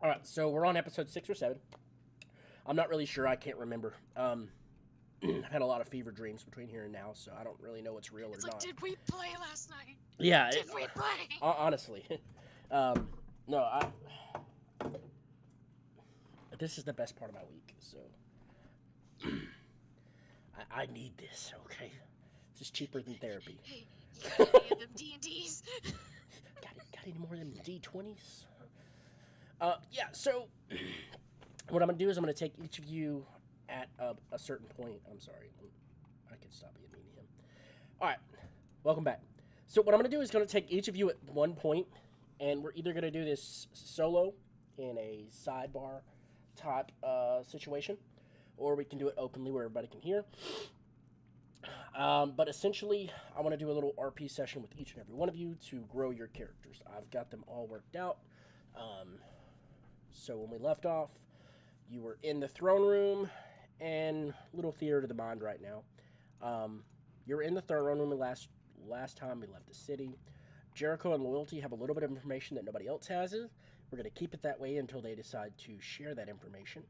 All right, so we're on episode 6 or 7. I'm not really sure. I can't remember. I've had a lot of fever dreams between here and now, so I don't really know what's real or It's like, not. did we play last night? Yeah, Did we play? honestly, no. This is the best part of my week, so I need this. Okay, this is cheaper than therapy. Hey, you got any of them D&Ds? Got any more of them D20s? Yeah. So what I'm gonna do is I'm gonna take each of you at a certain point. I'm sorry. I can stop being mean to him. All right, welcome back. So what I'm gonna do is gonna take each of you at one point, and we're either gonna do this solo in a sidebar type situation, or we can do it openly where everybody can hear. But essentially, I want to do a little RP session with each and every one of you to grow your characters. I've got them all worked out. So when we left off, you were in the throne room, and little theater of the mind right now. You were in the throne room last time we left the city. Jericho and Loyalty have a little bit of information that nobody else has. We're going to keep it that way until they decide to share that information.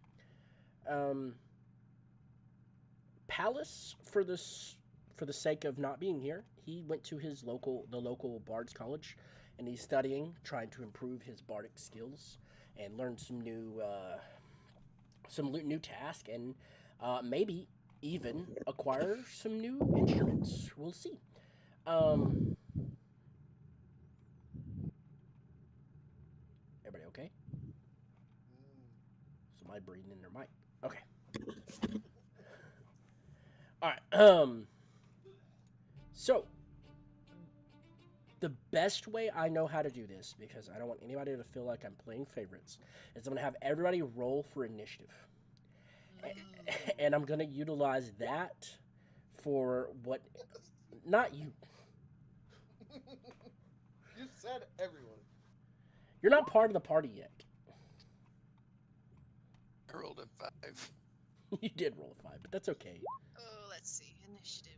Palace, for the sake of not being here, he went to the local Bard's College, and he's studying, trying to improve his bardic skills and learn some new task, and maybe even acquire some new instruments. We'll see. Everybody okay? Somebody breathing in their mic. Okay. All right. So the best way I know how to do this, because I don't want anybody to feel like I'm playing favorites, is I'm gonna have everybody roll for initiative, and I'm gonna utilize that for what? Not you. You said everyone. You're not part of the party yet. I rolled a 5. You did roll a 5, but that's okay. Oh, let's see. Initiative.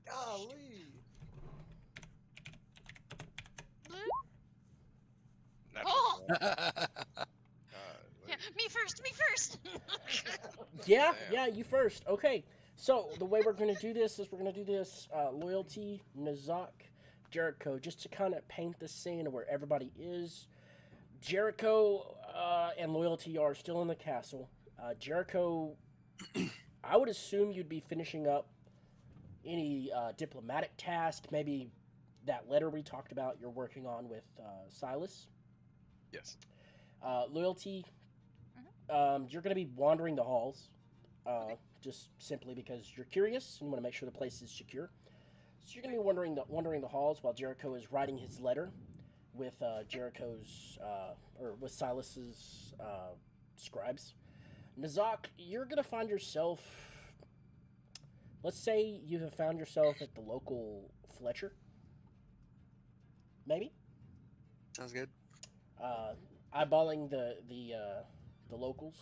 Golly. Blue? Natural Oh! one. Yeah, me first! Yeah, you first. Okay, so the way we're going to do this is we're going to do this Loyalty, Nazak, Jericho, just to kind of paint the scene of where everybody is. Jericho and Loyalty are still in the castle. Jericho, I would assume you'd be finishing up any diplomatic task, maybe that letter we talked about you're working on with Silas. Yes. Loyalty, you're going to be wandering the halls, just simply because you're curious and you want to make sure the place is secure. So you're going to be wandering the halls while Jericho is writing his letter with with Silas's scribes. Nazak, you're going to find yourself. Let's say you have found yourself at the local Fletcher. Maybe. Sounds good. Eyeballing the locals,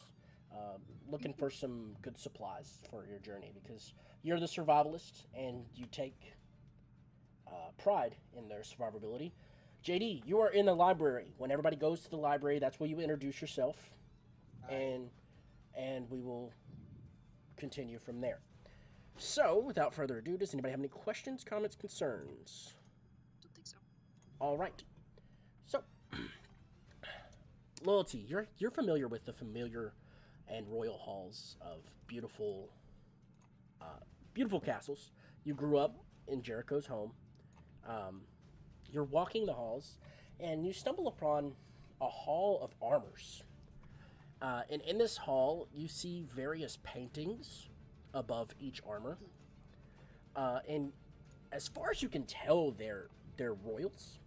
looking for some good supplies for your journey, because you're the survivalist and you take pride in their survivability. JD, you are in the library. When everybody goes to the library, that's where you introduce yourself, and we will continue from there. So, without further ado, does anybody have any questions, comments, concerns? Don't think so. All right. So, Loyalty, you're familiar with the familiar and royal halls of beautiful castles. You grew up in Jericho's home. You're walking the halls, and you stumble upon a hall of armors. And in this hall, you see various paintings above each armor. And as far as you can tell, they're royals.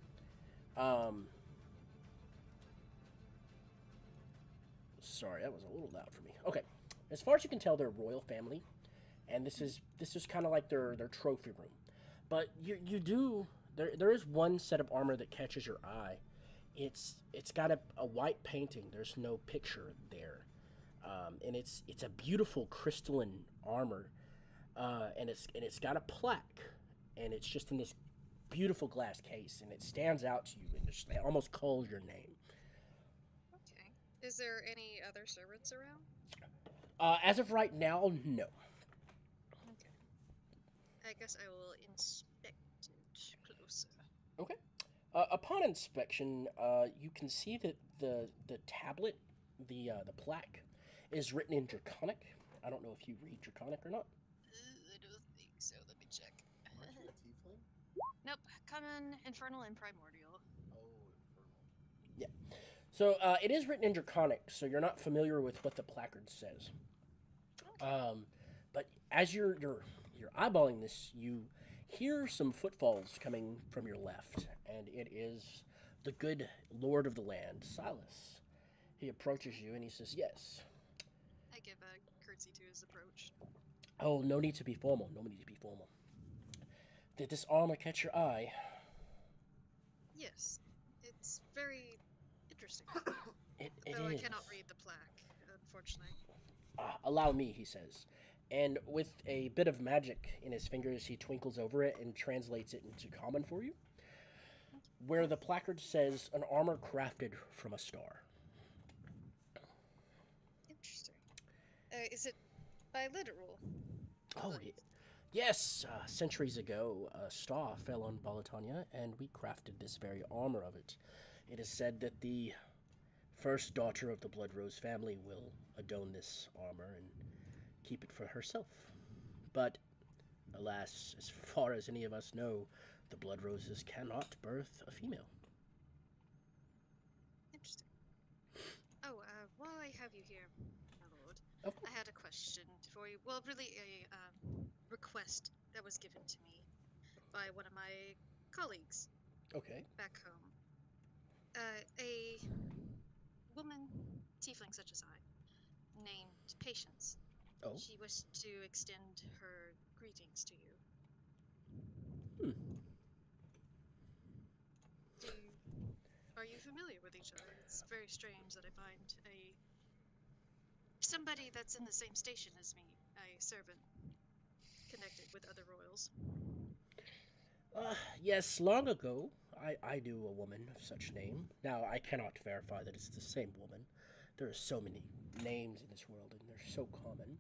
Sorry, that was a little loud for me. Okay, as far as you can tell, they're royal family, and this is kind of like their trophy room. But there is one set of armor that catches your eye. It's got a white painting. There's no picture there, and it's a beautiful crystalline armor, and it's got a plaque, and it's just in this beautiful glass case, and it stands out to you and just almost calls your name. Okay. Is there any other servants around? As of right now, no. Okay. I guess I will inspect it closer. Okay. Upon inspection, you can see that the tablet, the plaque, is written in Draconic. I don't know if you read Draconic or not. I don't think so. Let me check. Aren't you a tiefling? Nope. Common, infernal, and primordial. Oh, infernal. Yeah. So it is written in Draconic, so you're not familiar with what the placard says. But as you're eyeballing this, you hear some footfalls coming from your left, and it is the good lord of the land, Silas. He approaches you and he says, "Yes." I give a curtsy to his approach. Oh, no need to be formal. No need to be formal. Did this armor catch your eye? Yes. It's very interesting. It Though I is. cannot read the plaque, unfortunately. Allow me, he says. And with a bit of magic in his fingers, he twinkles over it and translates it into common for you. Where the placard says, "An armor crafted from a star." Interesting. Is it by literal? Oh, yes. Centuries ago, a star fell on Balatania, and we crafted this very armor of it. It is said that the first daughter of the Blood Rose family will adorn this armor and keep it for herself. But, alas, as far as any of us know, the Blood Roses cannot birth a female. Interesting. Oh, while I have you here, my lord, Of course. I had a question for you. Well, really a request that was given to me by one of my colleagues Okay. back home. A woman, tiefling such as I, named Patience. Oh. She wished to extend her greetings to you. Hmm. Are you familiar with each other? It's very strange that I find somebody that's in the same station as me, a servant, connected with other royals. Yes, long ago, I knew a woman of such name. Now, I cannot verify that it's the same woman. There are so many names in this world, and they're so common.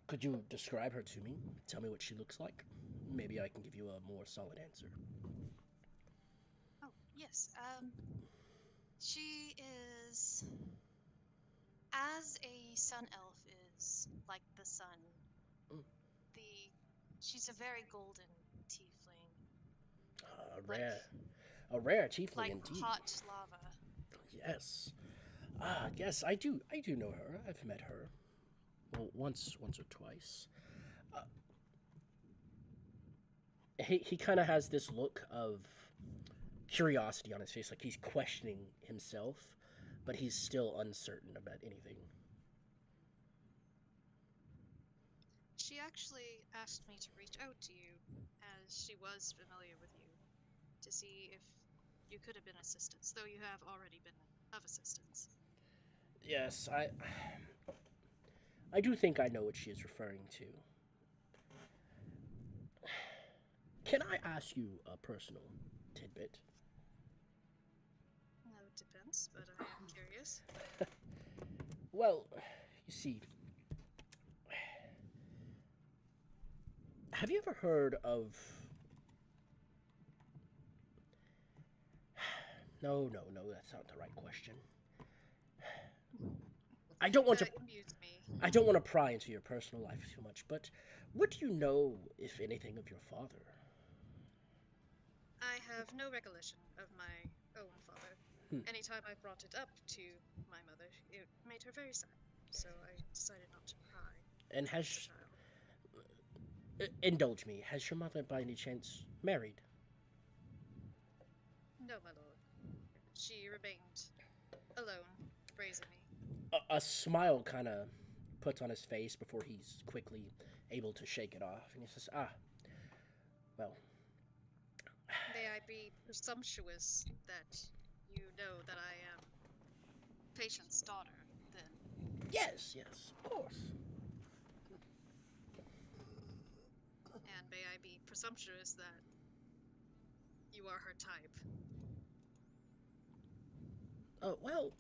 Could you describe her to me? Tell me what she looks like. Maybe I can give you a more solid answer. Oh, yes. She is as a sun elf is like the sun. Mm. The she's a very golden tiefling, A like rare tiefling like indeed. hot lava. Yes. Yes, I do know her. I've met her. Well, once or twice. He kind of has this look of curiosity on his face, like he's questioning himself, but he's still uncertain about anything. She actually asked me to reach out to you, as she was familiar with you, to see if you could have been assistance, though you have already been of assistance. Yes, I do think I know what she is referring to. Can I ask you a personal tidbit? No, it depends, but I am curious. Well, you see, have you ever heard of? No, that's not the right question. I don't want to. Amuse me. I don't want to pry into your personal life too much, but what do you know, if anything, of your father? I have no recollection of my own father. Hmm. Anytime I brought it up to my mother, it made her very sad. So I decided not to pry. And as a child. indulge me, has your mother by any chance married? No, my lord. She remained alone, raising me. A smile kind of puts on his face before he's quickly able to shake it off, and he says, well, May I be presumptuous that you know that I am Patient's daughter, then? yes, of course. And may I be presumptuous that you are her type? Well,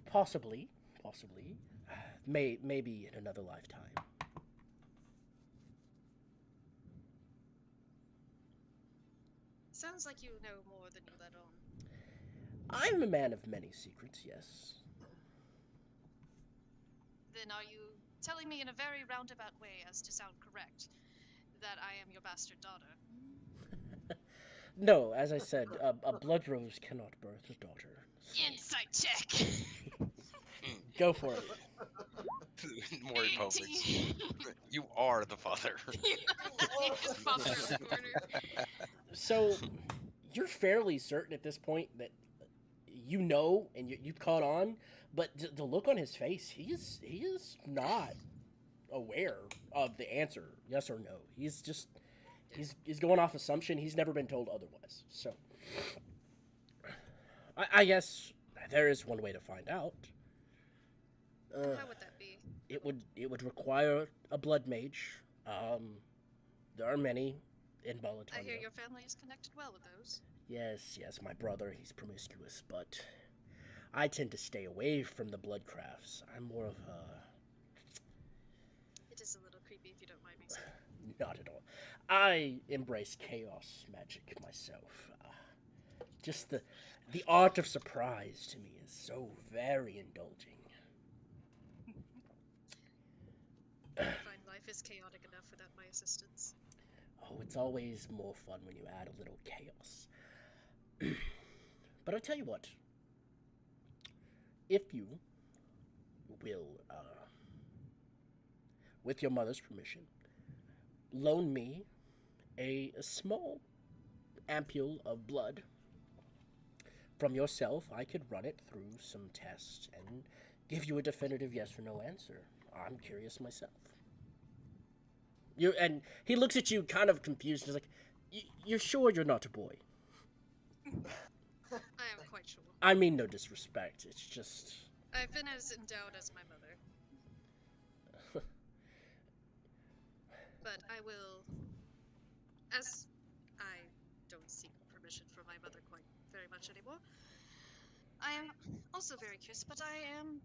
possibly, possibly, maybe in another lifetime. Sounds like you know more than you let on. I'm a man of many secrets. Yes. Then are you telling me in a very roundabout way as to sound correct that I am your bastard daughter? No, as I said, a blood rose cannot birth a daughter. So Insight check! go for it. Maury Povich. 18. You are the father. His father in the corner. So you're fairly certain at this point that you know and you've caught on, but the look on his face, he is not aware of the answer, yes or no. He's just he's going off assumption. He's never been told otherwise. So I guess there is one way to find out. How would that be? It would require a blood mage. There are many in I hear Balatania. your family is connected well with those. Yes, my brother, he's promiscuous, but I tend to stay away from the blood crafts. I'm more of a... It is a little creepy if you don't mind me saying. Not at all. I embrace chaos magic myself. Just the art of surprise to me is so very indulging. I find life is chaotic enough without my assistance. Oh, it's always more fun when you add a little chaos. But I tell you what, if you will, with your mother's permission, loan me a small ampule of blood from yourself, I could run it through some tests and give you a definitive yes or no answer. I'm curious myself. And he looks at you kind of confused. He's like, "You're sure you're not a boy?" I am quite sure. I mean no disrespect. It's just... I've been as endowed as my mother. But I will, as I don't seek permission from my mother quite very much anymore, I am also very curious, but I am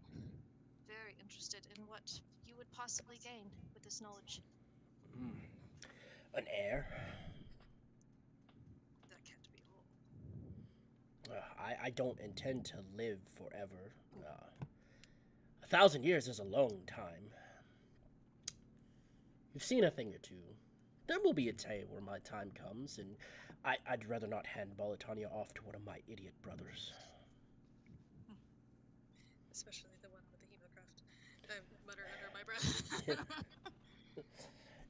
very interested in what you would possibly gain with this knowledge. An heir? That can't be all. I don't intend to live forever. 1,000 years is a long time. You've seen a thing or two. There will be a day where my time comes, and I'd rather not hand Balatania off to one of my idiot brothers. Especially the one with the hemocraft. I mutter under my breath.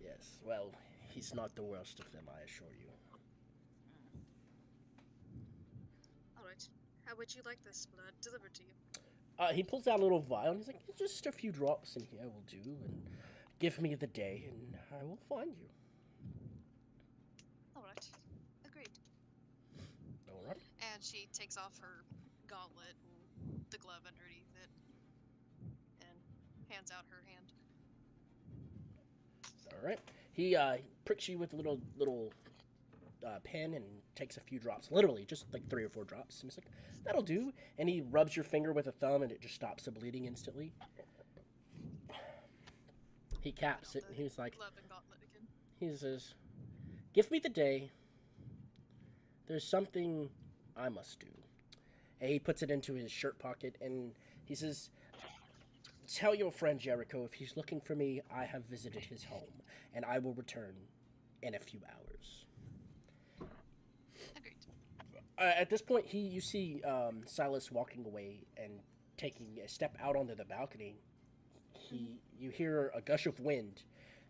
Yes, well, he's not the worst of them, I assure you. Alright. How would you like this blood delivered to you? He pulls out a little vial, and he's like, just a few drops in here will do, and give me the day, and I will find you. Alright. Agreed. Alright. And she takes off her gauntlet and the glove underneath it and hands out her hand. Alright. He pricks you with a little pen and takes a few drops. Literally, just like 3 or 4 drops. And he's like, that'll do. And he rubs your finger with a thumb and it just stops the bleeding instantly. He caps it and he's like, Glove and gauntlet again. he says, give me the day. There's something I must do. And he puts it into his shirt pocket and he says, tell your friend Jericho if he's looking for me, I have visited his home and I will return in a few hours. Agreed. At this point, you see Silas walking away and taking a step out onto the balcony. You hear a gush of wind,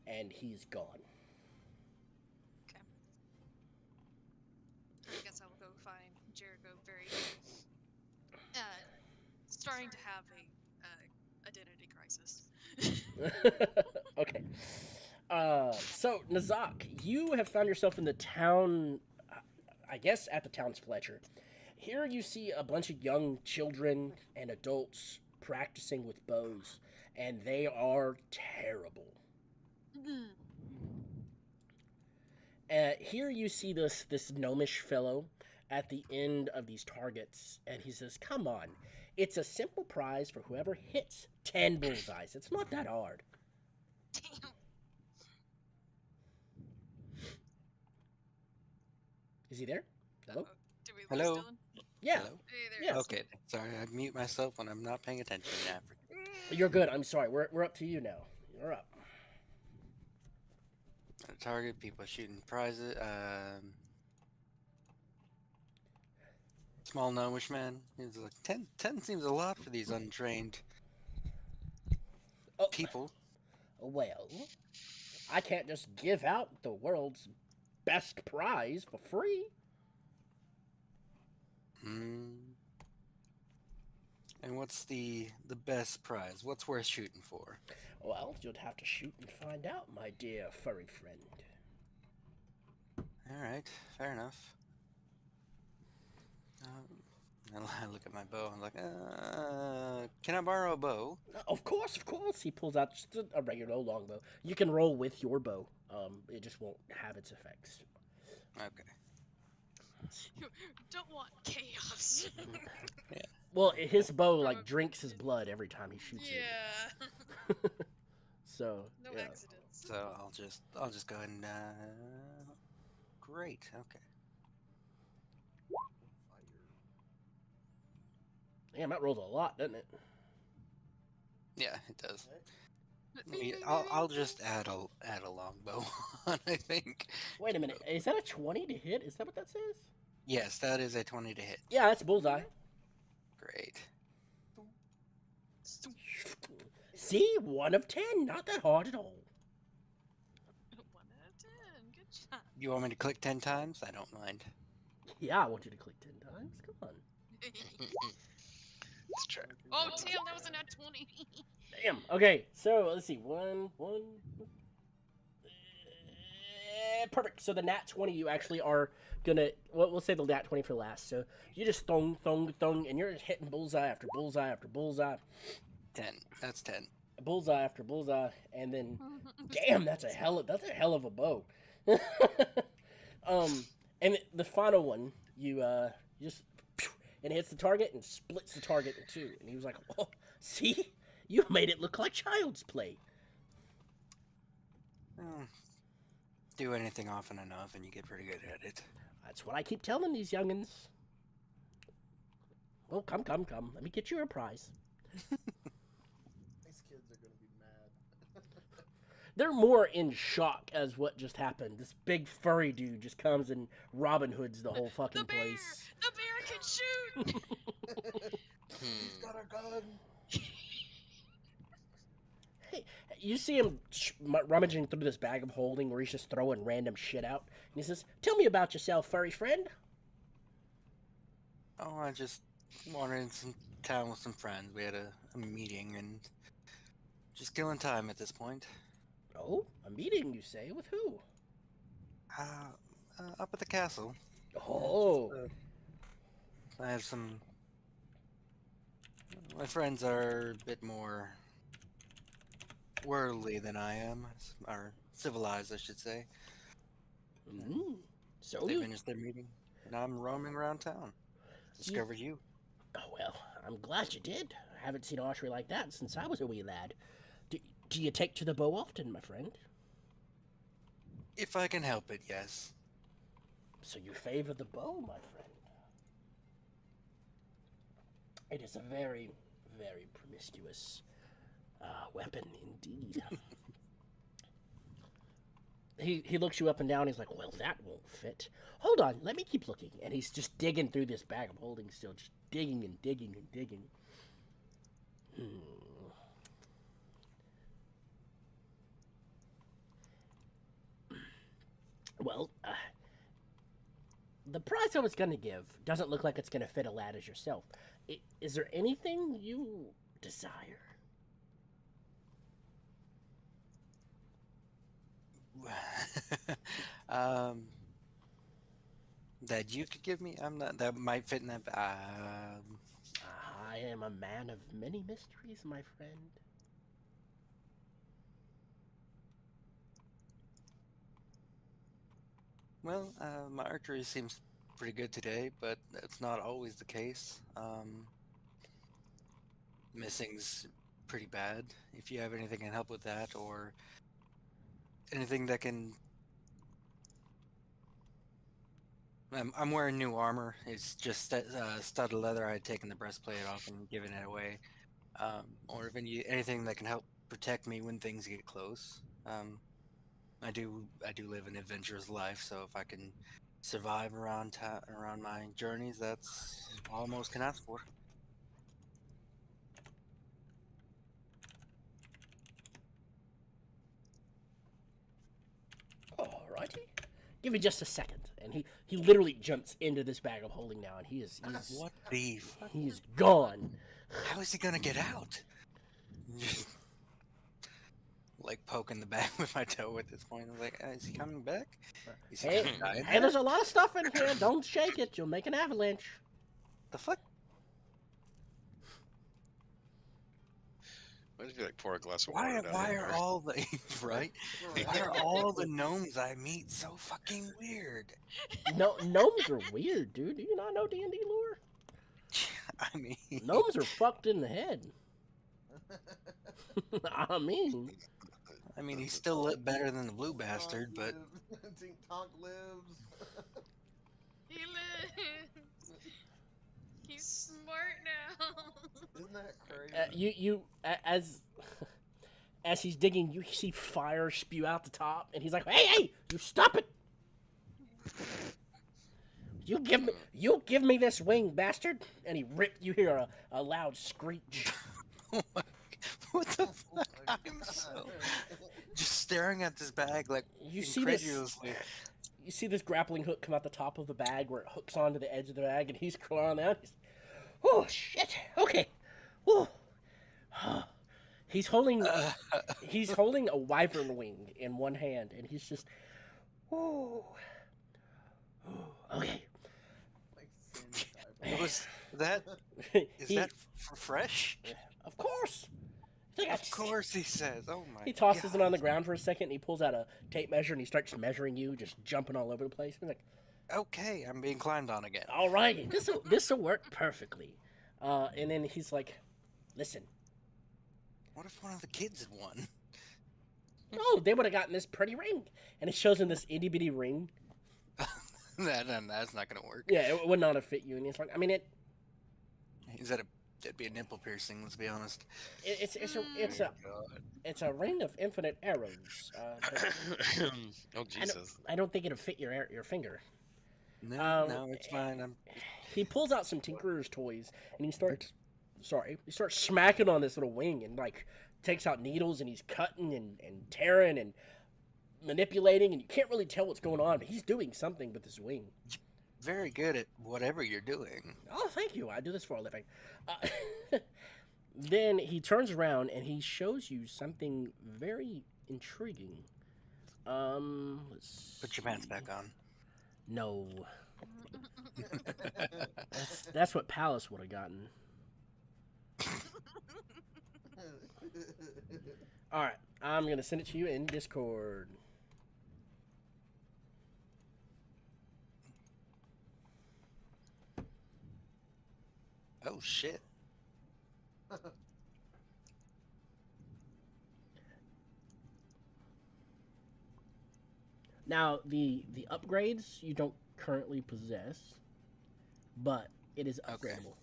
and he's gone. Okay. I guess I will go find Jericho very starting to have a identity crisis. Okay. So, Nazak, you have found yourself in the town, I guess at the town's Fletcher. Here you see a bunch of young children and adults practicing with bows, and they are terrible. Here you see this gnomish fellow at the end of these targets, and he says, "Come on, it's a simple prize for whoever hits 10 bullseyes. It's not that hard." Damn. Is he there? Hello? Uh-oh. Did we lose Hello? Dylan? Yeah. Hello? Hey, there. Yeah. he is. Okay, sorry, I mute myself when I'm not paying attention in Africa. You're good. I'm sorry. We're up to you now. You're up. Target people shooting prizes. Small gnomish man. He's like 10 seems a lot for these untrained Oh, people. well, I can't just give out the world's best prize for free. Hmm. And what's the best prize? What's worth shooting for? Well, you'd have to shoot and find out, my dear furry friend. All right, fair enough. I look at my bow. I'm like, can I borrow a bow? Of course, of course. He pulls out just a regular longbow. You can roll with your bow. It just won't have its effects. Okay. You don't want chaos. Well, his bow like drinks his blood every time he shoots yeah. it. So No yeah. accidents. So I'll just go ahead and great. Okay. Damn, that rolls a lot, doesn't it? Yeah, it does. Bing, bing, I'll bing, just add a longbow on, I think. Wait a minute. Is that a 20 to hit? Is that what that says? Yes, that is a 20 to hit. Yeah, that's a bullseye. Great. See, 1 of 10. Not that hard at all. 1 out of 10. Good job. You want me to click 10 times? I don't mind. Yeah, I want you to click 10 times. Come on. Let's try. Oh, damn, that was a nat 20. Damn. Okay, so let's see. Perfect. So the nat 20, you actually are gonna. We'll say the nat 20 for last. So you just thong, and you're just hitting bullseye after bullseye after bullseye, 10. That's 10. bullseye after bullseye, and then damn, that's a hell of a bow. And the final one, you just and it hits the target and splits the target in two. And he was like, "Oh, see, you made it look like child's play." Do anything often enough and you get pretty good at it. That's what I keep telling these youngins. Well, come. Let me get you a prize. These kids are gonna be mad. They're more in shock as what just happened. This big furry dude just comes and Robin Hoods the whole fucking The bear! place. The bear can shoot! He's got a gun. Hey, you see him rummaging through this bag of holding where he's just throwing random shit out. And he says, "Tell me about yourself, furry friend." Oh, I just wandered in some town with some friends. We had a meeting and just killing time at this point. Oh, a meeting, you say? With who? Up at the castle. Oh. I have some. My friends are a bit more worldly than I am, or civilized, I should say. So They you... finished their meeting, and I'm roaming around town. Discovered you. Oh, well, I'm glad you did. I haven't seen archery like that since I was a wee lad. Do you take to the bow often, my friend? If I can help it, yes. So you favor the bow, my friend. It is a very, very promiscuous weapon indeed. He looks you up and down. He's like, "Well, that won't fit. Hold on, let me keep looking." And he's just digging through this bag of holding still, just digging and digging and digging. Well, the prize I was going to give doesn't look like it's going to fit a lad as yourself. Is there anything you desire? That you could give me? I'm not. That might fit in that. I am a man of many mysteries, my friend. Well, my archery seems pretty good today, but that's not always the case. Missing's pretty bad. If you have anything that can help with that, or anything that can... I'm wearing new armor. It's just studded leather. I had taken the breastplate off and given it away. Or if anything that can help protect me when things get close. I do live an adventurous life, so if I can survive around my journeys, that's all I most can ask for. Alrighty. Give me just a second. And he literally jumps into this bag of holding now, and he's What the fuck? he's gone. How is he gonna get out? Just like poking the bag with my toe at this point. I was like, is he coming back? Is he Hey, gonna die in hey, there? there's a lot of stuff in here. Don't shake it. You'll make an avalanche. The fuck? Might just be like pour a glass of Why water down are there. all the right? Why are all the gnomes I meet so fucking weird? No, gnomes are weird, dude. Do you not know D&D lore? I mean, Gnomes are fucked in the head. I mean, he's still lit better than the blue bastard, but Tink Tonk lives. He lives. He's smart now. Isn't that crazy? as he's digging, you see fire spew out the top, and he's like, "Hey, you stop it! You give me this wing, bastard!" And you hear a loud screech. what the fuck? I'm so just staring at this bag like You see this. incredulously. You see this grappling hook come out the top of the bag where it hooks onto the edge of the bag, and he's crawling out. Oh shit! Okay. Oh. He's holding a wyvern wing in one hand, and he's just, oh, okay. Like sin Was that is He- that fresh? Of course. Of course, he says. Oh my. He tosses God. it on the ground for a second, and he pulls out a tape measure, and he starts measuring you, just jumping all over the place. He's like, Okay, I'm being climbed on again. all right, this'll work perfectly. And then he's like, listen. What if one of the kids had won? Oh, they would have gotten this pretty ring. And it shows him this itty bitty ring. That's not gonna work. Yeah, it would not have fit you. And he's like, I mean, That'd be a nipple piercing. Let's be honest. it's a ring of infinite arrows. But Oh Jesus! I don't think it'll fit your finger. No, no, it's fine. He pulls out some tinkerer's toys and he starts smacking on this little wing and like takes out needles and he's cutting and tearing and manipulating, and you can't really tell what's going on, but he's doing something with this wing. Very good at whatever you're doing. Oh, thank you. I do this for a living. Then he turns around and he shows you something very intriguing. Let's Put your pants back on. No. That's what Palace would have gotten. Alright, I'm going to send it to you in Discord. Oh shit. Now, the upgrades you don't currently possess, but it is Okay. upgradable.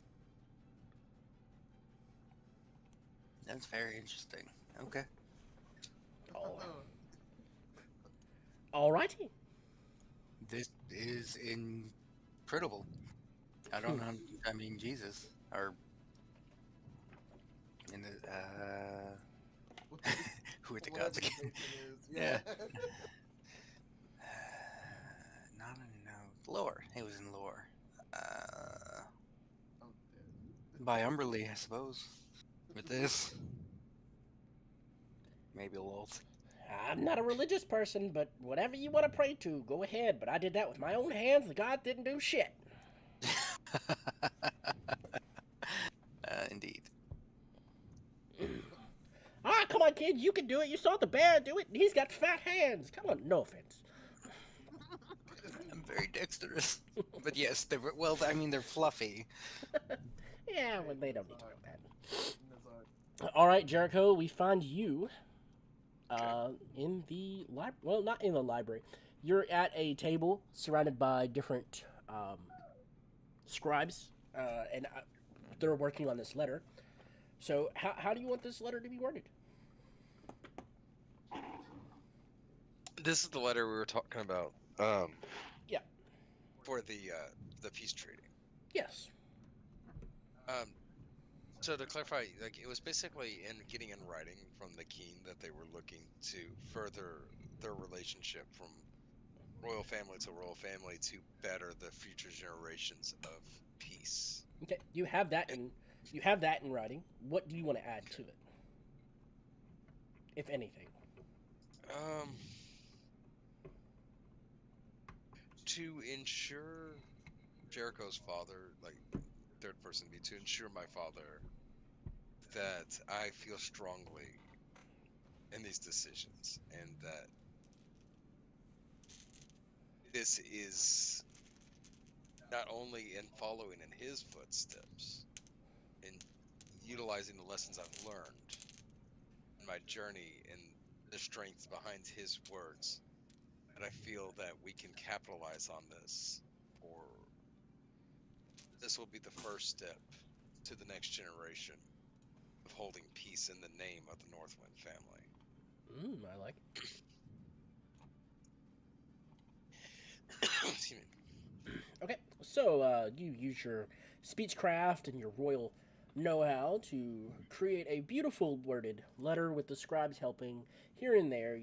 That's very interesting. Okay. Oh. Alrighty. This is incredible. I don't know. I mean, Jesus. Or in the who are the gods again? Yeah. Not in lore. It was in lore. By Umberly, I suppose. With this, maybe a little. I'm not a religious person, but whatever you want to pray to, go ahead. But I did that with my own hands. The God didn't do shit. Indeed. Ah, come on, kid. You can do it. You saw the bear do it. He's got fat hands. Come on, no offense. very dexterous. But yes, they're well. I mean, they're fluffy. Yeah, well, they don't need to know that. Nazar. All right, Jericho, we find you Okay. in the library. Well, not in the library. You're at a table surrounded by different scribes, and they're working on this letter. So, how do you want this letter to be worded? This is the letter we were talking about. Yeah. For the peace treaty. Yes. Um, so to clarify, like it was basically in getting in writing from the king that they were looking to further their relationship from royal family to better the future generations of peace. Okay. And you have that in writing. What do you want to add to it, if anything? um, to ensure Jericho's father, like third person be to ensure my father that I feel strongly in these decisions and that this is not only in following in his footsteps and utilizing the lessons I've learned in my journey and the strength behind his words, and I feel that we can capitalize on this for this will be the first step to the next generation of holding peace in the name of the Northwind family. I like it. Excuse me. Okay, so you use your speechcraft and your royal know-how to create a beautiful worded letter with the scribes helping here and there,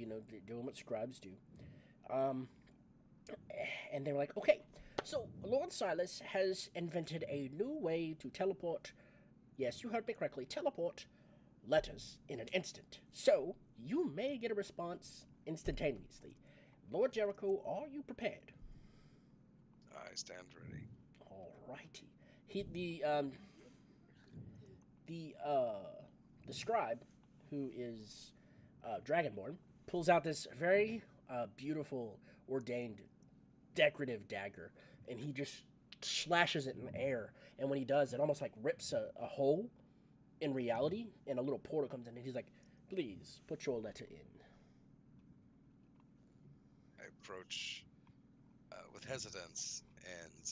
doing what scribes do. Um, and they were like, okay, so Lord Silas has invented a new way to teleport. Yes, you heard me correctly. Teleport letters in an instant. So you may get a response instantaneously. Lord Jericho, are you prepared? I stand ready. Alrighty. He the the scribe, who is Dragonborn, pulls out this very beautiful, ordained, decorative dagger, and he just slashes it in the air. And when he does, it almost like rips a hole in reality, and a little portal comes in, and he's like, "Please put your letter in." I approach with hesitance and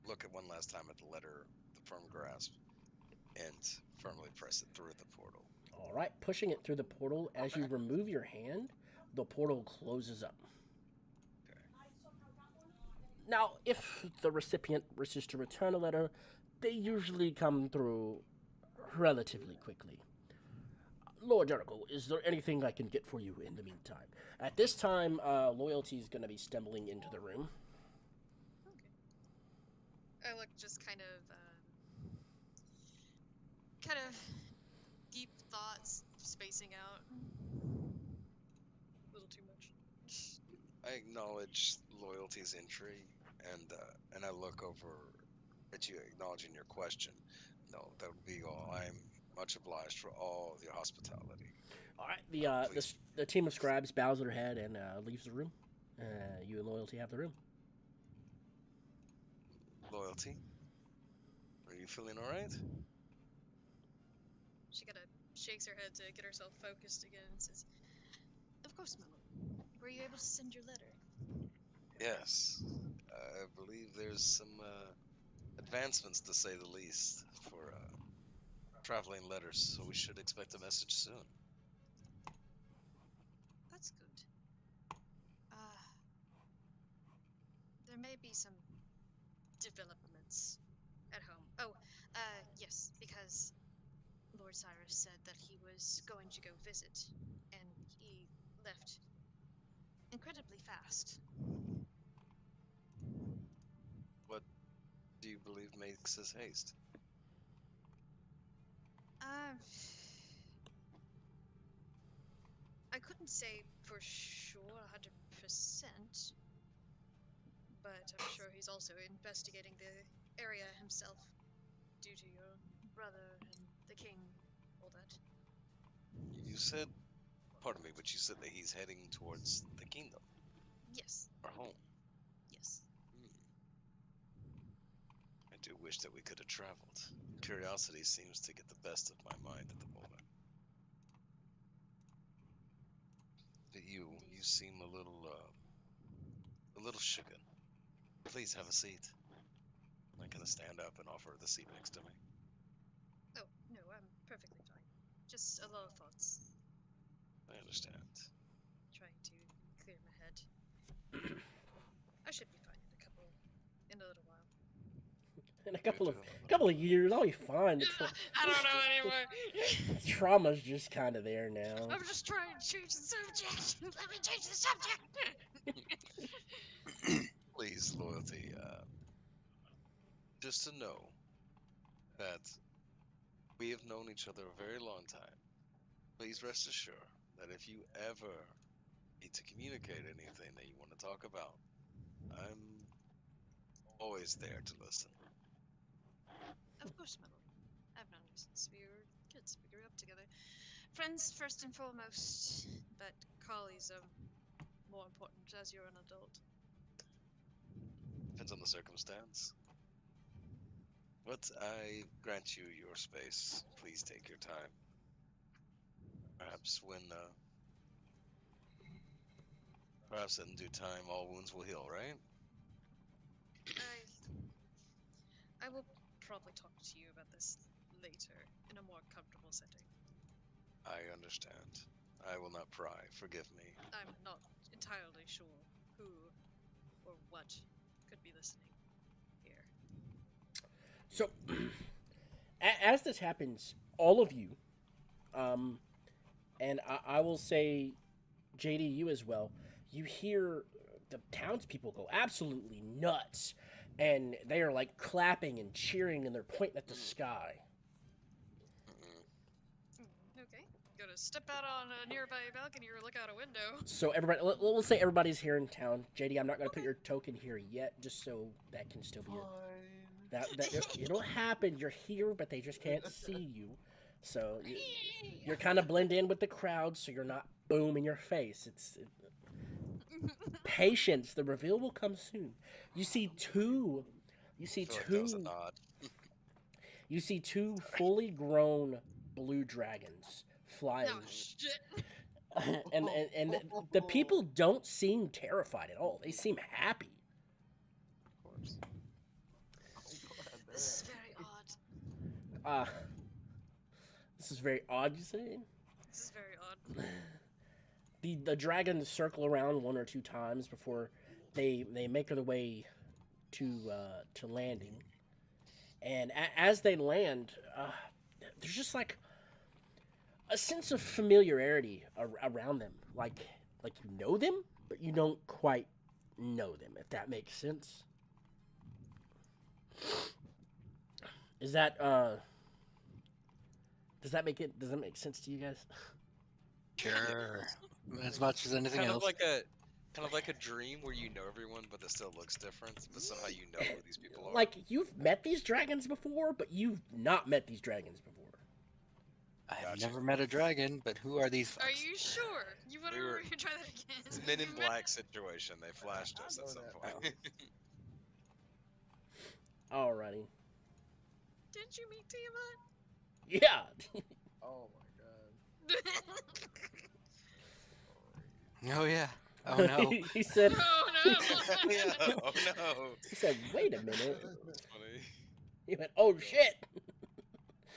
look at one last time at the letter, the firm grasp, and firmly press it through the portal. All right, pushing it through the portal. As you remove your hand, the portal closes up. Okay. Now, if the recipient wishes to return a letter, they usually come through relatively quickly. Lord Jericho, is there anything I can get for you in the meantime? At this time, Loyalty is going to be stumbling into the room. I look just kind of deep thoughts spacing out. A little too much. I acknowledge loyalty's entry, and I look over at you, acknowledging your question. No, that would be all. I'm much obliged for all of your hospitality. All right, Please, the team of scribes bows their head and leaves the room. You and Loyalty have the room. loyalty. Are you feeling all right? She kind of shakes her head to get herself focused again and says, "Of course, my lord. Were you able to send your letter?" Yes. I believe there's some advancements, to say the least, for traveling letters, so we should expect a message soon. That's good. Uh, there may be some developments at home. Oh, yes, because Lord Cyrus said that he was going to go visit, and he left incredibly fast. What do you believe makes this haste? Uh, I couldn't say for sure 100%, but I'm sure he's also investigating the area himself due to your brother and the king, all that. You said, pardon me, but you said that he's heading towards the kingdom, Yes, our home. yes. do wish that we could have traveled. Curiosity seems to get the best of my mind at the moment. But you seem a little shaken. Please have a seat. I'm gonna stand up and offer the seat next to me. Oh, no, I'm perfectly fine. Just a lot of thoughts. I understand. Trying to clear my head. I should be fine in a little while. In a couple of years, I'll be fine. I don't know anymore. Trauma's just kind of there now. I'm just trying to change the subject. Let me change the subject. Please, loyalty. Just to know that we have known each other a very long time. Please rest assured that if you ever need to communicate anything that you want to talk about, I'm always there to listen. Of course, my lord. I've known you since we were kids. We grew up together. Friends first and foremost, but colleagues are more important as you're an adult. Depends on the circumstance. But I grant you your space. Please take your time. Perhaps in due time, all wounds will heal, right? I will probably talk to you about this later in a more comfortable setting. I understand. I will not pry. Forgive me. I'm not entirely sure who or what could be listening here. So, as this happens, all of you, and I will say, JD, you as well, you hear the townspeople go absolutely nuts, and they are like clapping and cheering, and they're pointing at the sky. Okay. Gonna step out on a nearby balcony or look out a window. So everybody, we'll say everybody's here in town. JD, I'm not going to put your token here yet, just so that can still be it'll happen. You're here, but they just can't see you. So you're kind of blend in with the crowd, so you're not boom in your face. Patience. The reveal will come soon. You see two. You see I feel like that was a two. nod. You see two fully grown blue dragons flying. Oh shit. and the people don't seem terrified at all. They seem happy. Of course. This is very odd. This is very odd, you say? This is very odd. The dragons circle around one or two times before they make their way to landing. And as they land, there's just like a sense of familiarity around them, like you know them, but you don't quite know them. If that makes sense. Is that does that make sense to you guys? Sure. As much as anything Kind else. of like a dream where you know everyone, but it still looks different. But somehow you know who these people are. Like you've met these dragons before, but you've not met these dragons before. I've Gotcha. never met a dragon, but who are these Are fucks? you sure? You want We were- to try that again? It's Men in Black situation. They flashed us I at know some that. point. Alrighty. Didn't you meet Tiamat? Yeah. Oh my god. Oh yeah. Oh no. He said. Oh no! Yeah. Oh no. He said, "Wait a minute." That's funny. He went, "Oh shit."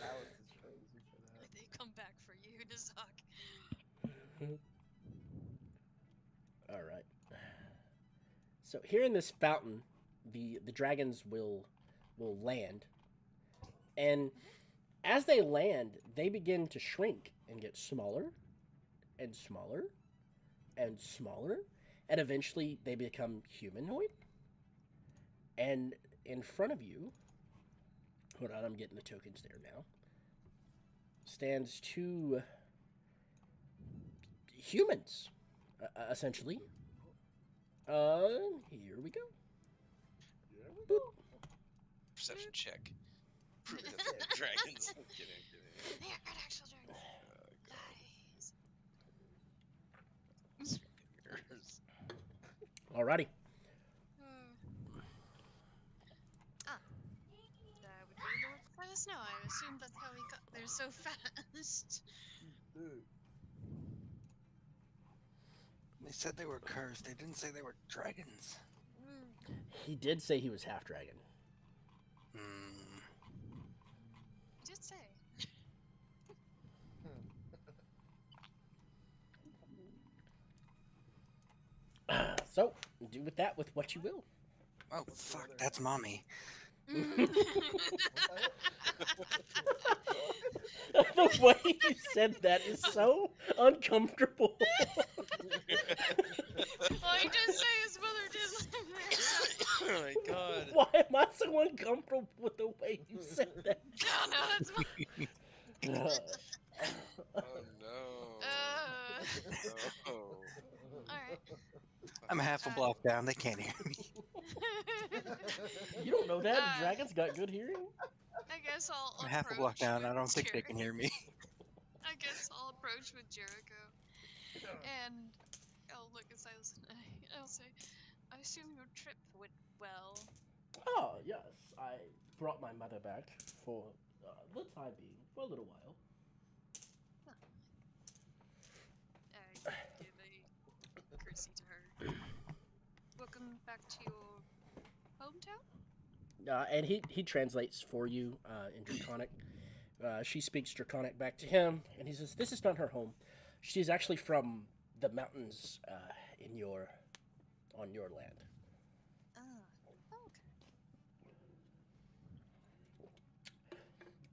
Alice is crazy for that. They come back for you, Nizak. All right. So here in this fountain, the dragons will land, and as they land, they begin to shrink and get smaller, and smaller, and smaller, and eventually they become humanoid. And in front of you, hold on, I'm getting the tokens there now. Stands two humans, essentially. Here we go. Boop. Perception check. Prove that they're dragons. Kidding. They are actual dragons. Guys. Yours. Alrighty. us know. I assumed that's how he got there so fast. Dude. They said they were cursed. They didn't say they were dragons. He did say he was half dragon. Hmm. You did say. So, do with that with what you will. Oh, What's the fuck. other That's half? mommy. The way you said that is so uncomfortable. Well, he did say his mother did live there. So. Oh my god. Why am I so uncomfortable with the way you said that? No, that's my. Oh no. Oh. Alright. I'm half a block down. They can't hear me. You don't know that? Uh, Dragons got good hearing? I guess I'll I'm approach half a block down. with I don't think they can hear me. I guess I'll approach with Jericho, and I'll look at Silas and I'll say, I assume your trip went well. Oh, yes. I brought my mother back for the time being, for a little while. I give a curtsy to her. Welcome back to your hometown? And he translates for you in Draconic. She speaks Draconic back to him, and he says, "This is not her home. She's actually from the mountains on your land."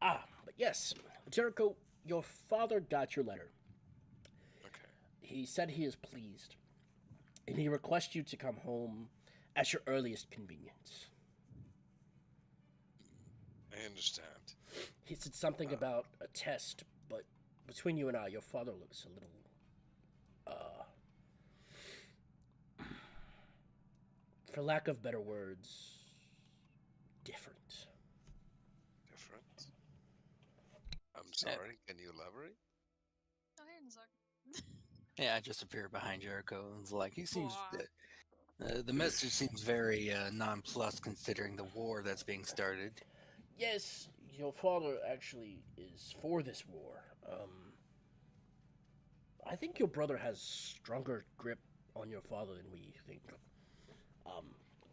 Okay. But yes, Jericho, your father got your letter. Okay. He said he is pleased, and he requests you to come home at your earliest convenience. I understand. He said something about a test, but between you and I, your father looks a little, for lack of better words, different. Different. I'm sorry. Can you elaborate? Oh, hey, Nzog. Yeah, I just appear behind Jericho and it's like, he seems. The message seems very nonplussed considering the war that's being started. Yes, your father actually is for this war. I think your brother has stronger grip on your father than we think.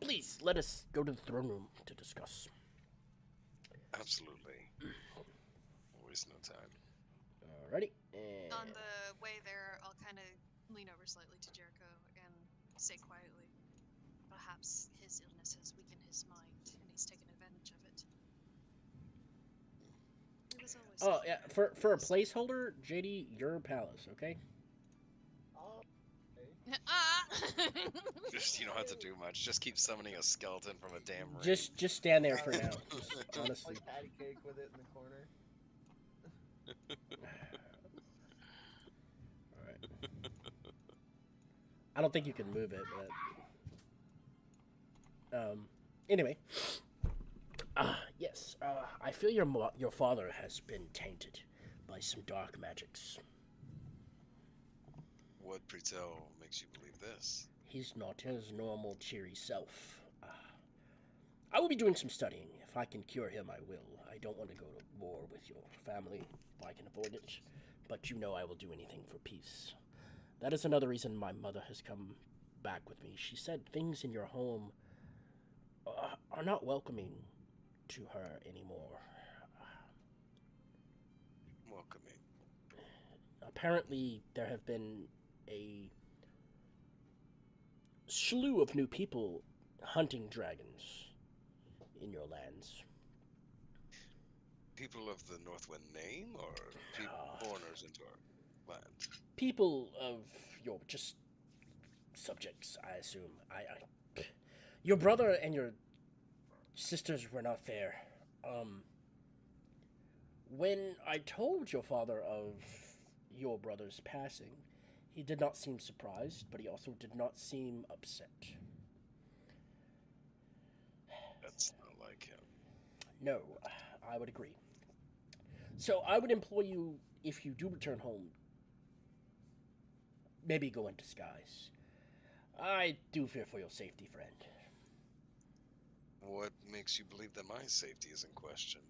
Please, let us go to the throne room to discuss. Absolutely. Waste no time. Alrighty. And On the way there, I'll kind of lean over slightly to Jericho and say quietly, perhaps his illness has weakened his mind and he's taken advantage of it. It was always oh yeah, here. for a placeholder, JD, your palace, okay? Oh, Just you don't have to do much. Just keep summoning a skeleton from a damn ring. Just stand there for now. Just honestly. like patty cake with it in the corner. Alright. I don't think you can move it, but anyway. Yes. I feel your father has been tainted by some dark magics. What pretell makes you believe this? He's not his normal cheery self. I will be doing some studying. If I can cure him, I will. I don't want to go to war with your family if I can avoid it. But you know I will do anything for peace. That is another reason my mother has come back with me. She said things in your home are not welcoming to her anymore. Welcoming. Apparently, there have been a slew of new people hunting dragons in your lands. People of the Northwind name, or foreigners into our land? People of your just subjects, I assume. Your brother and your sisters were not there. When I told your father of your brother's passing, he did not seem surprised, but he also did not seem upset. That's not like him. No, I would agree. So I would implore you, if you do return home, maybe go in disguise. I do fear for your safety, friend. What makes you believe that my safety is in question?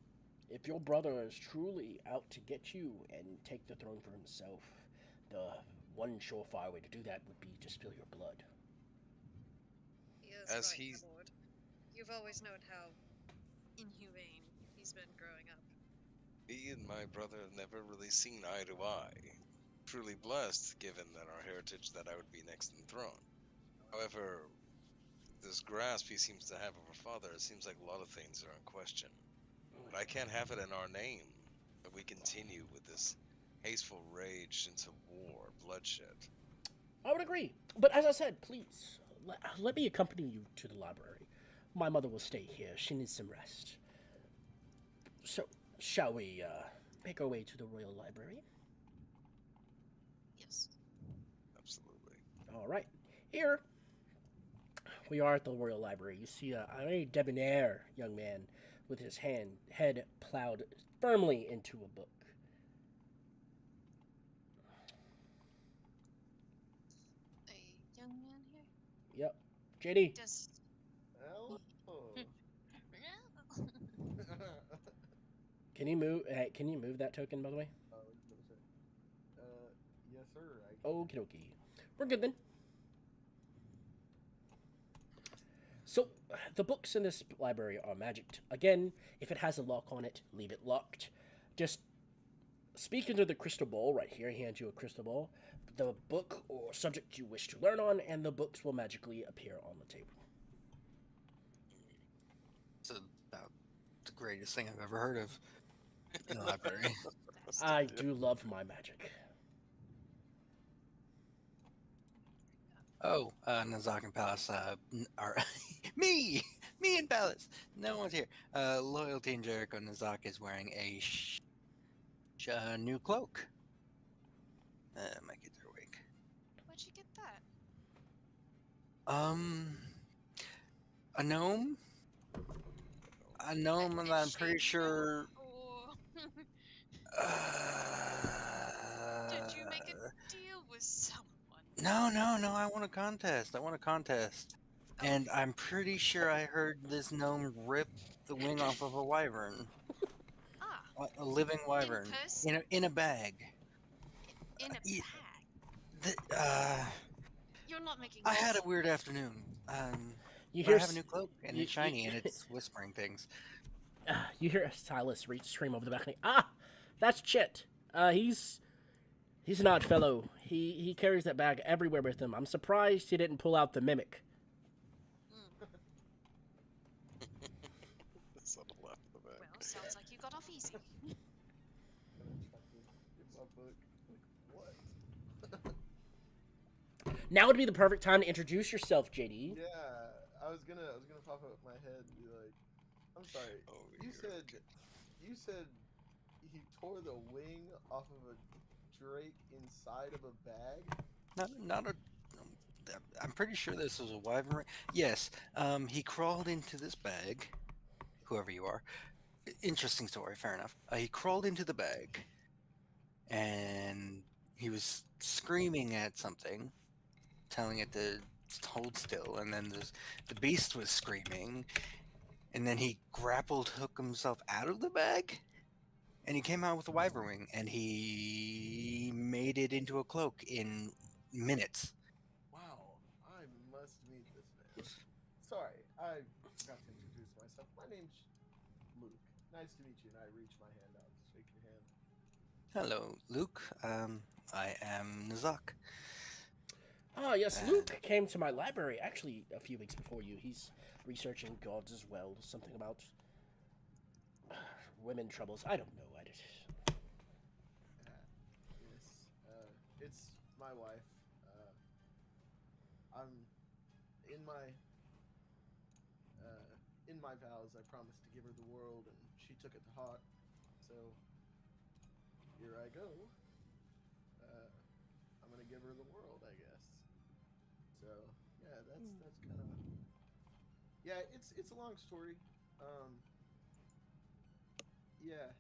If your brother is truly out to get you and take the throne for himself, the one surefire way to do that would be to spill your blood. He is As right, he's my lord. You've always known how inhumane he's been growing up. Me and my brother have never really seen eye to eye. Truly blessed, given that our heritage, that I would be next in the throne. However, this grasp he seems to have of our father, it seems like a lot of things are in question. But I can't have it in our name that we continue with this hasteful rage into war, bloodshed. I would agree. But as I said, please, let me accompany you to the library. My mother will stay here. She needs some rest. So, shall we make our way to the Royal Library? Yes. Absolutely. All right. Here, we are at the Royal Library. You see a very debonair young man with his head plowed firmly into a book. A young man here? Yep. JD. Does. Hello. Can you move? Hey, can you move that token, by the way? Oh, no, sir. Yes, sir. Okie dokie. We're good then. So, the books in this library are magicked. Again, if it has a lock on it, leave it locked. Just speak into the crystal ball right here. Hand you a crystal ball, the book or subject you wish to learn on, and the books will magically appear on the table. It's about the greatest thing I've ever heard of in the library. Best. I do love my magic. Oh, Nazakan Palace, are me and Palace. No one's here. Loyalty and Jericho Nazak is wearing a new cloak. My kids are awake. Where'd you get that? A gnome. A gnome, and I'm pretty Shade gnome? sure. Or Uh, did you make a deal with someone? no. I won a contest. And I'm pretty sure I heard this gnome rip the wing off of a wyvern. Ah, A living wyvern. person? In a bag. In a Ye- bag. You're not making I this. had a weird afternoon. You But I hear have a new cloak, and it's shiny, and it's whispering things. you hear Silas scream over the balcony. That's Chet. He's an odd fellow. He carries that bag everywhere with him. I'm surprised he didn't pull out the mimic. That's on the left of the back. Well, sounds like you got off easy. In my book. Like, what? Now would be the perfect time to introduce yourself, JD. Yeah, I was gonna pop up my head and be like, I'm sorry. Oh, You you're said okay. he tore the wing off of a drake inside of a bag. Not a. I'm pretty sure this was a wyvern. Yes. He crawled into this bag. Whoever you are. Interesting story. Fair enough. He crawled into the bag, and he was screaming at something, telling it to hold still. And then the beast was screaming, and then he hooked himself out of the bag. And he came out with a wyvern wing, and he made it into a cloak in minutes. Wow, I must meet this man. Sorry, I forgot to introduce myself. My name's Luke. Nice to meet you, and I reach my hand out to shake your hand. Hello, Luke. I am Nazak. Ah, yes, And- Luke came to my library actually a few weeks before you. He's researching gods as well. Something about women troubles. I don't know. Yes, it's my wife. I'm in my vows. I promised to give her the world, and she took it to heart. So here I go. I'm gonna give her the world, I guess. So yeah, that's kind of yeah. It's a long story. Yeah,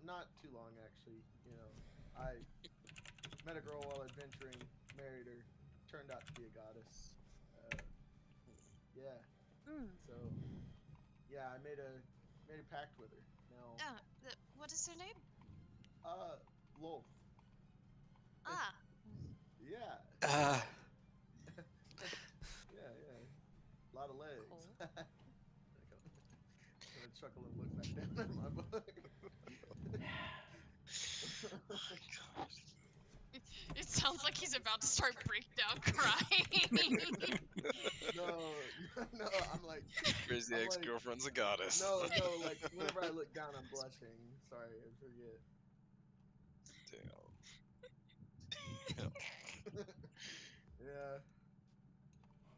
not too long actually. You know, I met a girl while adventuring, married her, turned out to be a goddess. Yeah. So, yeah, I made made a pact with her. Now, What is her name? Lolf. Ah, Yeah. Uh, Yeah, yeah. A lot of legs. cool. I'm gonna chuckle and look back down at my book. It sounds like he's about to start breakdown crying. No. Crazy I'm ex like, girlfriend's a goddess. no. Like whenever I look down, I'm blushing. Sorry, I forget. Damn. Yeah.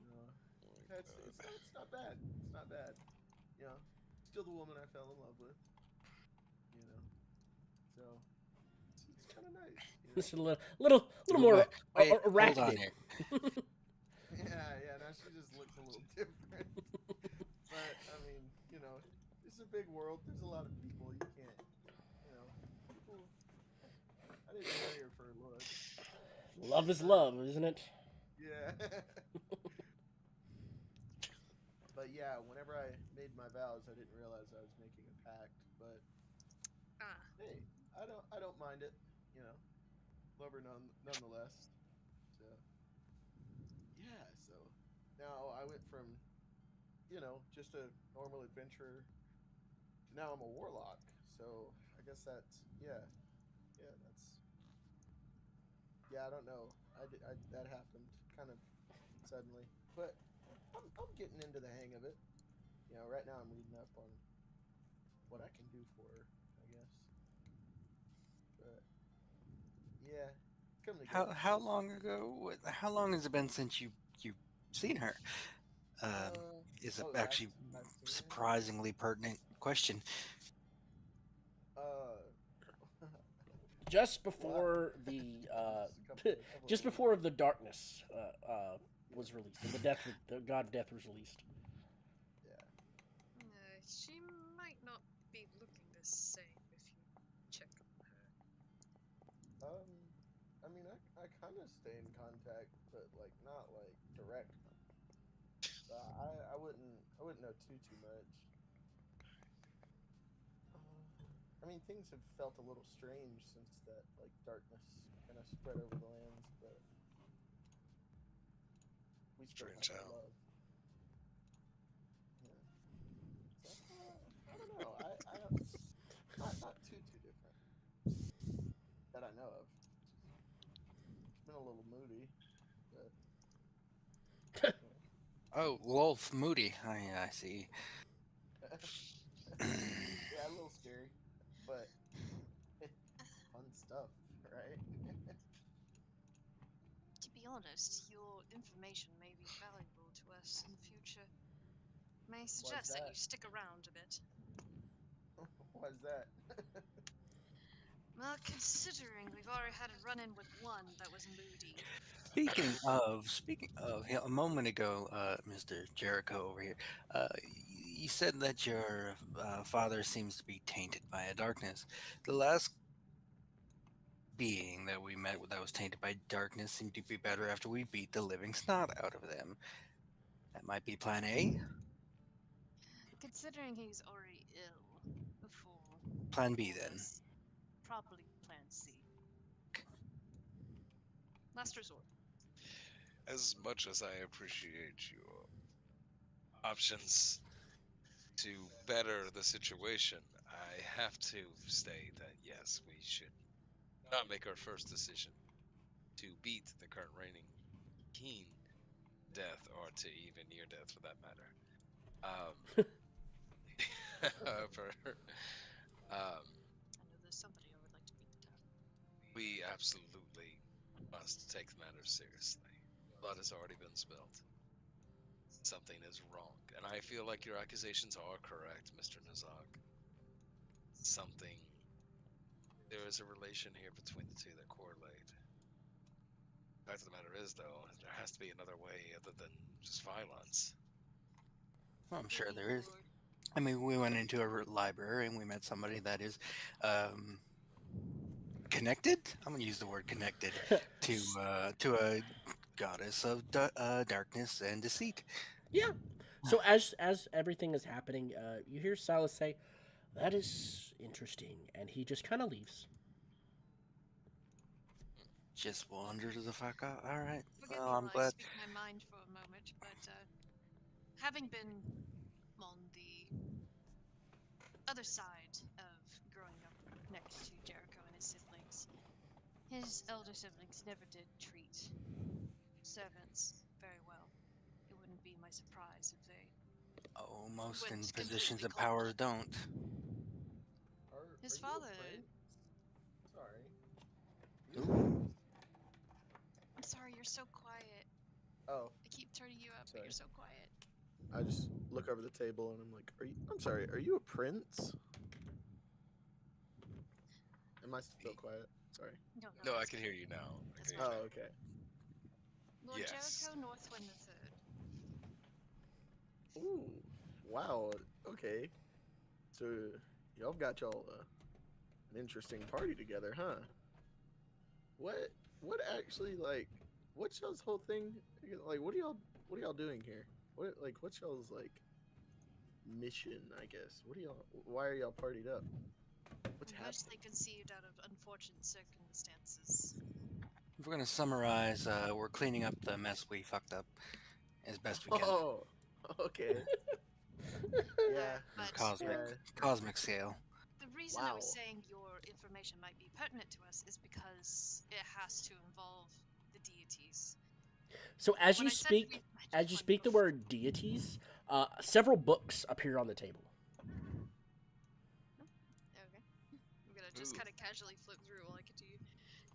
No. Oh my It's not bad. It's not bad. You know, still the woman I fell in love with. You know, so it's kind of nice. You know. Just a little more wait, wait, hold on arachnid. here. Yeah. Now she just looks a little different. But I mean, you know, it's a big world. There's a lot of people. You can't, you know, people. I didn't marry her for her looks. Love is love, isn't it? Yeah. But yeah, whenever I made my vows, I didn't realize I was making a pact. But Ah, hey, I don't mind it. You know, love her nonetheless. So yeah, so now I went from just a normal adventurer to now I'm a warlock. So I guess that's that's I don't know. That happened kind of suddenly, but I'm getting into the hang of it. You know, right now I'm reading up on what I can do for her, I guess. But yeah, it's coming together. How long ago? How long has it been since you seen her? Um, is Oh, actually last I've seen her. surprisingly pertinent question. Uh, Just well, before the just a couple just of weeks. before the darkness Yeah, was released, and the god of death was released. yeah. she might not be looking the same if you check on her. I mean, I kind of stay in contact, but like not like direct. So I wouldn't know too much. I mean, things have felt a little strange since that like darkness kind of spread over the lands, but we still have Strange our how. love. Yeah. So I don't know. I not too different that I know of. It's been a little moody, but you know. Oh, Wolf Moody. I see. Yeah, a little scary, but fun stuff, right? To be honest, your information may be valuable to us in the future. May I Why's suggest that you that? stick around a bit? Why's that? Well, considering we've already had a run-in with one that was moody. Speaking of, yeah, a moment ago, Mr. Jericho over here, you said that your father seems to be tainted by a darkness. The last being that we met that was tainted by darkness seemed to be better after we beat the living snot out of them. That might be Plan A. Considering he's already ill before Plan B all then. this, probably Plan C. Last resort. As much as I appreciate your options to better the situation, I have to state that yes, we should not make our first decision to beat the current reigning king death, or to even near death for that matter. Um, however, um, I know there's somebody I would like to beat to death. we absolutely must take the matter seriously. Blood has already been spilled. Something is wrong, and I feel like your accusations are correct, Mr. Nazak. Something. There is a relation here between the two that correlate. Fact of the matter is, though, there has to be another way other than just violence. Well, I'm sure there is. Or I mean, we went into a library and we met somebody that is um, connected. I'm gonna use the word connected to a goddess of darkness and deceit. Yeah. So as everything is happening, you hear Silas say, That is interesting. And he just kind of leaves. Just wandered the fuck out. All right. Forgive Well, me I'm while I glad. speak my mind for a moment, but having been on the other side of growing up next to Jericho and his elder siblings never did treat servants very well. It wouldn't be my surprise if they Oh, most in went positions completely of cold. power don't. His Are you father. a prince? Sorry. Ooh. I'm sorry, you're so quiet. Oh, I keep turning you up, but sorry. you're so quiet. I just look over the table and I'm like, "Are you? I'm sorry. Are you a prince?" Am I still quiet? Sorry. No, No, I that's can good. hear you now. I That's can hear you much Oh, now. okay. Lord Yes. Jericho Northwind the Third. Ooh, wow. Okay. So y'all got y'all an interesting party together, huh? What? What actually like? What's y'all's whole thing? Like, what are y'all doing here? What's y'all's like mission? I guess. What are y'all? Why are y'all partied up? What's Mostly happening? conceived out of unfortunate circumstances. If we're gonna summarize, we're cleaning up the mess we fucked up as best we can. Oh, okay. Yeah, But Cosmic, yeah. cosmic scale. the reason I was Wow. saying your information might be pertinent to us is because it has to involve the deities. So as When you I said speak, we met one the before, word deities, several books appear on the table. okay, I'm gonna just Ooh. kind of casually flip through while I continue.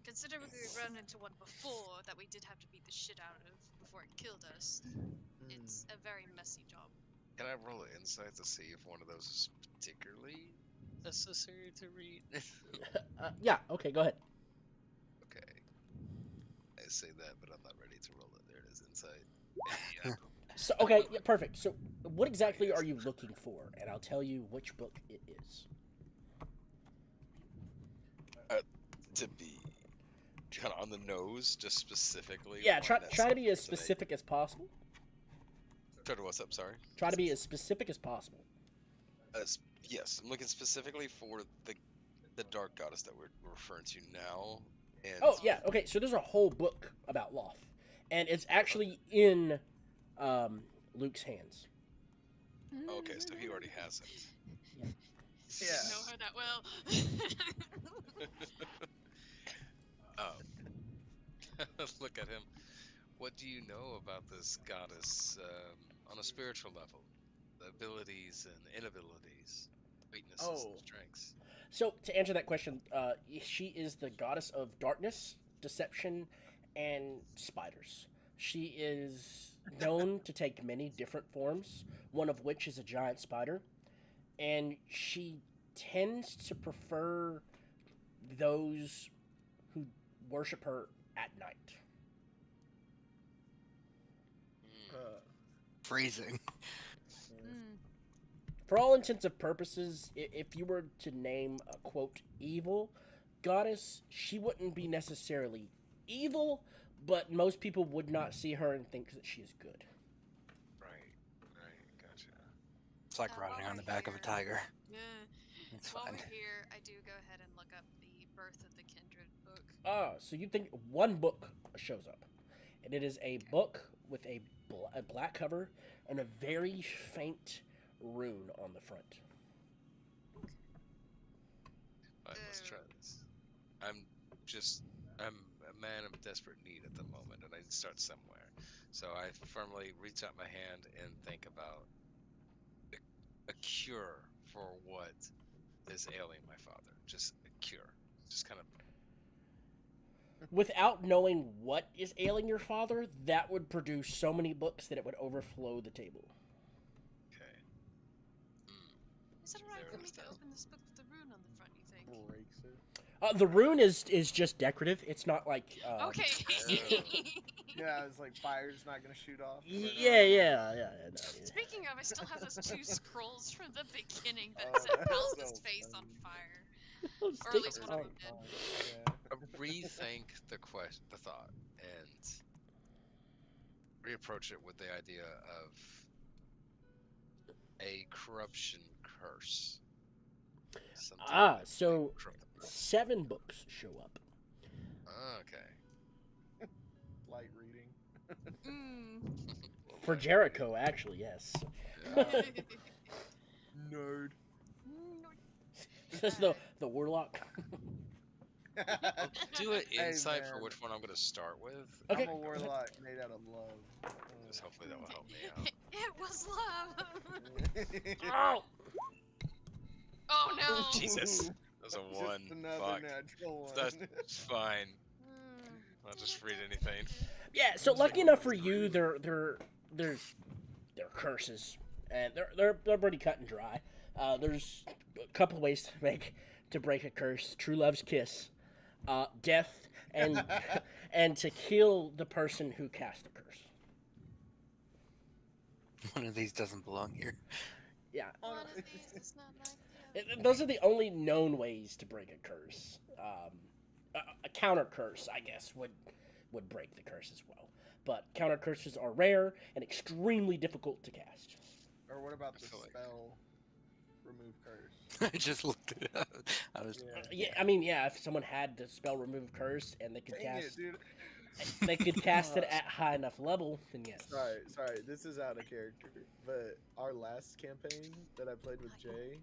Considering we ran into one before that we did have to beat the shit out of before it killed us, it's a very messy job. Can I roll an insight to see if one of those is particularly necessary to read? Yeah. Okay. Go ahead. Okay. I say that, but I'm not ready to roll it. There it is, insight. Hey, So okay. Yeah. Perfect. So what exactly yes. are you looking for? And I'll tell you which book it is. To be kind of on the nose, just specifically Yeah. one that's Try to be as it's an specific as possible. Try to what's up? Sorry. Try to be as specific as possible. Yes, I'm looking specifically for the dark goddess that we're referring to now, and Oh yeah. Okay. So there's a whole book about Loth, and it's okay, actually in Luke's hands. okay, so he already has it. Yeah. Yeah. Didn't know her that well. Um, look at him. What do you know about this goddess on a spiritual level? The abilities and inabilities, weaknesses and Oh. strengths. So to answer that question, she is the goddess of darkness, deception, and spiders. She is known to take many different forms, one of which is a giant spider, and she tends to prefer those who worship her at night. Hmm. Uh. Freezing. Hmm. For all intents and purposes, if you were to name a quote evil goddess, she wouldn't be necessarily evil, but most people would not see her and think that she is good. Right, right, gotcha. It's like While riding on we're the back of a here, tiger. yeah. It's While fine. we're here, I do go ahead and look up the Birth of the Kindred book. So you think one book shows up, and it is a Okay. book with a black cover and a very faint rune on the front. Fine, let's try this. I'm just I'm a man of desperate need at the moment, and I need to start somewhere. So I firmly reach out my hand and think about a cure for what is ailing my father. Just a cure. Just kind of Without knowing what is ailing your father, that would produce so many books that it would overflow the table. okay. Mm, Is it alright there for it me is to then. open this book with the rune on the front, you think? Breaks it. The rune is just decorative. It's not like Okay. Yeah, it's like fire's not gonna shoot off. yeah. No, Speaking of, I still have those two scrolls from the beginning that Oh, set that's Pal's so face on funny. fire. yeah. Or at least Stick one of on. them did. Yeah. Rethink the thought and reapproach it with the idea of a corruption curse something. So 7 books show up. Okay. Light reading. Mm. For Jericho, actually, yes. Nerd. Says the warlock. I'll do an Hey, insight for man. which one I'm going to start with. Okay. I'm a warlock made out of love. Just hopefully that will help me out. It was love. Oh! Oh no. Jesus. That was a Just 1. another Fuck. natural one. That's fine. Mm. I'll just read anything. Yeah. So lucky enough for you, they're curses, and they're pretty cut and dry. There's a couple ways to break a curse: true love's kiss, death, and and to kill the person who cast the curse. One of these doesn't belong here. Yeah. One of these is not like the other. Those are the only known ways to break a curse. A counter curse, I guess, would break the curse as well. But counter curses are rare and extremely difficult to cast. Or what about I the feel like- spell remove curse? I just looked it up. I was. Yeah, I mean, yeah, if someone had the spell remove curse and they could Dang it, cast, dude. they could cast it at high enough level, then yes. Sorry, this is out of character. But our last campaign that I played with Jay,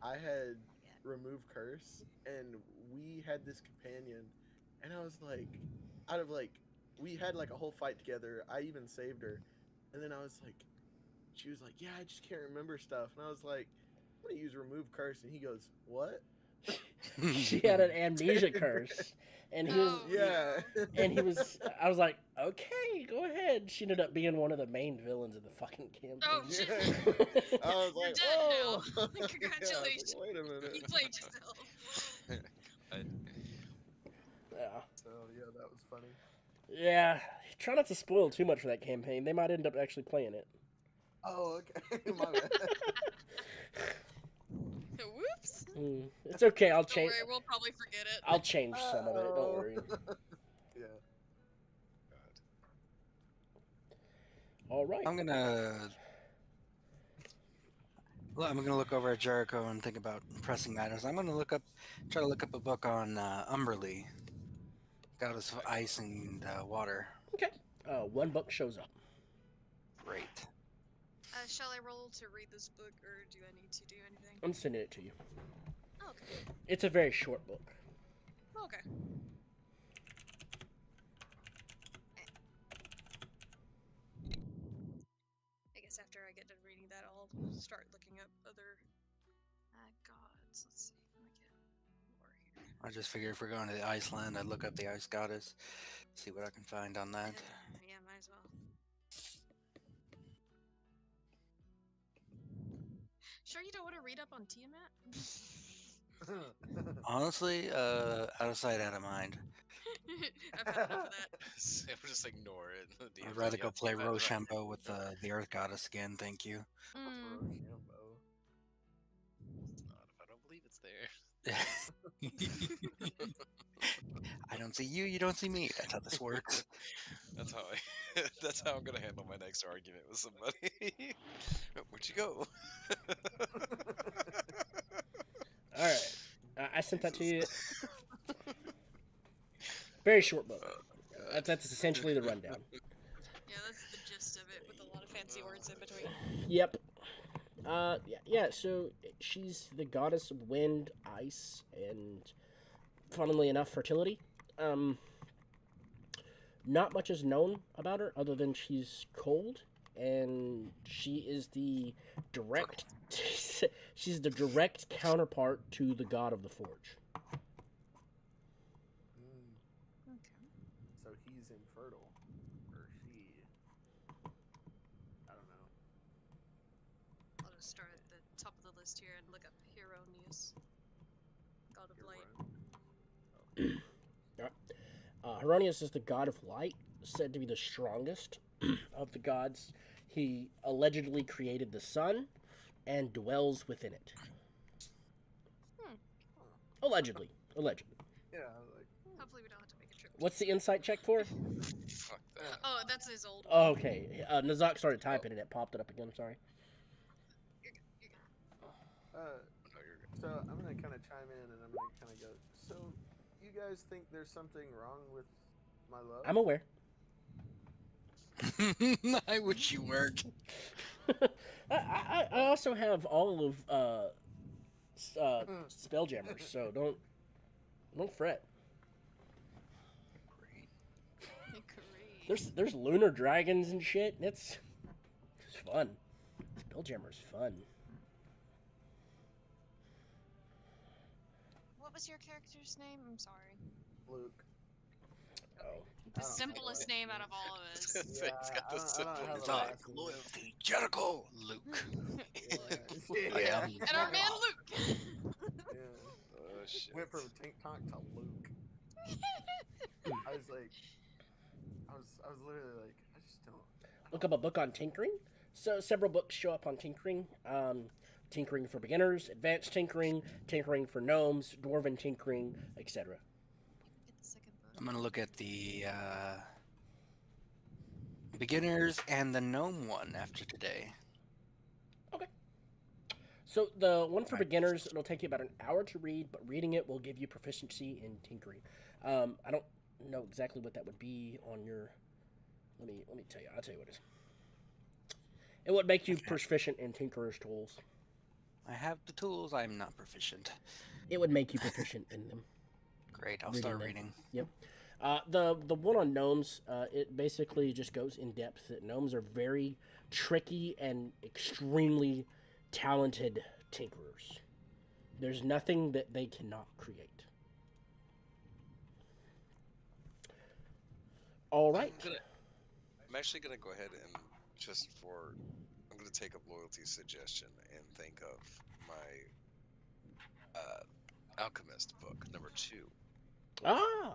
I had remove curse, and we had this companion, and I was like, we had like a whole fight together. I even saved her, and then I was like, she was like, yeah, I just can't remember stuff, and I was like, I'm gonna use remove curse, and he goes, what? She had an amnesia curse, and he was, Oh, Yeah. and he was. I was like, okay, go ahead. She ended up being one of the main villains of the fucking campaign. Oh, shit. I was You're like, dead oh. now. Yeah, I was like, Congratulations. wait a minute. You played yourself. Yeah. So yeah, that was funny. Yeah. Try not to spoil too much for that campaign. They might end up actually playing it. Oh, okay. My bad. Whoops. It's okay. I'll Don't change. worry, we'll probably forget it. I'll change some of it. Don't Uh-oh. worry. Yeah. All right. I'm gonna look over at Jericho and think about pressing matters. I'm gonna try to look up a book on Umberly, goddess of ice and water. Okay. One book shows up. Great. Shall I roll to read this book, or do I need to do anything? I'm sending it to you. Okay. It's a very short book. Okay. I guess after I get done reading that, I'll start looking up other gods. Let's see. Let me get more here. I just figured if we're going to the Iceland, I'd look up the ice goddess, see what I can find on that. Yeah, might as well. Sure, you don't want to read up on Tiamat? Honestly, out of sight, out of mind. I've had enough of that. We'll just ignore it. The I'd DM's rather like, go "Yep, play you've had enough." Rochambeau with the Earth Goddess again, thank you. Mm. Not if I don't believe it's there. I don't see you, you don't see me. That's how this works. That's how that's how I'm gonna handle my next argument with somebody. Where'd you go? All right. I sent that to you. Very short book. That's essentially the rundown. Yeah, that's the gist of it, with a lot of fancy words in between. Yep. Yeah. So she's the goddess of wind, ice, and, funnily enough, fertility. Not much is known about her other than she's cold, and she is the direct. She's the direct counterpart to the god of the forge. Okay. So he's infertile, or she. I don't know. I'll just start at the top of the list here and look up Hieronymus, god of light. Hieronymus is the god of light, said to be the strongest of the gods. He allegedly created the sun and dwells within it. Allegedly. Yeah, like Hopefully we don't have to make a trip. What's the insight check for? Fuck that. Oh, that's his old one. Oh, okay. Nazak started typing and it popped it up again. Sorry. You're good. You're good. uh, No, you're good. So I'm gonna kind of chime in, and I'm gonna kind of go. So, you guys think there's something wrong with my love? I'm aware. I wish you weren't. I also have all of spelljammers, so don't fret. Great. Great. There's lunar dragons and shit. It's fun. Spelljammer's fun. What was your character's name? I'm sorry. Luke. Oh, The I don't have simplest a name last out of name. all of us. Yeah, It's got the I don't have simplest a Dog, last name. loyalty, Jericho, Luke. Yeah. I yeah. am Luke. And our man Luke. Yeah. Oh shit. Went from Tank Talk to Luke. I was like, I was literally like, I just don't. look up a book on tinkering. So several books show up on tinkering. Tinkering for beginners, advanced tinkering, tinkering for gnomes, dwarven tinkering, etc. Get the second book. I'm gonna look at the beginners and the gnome one after today. Okay. So the one for Right. beginners, it'll take you about an hour to read, but reading it will give you proficiency in tinkering. I don't know exactly what that would be on your. Let me tell you. I'll tell you what it is. It would make you Okay. proficient in tinkerer's tools. I have the tools. I'm not proficient. It would make you proficient in them. Great. I'll Reading start them. reading. Yep. The one on gnomes, it basically just goes in depth that gnomes are very tricky and extremely talented tinkerers. There's nothing that they cannot create. All right. I'm actually gonna go ahead and I'm gonna take up Loyalty's suggestion and think of my Alchemist book #2. Ah.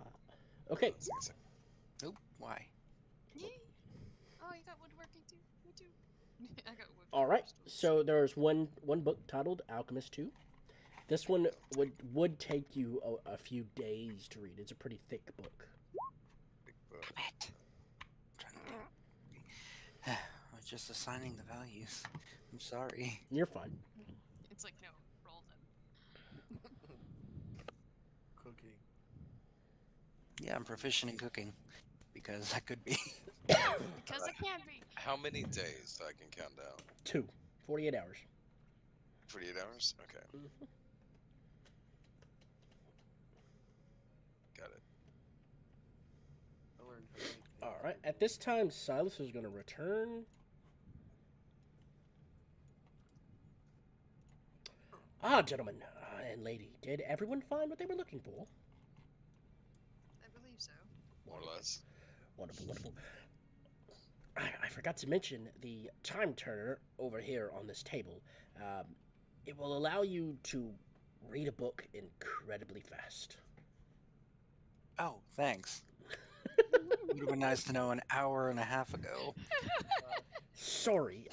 Okay. Let's see, Nope. Why? Yay! Oh, you got woodworking too. Me too. I got woodworking. All right. So there's one book titled Alchemist 2. This one would take you a few days to read. It's a pretty thick book. big book. It. I was just assigning the values. I'm sorry. You're fine. It's like no, roll them. Cooking. Yeah, I'm proficient in cooking because I could be. Because it can be. How many days I can count down? 2. 48 hours. 48 hours? Okay, got it. I learned how to make All right. At this time, Silas is going to return. Ah, gentlemen and lady, did everyone find what they were looking for? I believe so. More or less. Wonderful, wonderful. I forgot to mention the time turner over here on this table. It will allow you to read a book incredibly fast. Oh, thanks. Would have been nice to know an hour and a half ago. Sorry,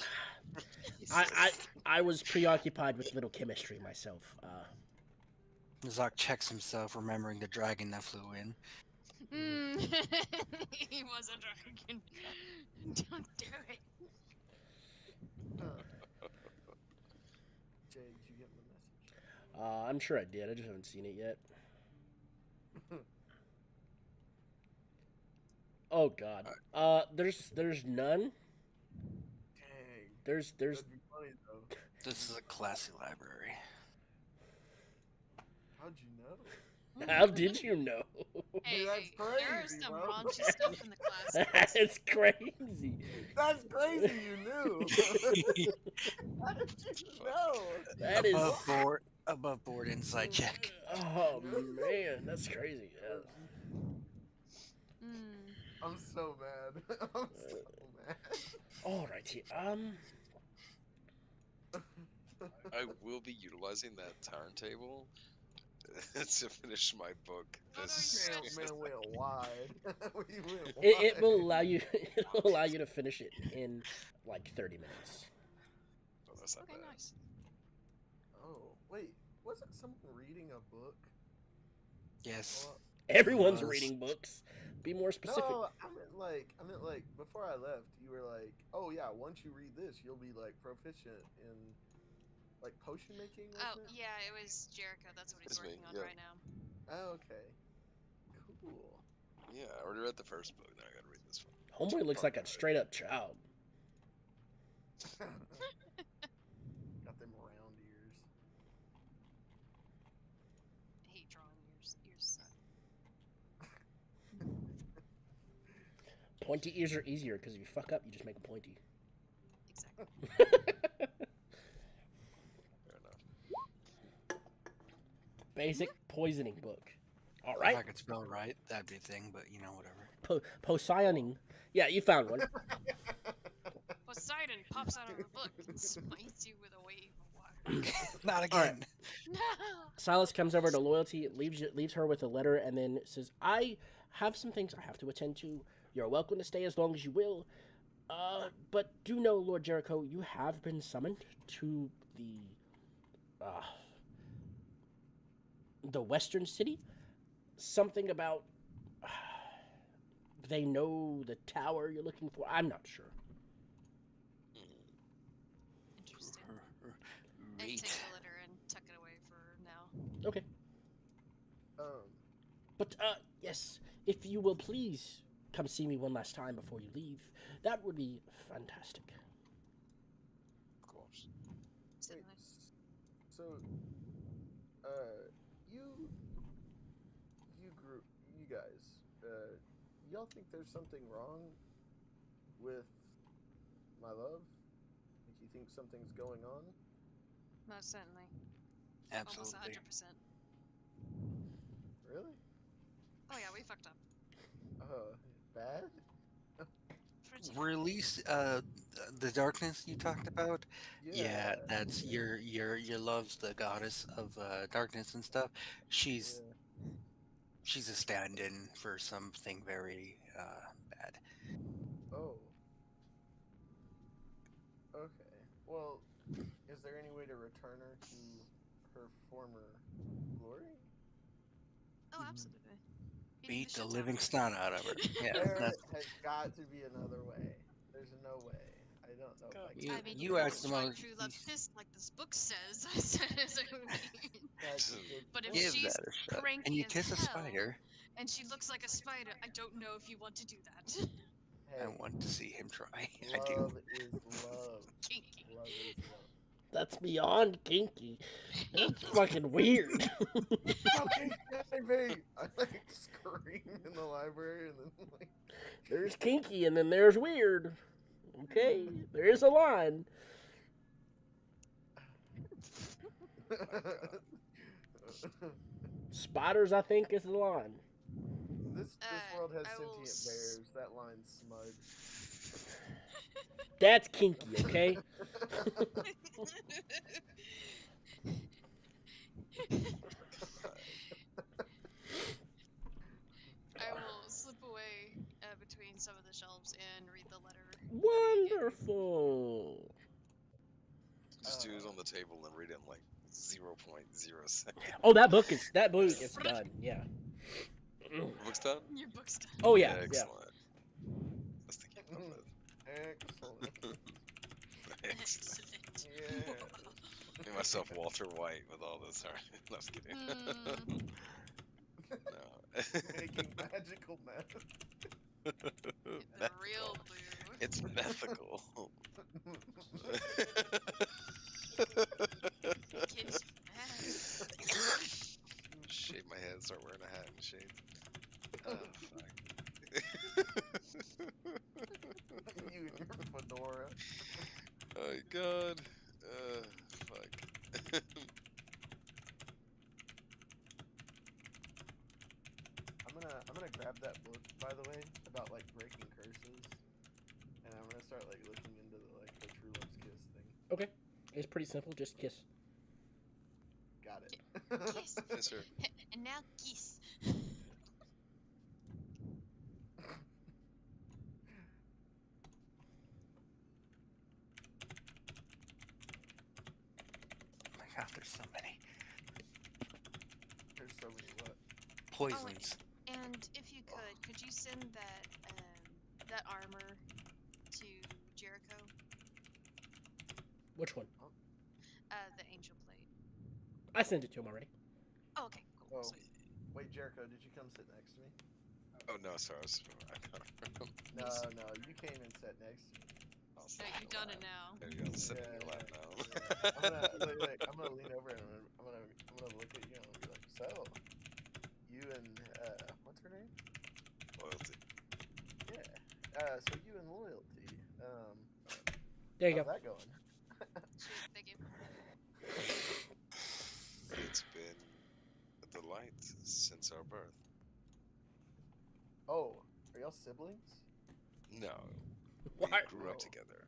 I was preoccupied with little chemistry myself. Zoc checks himself, remembering the dragon that flew in. He was a dragon. Don't do it. Jay, did you get my message? I'm sure I did. I just haven't seen it yet. Oh God. There's none. Dang. There's That'd be funny though. This is a classy library. How'd you know? How did you know? Hey, that's hey, there is crazy, some bro. raunchy stuff in the class. It's crazy. That's crazy. You knew. How did you know? That is. Above board inside check. Oh man, that's crazy. Yeah. Hmm. I'm so mad. I'm so mad. Alrighty. I will be utilizing that turntable to finish my book. This Man went wide. We went It wide. will allow you. It'll allow you to finish it in like 30 minutes. Oh, that's not Okay, bad. nice. Oh, wait. Wasn't someone reading a book? Yes. Well, Everyone's Was. reading books. Be more specific. no, I meant like before I left, you were like, "Oh yeah, once you read this, you'll be like proficient in like potion making, Oh, wasn't it? yeah, it was Jericho. That's what he's It's me, working on yeah. right now. Oh, okay. Cool. Yeah, I already read the first book. Now I gotta read this one. Homeboy looks like a straight up child. Got them round ears. I hate drawing ears. Ears suck. Pointy ears are easier because if you fuck up, you just make them pointy. Exactly. Fair enough. Basic poisoning book. All If right. I could spell right, that'd be a thing, but you know, whatever. Poseidon. Yeah, you found one. Poseidon pops out of the book and smites you with a wave of water. Not All again. right. No! Silas comes over to Loyalty, leaves her with a letter, and then says, "I have some things I have to attend to. You're welcome to stay as long as you will. But do know, Lord Jericho, you have been summoned to the Western City. Something about they know the tower you're looking for. I'm not sure." Interesting. And Reach. take the letter and tuck it away for now. Okay. Um, But, yes, if you will please come see me one last time before you leave, that would be fantastic. Of course. wait, Certainly. so, you guys, y'all think there's something wrong with my love? Like, you think something's going on? Most certainly. Absolutely. Almost 100%. Really? Oh yeah, we fucked up. Bad? Pretty bad. Release the darkness you talked about. Yeah, that's yeah. your love's the goddess of darkness and stuff. She's Yeah. a stand-in for something very bad. Oh. Okay. Well, is there any way to return her to her former glory? Oh, absolutely. Beat the living snot out of her. Yeah, There that's, has got to be another way. There's no way. I don't know if I can. You- I mean, you you can asked the destroy most- true love's kiss like this book says. I said as I mean. That's a good But if point. give she's that a shot. cranky And you as kiss a hell, spider. and she looks like a spider, I don't know if you want to do that. I Hey, want to see him try. I do. love is love. Kinky. Love is love. That's beyond kinky. That's fucking weird. Fucking Ivy! I like scream in the library and then like There's kinky and then there's weird. Okay, there is a line. Spiders, I think, is the line. this world has I will sentient bears. That line's smudged. That's kinky, okay? I will slip away between some of the shelves and read the letter. Wonderful. Just do it on the table and read it in like 0.0 seconds. Oh, that book is done. Yeah. Book's done? Your book's done. Oh yeah, yeah. Excellent. That's the keep up with. Excellent. Excellent. Yeah. Made myself Walter White with all this. Alright, no, I'm just kidding. No. Making magical meth. The real blue. It's methical. Kid's mad. Shave my head, start wearing a hat and shades. Oh, fuck. You and your fedora. Oh, God. Fuck. I'm gonna grab that book, by the way, about like breaking curses, and I'm gonna start like looking into the true love's kiss thing. Okay, it's pretty simple. Just kiss. Got it. Kiss. Yes, sir. And now kiss. Oh my god, there's so many There's so many what? poisons. And if you could you send that armor to Jericho? Which one? The ancient I sent it to him already. Oh, okay, cool. Oh, Sweet. wait, Jericho, did you come sit next to me? Oh no, sorry. No, no, you came and sat next to me. I'll Yeah, sit you've in your done lap. it now. There you go. Sit in Yeah, your lap yeah, now. yeah. I'm gonna look, I'm gonna lean over and I'm gonna look at you and I'm gonna be like, so, you and what's her name? Loyalty. Yeah. So you and Loyalty. There you How's go. that going? Sweet, thank you. It's been a delight since our birth. Oh, are y'all siblings? No, we What? grew up No. together.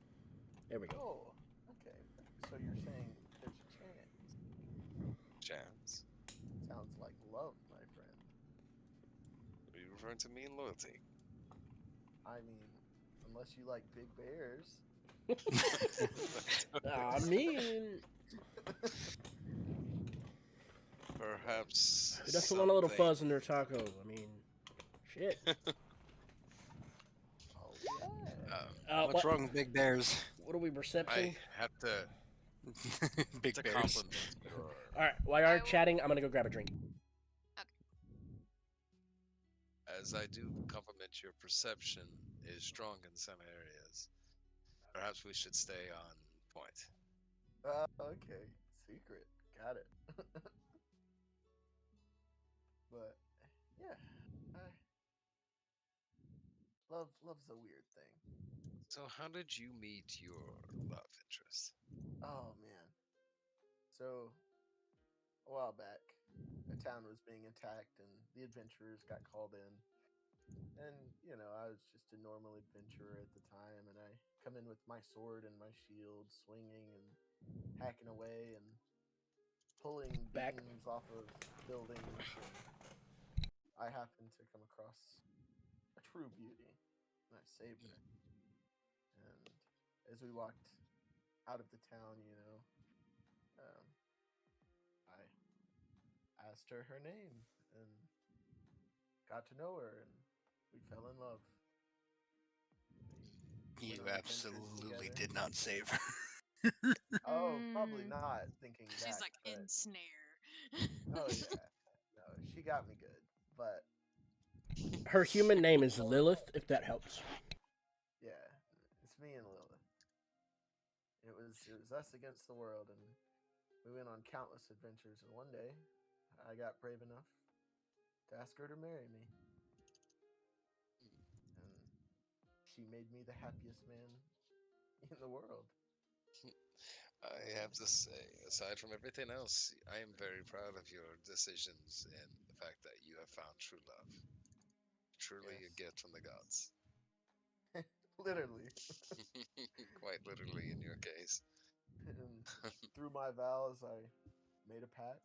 There we go. Oh, okay. So you're saying there's a chance? Chance. Sounds like love, my friend. Are you referring to me and loyalty? I mean, unless you like big bears. I mean, Perhaps who doesn't want a little something. fuzz in their taco? I mean, shit. Oh yeah. Um, What's wrong with big bears? What are we, I perception? have to Big bears. compliment your. All right, while you I are will- chatting, I'm gonna go grab a drink. As I do compliment your perception is strong in some areas. Perhaps we should stay on point. Okay. Secret. Got it. But yeah, I love's a weird thing. So, how did you meet your love interest? Oh man. So a while back, a town was being attacked and the adventurers got called in. And, you know, I was just a normal adventurer at the time, and I come in with my sword and my shield, swinging and hacking away and pulling Back. beams off of buildings. And I happened to come across a true beauty, and I saved her. And as we walked out of the town, you know, I asked her her name and got to know her, and we fell in love. We You went on adventures absolutely together. did not save her. Oh, probably Mm, not thinking She's back, like but ensnare. oh yeah, no, she got me good. But Her human name is Lilith, if that helps. yeah, it's me and Lilith. It was us against the world, and we went on countless adventures. And one day, I got brave enough to ask her to marry me, and she made me the happiest man in the world. I have to say, aside from everything else, I am very proud of your decisions and the fact that you have found true love. Truly a Yes, gift from the gods. literally. Quite literally in your case. And through my vows, I made a pact,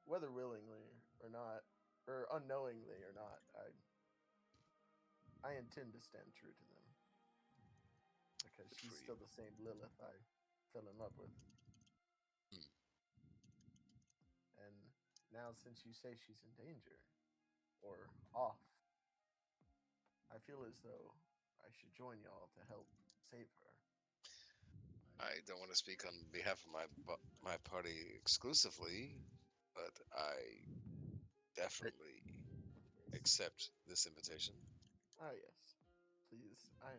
whether willingly or not, or unknowingly or not. I intend to stand true to them because Good she's for you. still the same Lilith I fell in love with. Hmm. And now, since you say she's in danger or off, I feel as though I should join y'all to help save her. I don't want to speak on behalf of my party exclusively, but I definitely accept this invitation. Ah, yes. Please, I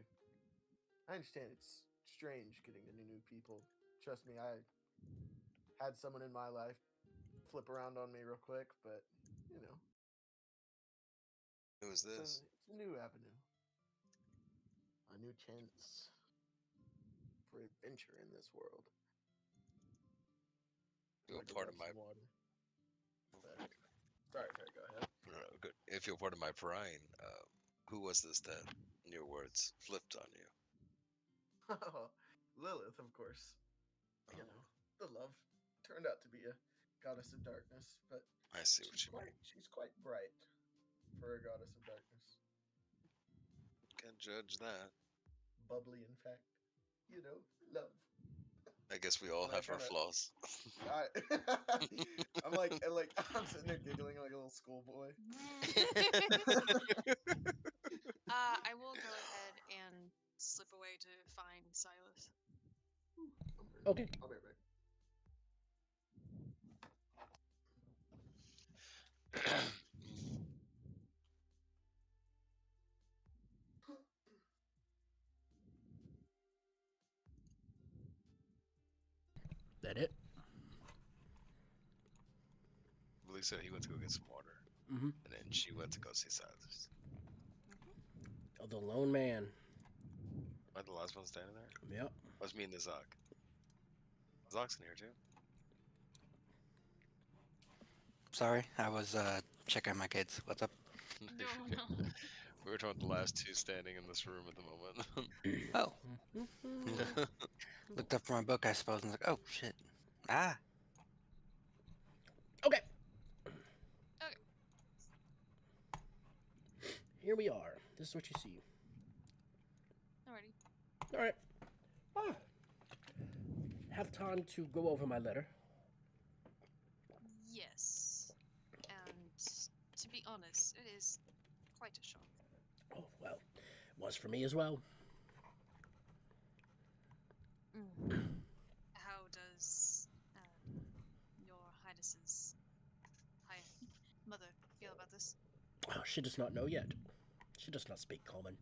understand it's strange getting to know new people. Trust me, I had someone in my life flip around on me real quick, but you know, Who is it's a, this? it's a new avenue, a new chance for adventure in this world. Feel I'd like to part grab of my some water. But sorry, go ahead. good. If you're part of my pride, who was this that, in your words, flipped on you? Lilith, of course. You Oh, know, the love turned out to be a goddess of darkness, but I see what you mean. she's quite bright for a goddess of darkness. Can't judge that. Bubbly, in fact. You know, love. I guess we all And I have our kind of, flaws. I'm sitting there giggling like a little schoolboy. I will go ahead and slip away to find Silas. Okay. I'll be right back. That it? Willie said he went to go get some water, Mm-hmm. and then she went to go see Silas. Oh, the lone man. Am I the last one standing there? Yep. What's me and the Zog? Zog's in here too. Sorry, I was checking my kids. What's up? No, no. We were talking about the last two standing in this room at the moment. Oh, Mm-hmm. looked up from my book, I suppose, and was like, oh shit. Ah, Okay. Okay. Here we are. This is what you see. Alrighty. All right. Ah. Have time to go over my letter. Yes. And to be honest, it is quite a shock. Oh well, it was for me as well. How does your Highness's high mother feel about this? Oh, she does not know yet. She does not speak common.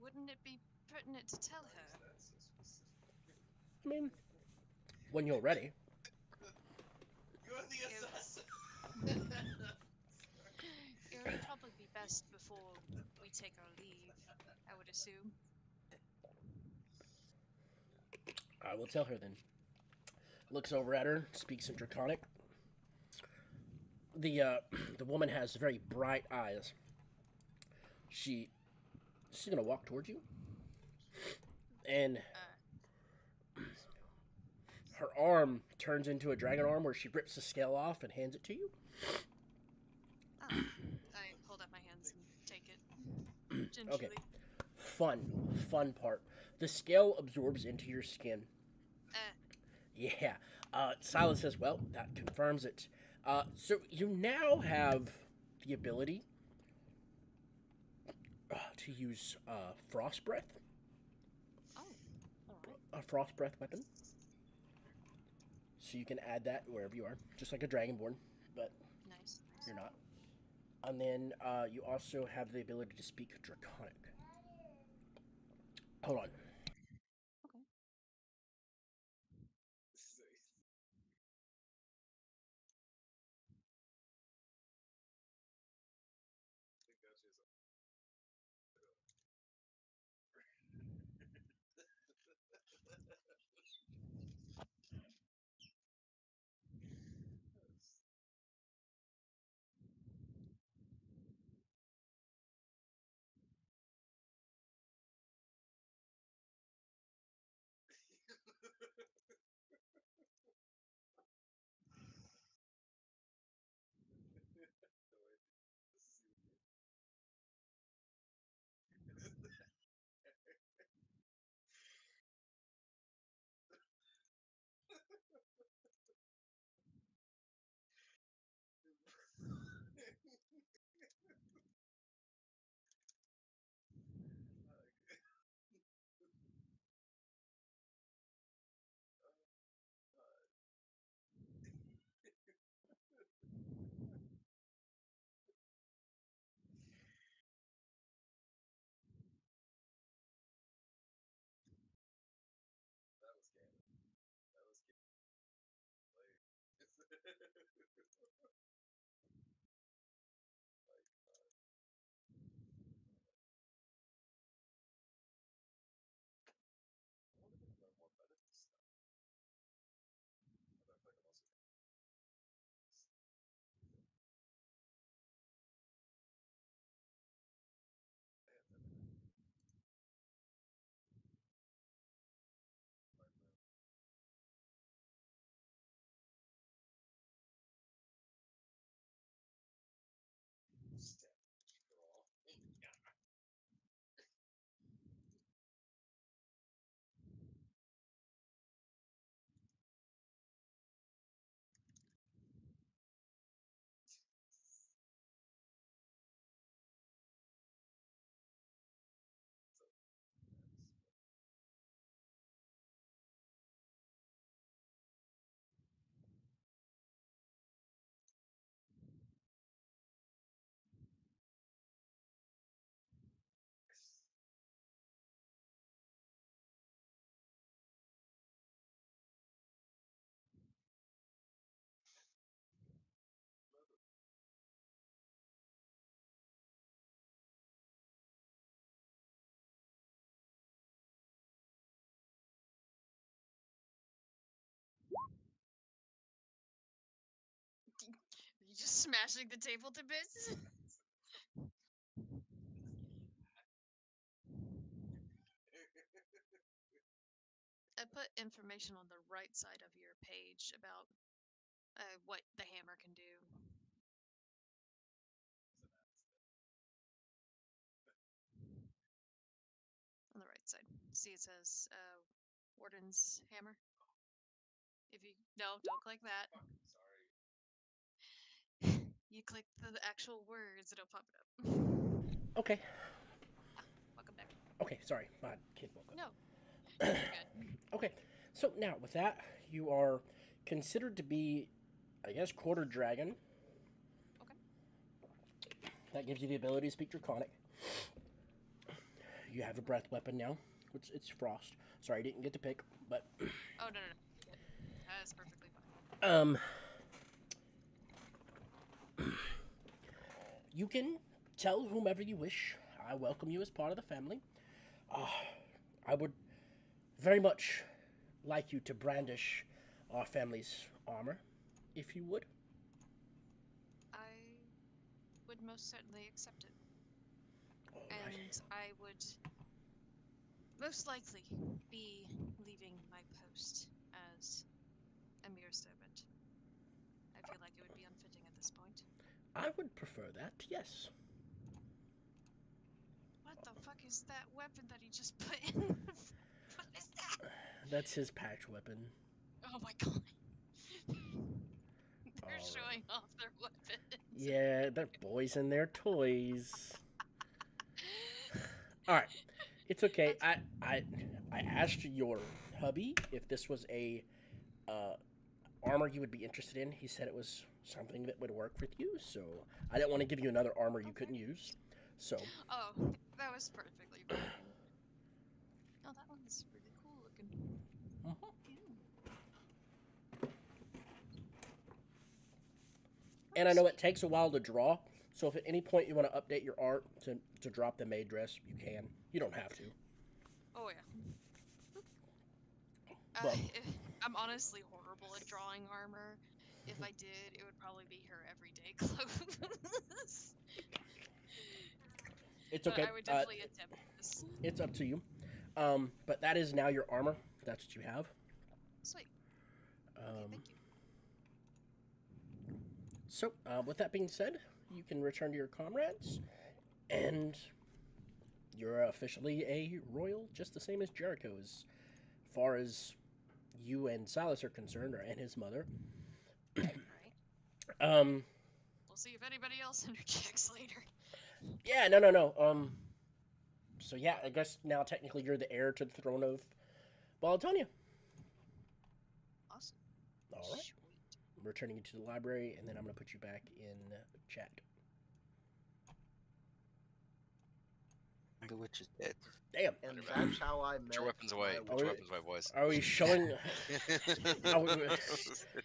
Wouldn't it be pertinent to tell her? I mean, when you're ready. You're the It- assassin. It would probably be best before we take our leave, I would assume. I will tell her then. Looks over at her, speaks in Draconic. The the woman has very bright eyes. She's gonna walk towards you, and her arm turns into a dragon arm where she rips the scale off and hands it to you. I hold up my hands and take it gingerly. Okay. Fun part. The scale absorbs into your skin. Yeah. Silas says, well, that confirms it. So you now have the ability to use frost breath, Oh, alright. a frost breath weapon. So you can add that wherever you are, just like a dragonborn, but Nice. you're not. And then you also have the ability to speak Draconic. Hold on. Okay. just smashing the table to bits. I put information on the right side of your page about what the hammer can do. On the right side. See, it says Warden's hammer. If you don't click that. You click the actual words, it'll pop it up. Okay. Welcome back. Okay, sorry. My kid woke up. No, you're good. Okay, so now with that, you are considered to be, I guess, quarter dragon. Okay. That gives you the ability to speak Draconic. You have a breath weapon now. It's Frost. Sorry, I didn't get to pick, but Oh no. That's perfectly fine. You can tell whomever you wish. I welcome you as part of the family. I would very much like you to brandish our family's armor, if you would. I would most certainly accept it. All right. And I would most likely be leaving my post as a mere servant. I feel like it would be unfitting at this point. I would prefer that, yes. What the fuck is that weapon that he just put in? What is that? That's his patch weapon. Oh my god. They're Alright. showing off their weapons. Yeah, they're boys and their toys. All right, it's okay. I asked your hubby if this was a armor you would be interested in. He said it was something that would work with you, so I didn't want to give you another armor you couldn't use. So Oh, that was perfectly fine. Oh, that one's really cool looking. and I know it takes a while to draw. So if at any point you want to update your art to drop the maid dress, you can. You don't have to. Oh yeah. Well- I'm honestly horrible at drawing armor. If I did, it would probably be her everyday clothes. It's But okay. I would definitely attempt this. It's up to you. But that is now your armor. That's what you have. Sweet. Okay, thank you. So, with that being said, you can return to your comrades, and you're officially a royal, just the same as Jericho, as far as you and Silas are concerned, and his mother. Alright. Um, We'll see if anybody else interjects later. yeah, no. So yeah, I guess now technically you're the heir to the throne of Balatonia. Awesome. All right. Sweet. I'm returning you to the library, and then I'm going to put you back in chat. The witch is dead. Damn. And that's how I met. Put your weapons away. my Put your weapons away, boys. Are we showing...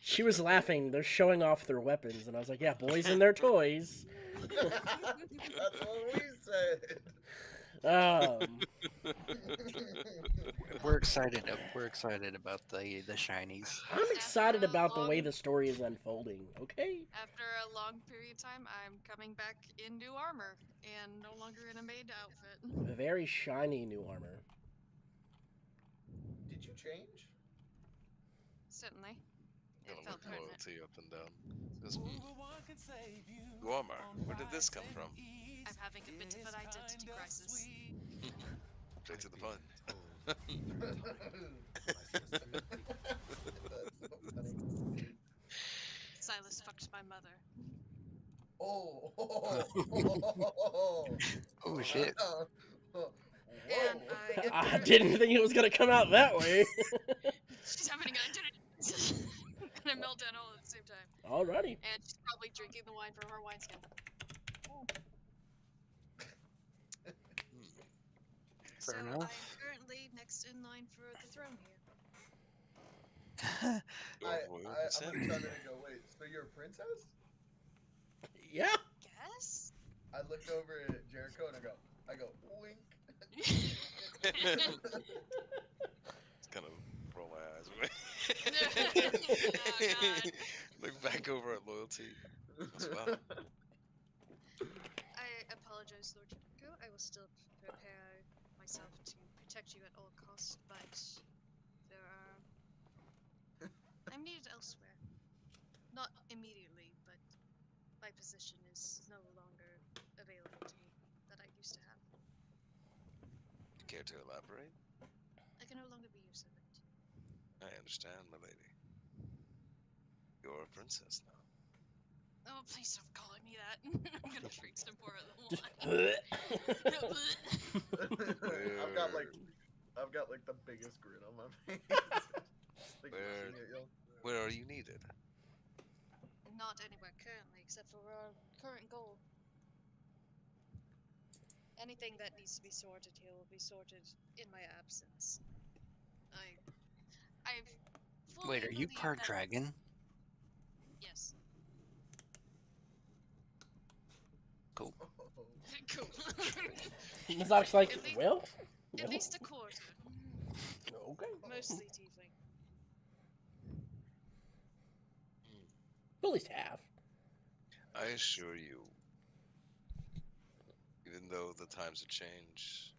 She was laughing. They're showing off their weapons, and I was like, yeah, boys and their toys. That's what we said. We're excited. We're excited about the shinies. I'm excited about the way the story is unfolding, okay? After a long period of time, I'm coming back in new armor and no longer in a maid outfit. A very shiny new armor. Did you change? Certainly. It Gonna felt look pertinent. loyalty up and down. This new armor. Where did this come from? I'm having a bit of an identity crisis. Straight to the pun. That's so funny. Silas fucked my mother. Oh. Oh shit! And I didn't think it was going to come out that way. she's having an identity and a meltdown all at the same time. Alrighty. And she's probably drinking the wine from her wineskin. So Fair I'm enough. currently next in line for the throne here. Your royal I'm descent. gonna come in and go, wait, so you're a princess? Yeah. Guess? I look over at Jericho and I go, wink. Just kind of roll my eyes away. Oh, God. Look back over at loyalty. As well. I apologize, Lord Yumiko. I will still prepare myself to protect you at all costs, but there are. I'm needed elsewhere. Not immediately, but my position is no longer available to me that I used to have. Care to elaborate? I can no longer be your servant. I understand, my lady. You're a princess now. Oh, please stop calling me that. I'm gonna drink some more of the Just wine. I've got like the biggest grin on my face. Like Where- looking at y'all. Where are you needed? Not anywhere currently, except for our current goal. Anything that needs to be sorted here will be sorted in my absence. I've fully Wait, are you believed part that. dragon? Yes. Cool. Oh. Cool. Mazak's like, At least- well, At no. least a quarter. Okay. Mostly tiefling. At least half. I assure you, even though the times have changed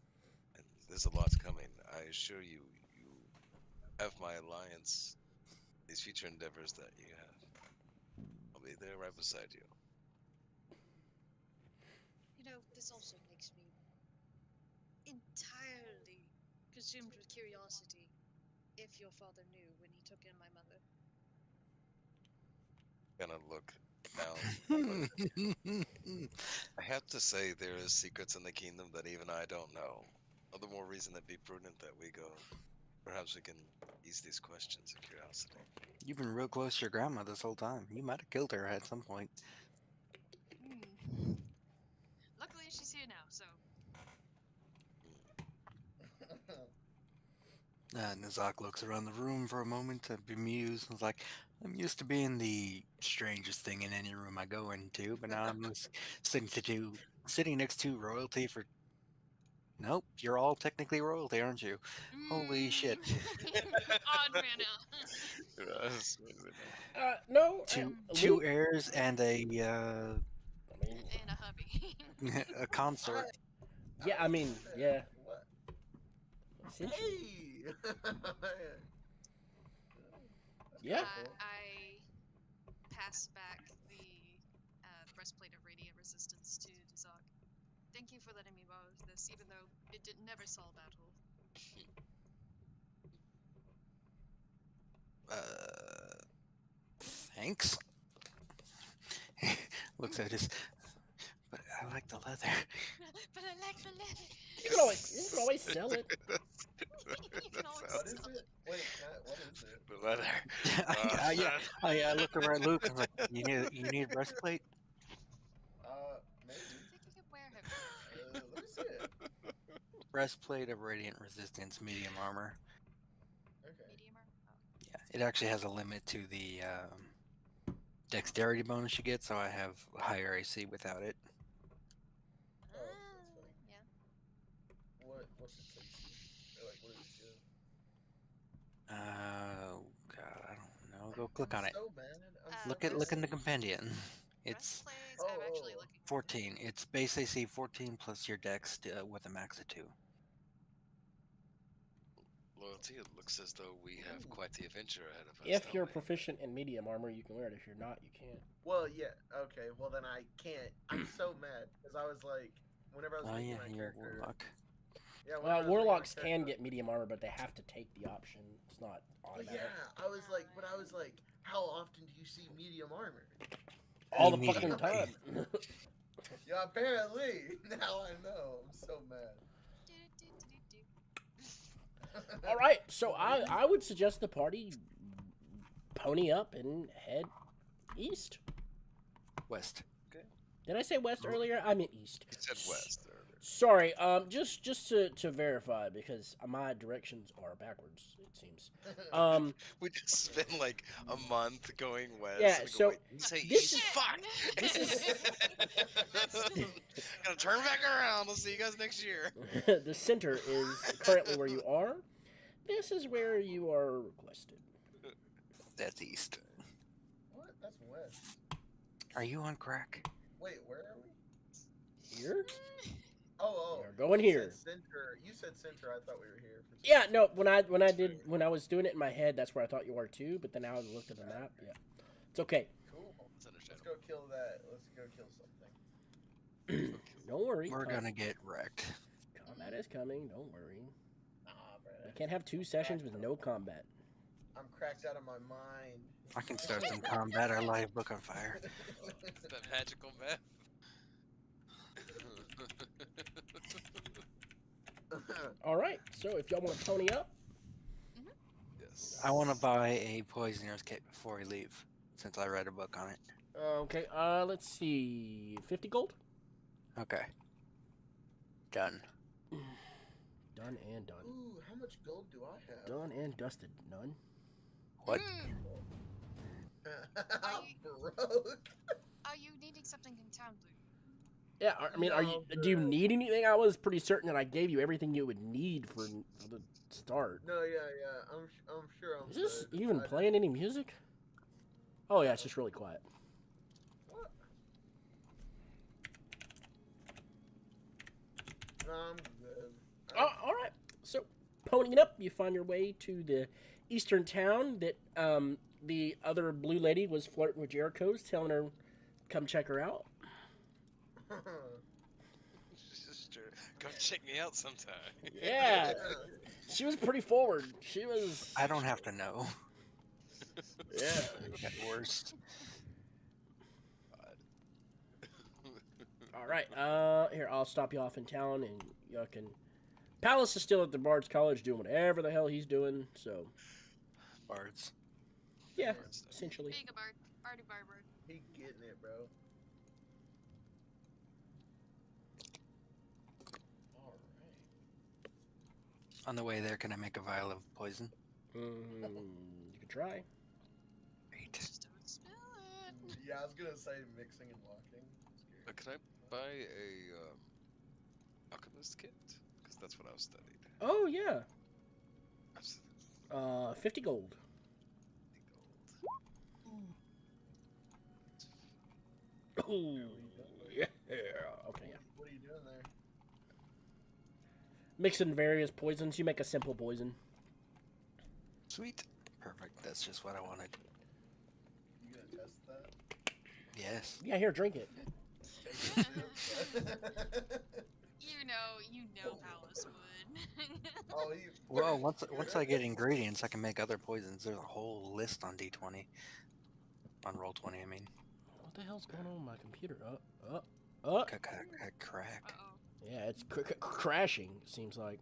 and there's a lot coming, I assure you, you have my alliance, these future endeavors that you have. I'll be there right beside you. You know, this also makes me entirely consumed with curiosity if your father knew when he took in my mother. Gonna look down. I have to say there is secrets in the kingdom that even I don't know. All the more reason to be prudent that we go. Perhaps we can ease these questions of curiosity. You've been real close to your grandma this whole time. You might have killed her at some point. Luckily, she's here now, so. Nizak looks around the room for a moment, bemused. He's like, I'm used to being the strangest thing in any room I go into, but now I'm sitting next to royalty for. Nope, you're all technically royalty, aren't you? Holy shit. Odd man out. Yes. No. Two Luke, heirs and I mean, And a hubby. a consort. yeah, I mean, yeah. What? Essentially. Hey. Yeah. I pass back the breastplate of radiant resistance to Dizak. Thank you for letting me borrow this, even though it did never solve battle. Thanks. Looks at his. But I like the leather. But I like the leather. You can always sell it. You can always What is sell it? Wait, what is it? The leather. I look over at Luke. I'm like, you need a breastplate? Maybe. I think you can wear him. Let me see it. Breastplate of radiant resistance, medium armor. Okay. Medium armor? Oh. Yeah, it actually has a limit to the dexterity bonus you get, so I have a higher AC without it. Oh, that's funny. Yeah. What's its AC? Or like, what does it give? Oh God, I don't know. Go click on I'm it. so mad. I'm so Look in mad. the compendium. It's Breastplates, I'm actually Oh. looking. 14. It's base AC 14 plus your dex with a max of 2. Loyalty, it looks as though we have Ooh. quite the adventure ahead of us. If don't you're we? proficient in medium armor, you can wear it. If you're not, you can't. Well, yeah. Okay. Well, then I can't. I'm so mad because I was like, whenever I was Oh making yeah, my you're a character. warlock. Yeah. whenever I was making my Warlocks character, can get medium armor, but they have to take the option. It's not But automatic. yeah, I was like, how often do you see medium armor? All the fucking Immediately. time. Yeah, apparently. Now I know. I'm so mad. All right, so I would suggest the party pony up and head east. West. Did I say west earlier? I meant east. You said west earlier. Sorry, just to verify because my directions are backwards. It seems. We just spent like a month going west. Yeah, and go, so wait, you say this east? is- Fuck. this is- Gonna turn back around. We'll see you guys next year. The center is currently where you are. This is where you are requested. That's east. What? That's west. Are you on crack? Wait, where are we? Here? Oh, We're going you here. Said center. You said center. I thought we were here. For some Yeah, reason. no. When I was doing it in my head, that's where I thought you were too. But then now I looked at the map. Yeah, it's okay. Cool. It's Let's understandable. go kill that. Let's go kill something. Don't worry. We're gonna get wrecked. Combat is coming. Don't worry. Nah, bro. I can't have 2 sessions with no combat. I'm cracked out of my mind. I can start some combat. Our live book on fire. That magical meth. All right. So if y'all want to pony up, Yes. I want to buy a poisoner's kit before we leave, since I read a book on it. okay. Let's see. 50 gold. Okay. Done. Done and done. Ooh, how much gold do I have? Done and dusted. None. What? I'm broke. Are you needing something in town, Blue? Yeah. I mean, do you need anything? I was pretty certain that I gave you everything you would need for the start. No, yeah. I'm sure I'm Is this good. even playing any music? Oh yeah, it's just really quiet. What? No, I'm good. All right. So, ponying up, you find your way to the eastern town that the other blue lady was flirting with Jericho's, telling her come check her out. Come check me out sometime. Yeah, she was pretty forward. She was. I don't have to know. Yeah. At worst. All right. Here I'll stop you off in town, and y'all can. Palace is still at the Bard's College doing whatever the hell he's doing. So. Bards. Yeah, Bards. essentially. Being a bard. Bardy bard. He getting it, bro. All right. On the way there, can I make a vial of poison? You can try. Great. Just don't spill it. Yeah, I was gonna say mixing and walking. Scary. Can I buy a alchemist kit? Because that's what I was studied. Oh yeah. Absolutely. 50 gold. Oh yeah. Okay, yeah. What are you doing there? Mixing various poisons, you make a simple poison. Sweet. Perfect. That's just what I wanted. You gonna test that? Yes. Yeah, here, drink it. You know Palace would. Oh, you. Well, once I get ingredients, I can make other poisons. There's a whole list on D20. On Roll20, I mean. What the hell's going on with my computer? Up. Crack. Uh-oh. Yeah, it's crashing, it seems like.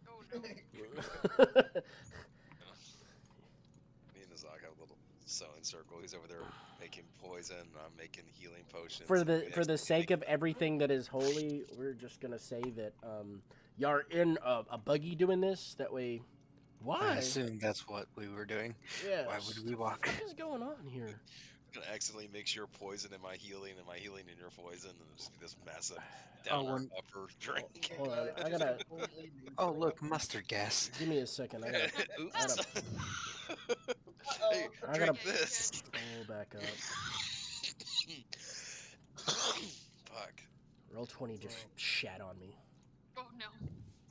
Oh no. Me and Azak have a little sewing circle. He's over there making poison. I'm making healing potions. For and we the actually sake make- of everything that is holy, we're just gonna say that you're in a buggy doing this. That way, why? I assume that's what we were doing. Yeah. Why would we walk? What is going on here? I'm gonna accidentally mix your poison in my healing and my healing in your poison, and just be this massive Oh, down when- upper drink. Hold on, I gotta Oh, look, mustard gas. give me a second. I gotta Oops. Hey, I drink gotta- this. pull back up. Fuck. Roll20 just shat on me. Oh no.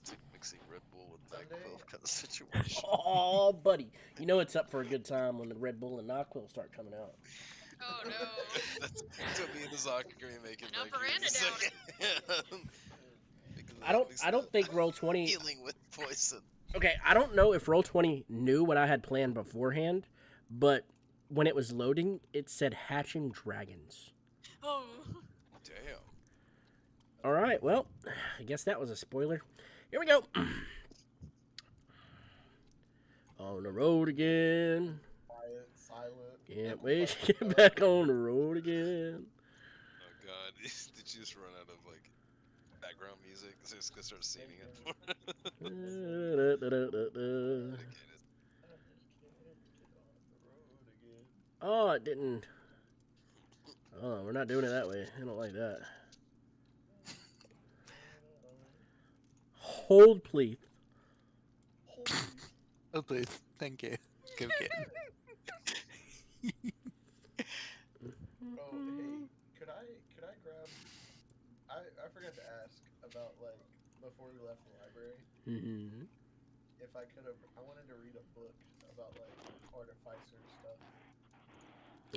It's like mixing Red Bull with Someday- NyQuil kind of situation. Oh, buddy, you know it's up for a good time when the Red Bull and NyQuil start coming out. Oh no. that's what me and the Zoc are gonna be making. An like, upper here in and a a downer. second. I don't think Roll20. Healing with poison. Okay, I don't know if Roll20 knew what I had planned beforehand, but when it was loading, it said hatching dragons. Oh. Damn. All right, well, I guess that was a spoiler. Here we go. On the road again. Quiet, silent. Can't wait to get back on the road again. Oh god, did you just run out of like background music? So just gonna start singing it. Dedicated. Oh, it didn't. Oh, we're not doing it that way. I don't like that. Hold, please. Oh, please. Thank you. Go get. about like before we left the library. Mm-hmm. If I could have, I wanted to read a book about like artificer stuff.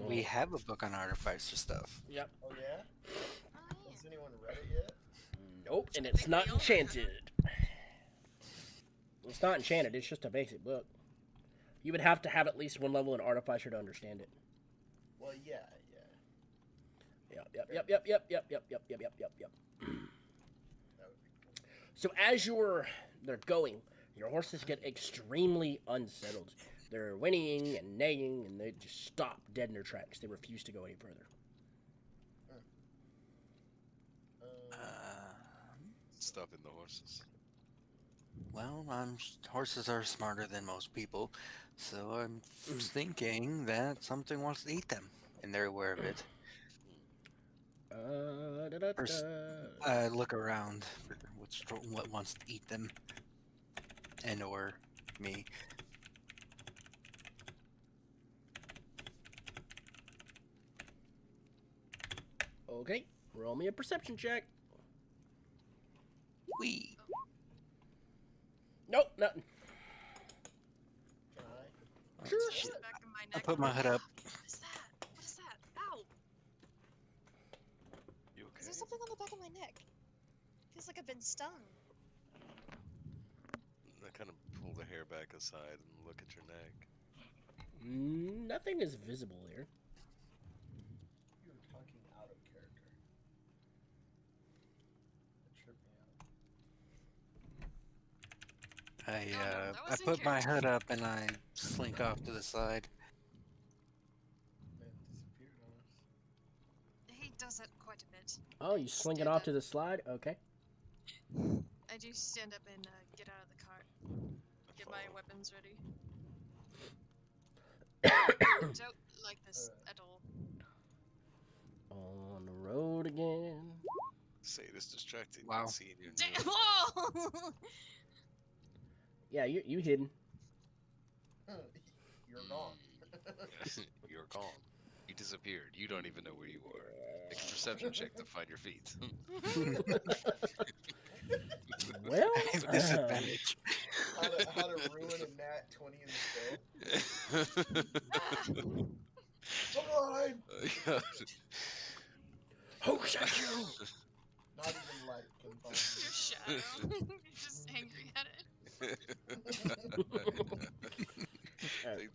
We have a book on artificer stuff. Yep. Oh yeah? Oh Has yeah. anyone read it yet? Nope, and I it's think not we all read enchanted. It's not enchanted. It's just a basic book. You would have to have at least one level in artificer to understand it. Well, yeah. Yep. That would be cool. So as they're going, your horses get extremely unsettled. They're whinnying and neighing, and they just stop dead in their tracks. They refuse to go any further. Stopping the horses. Well, horses are smarter than most people, so I'm thinking that something wants to eat them, and they're aware of it. First, look around for what wants to eat them, and or me. Okay, roll me a perception check. Wee. Nope, nothing. Can I? Oh, Sure. shit. The back of my I neck. put my hood up. What is that? What is that? Ow! You Is there okay? something on the back of my neck? Feels like I've been stung. I kind of pull the hair back aside and look at your neck. Nothing is visible here. You're talking out of character. It tripped me out. I that I was in put my character. hood up and I slink off to the side. Man, disappeared on us. He does that quite a bit. Oh, you sling it off to the slide? Okay. I do stand up and get out of the cart. Get my weapons ready. Don't like this at all. On the road again. Say this distracting. Wow. Seeing you. Damn! Whoa! Yeah, you hidden. You're gone. You're gone. You disappeared. You don't even know where you are. Make a perception check to find your feet. Well, I have disadvantage. How to ruin a nat 20 in the spell? Come on! who shot you? Not even light can find Your shadow. You're just angry at it. Think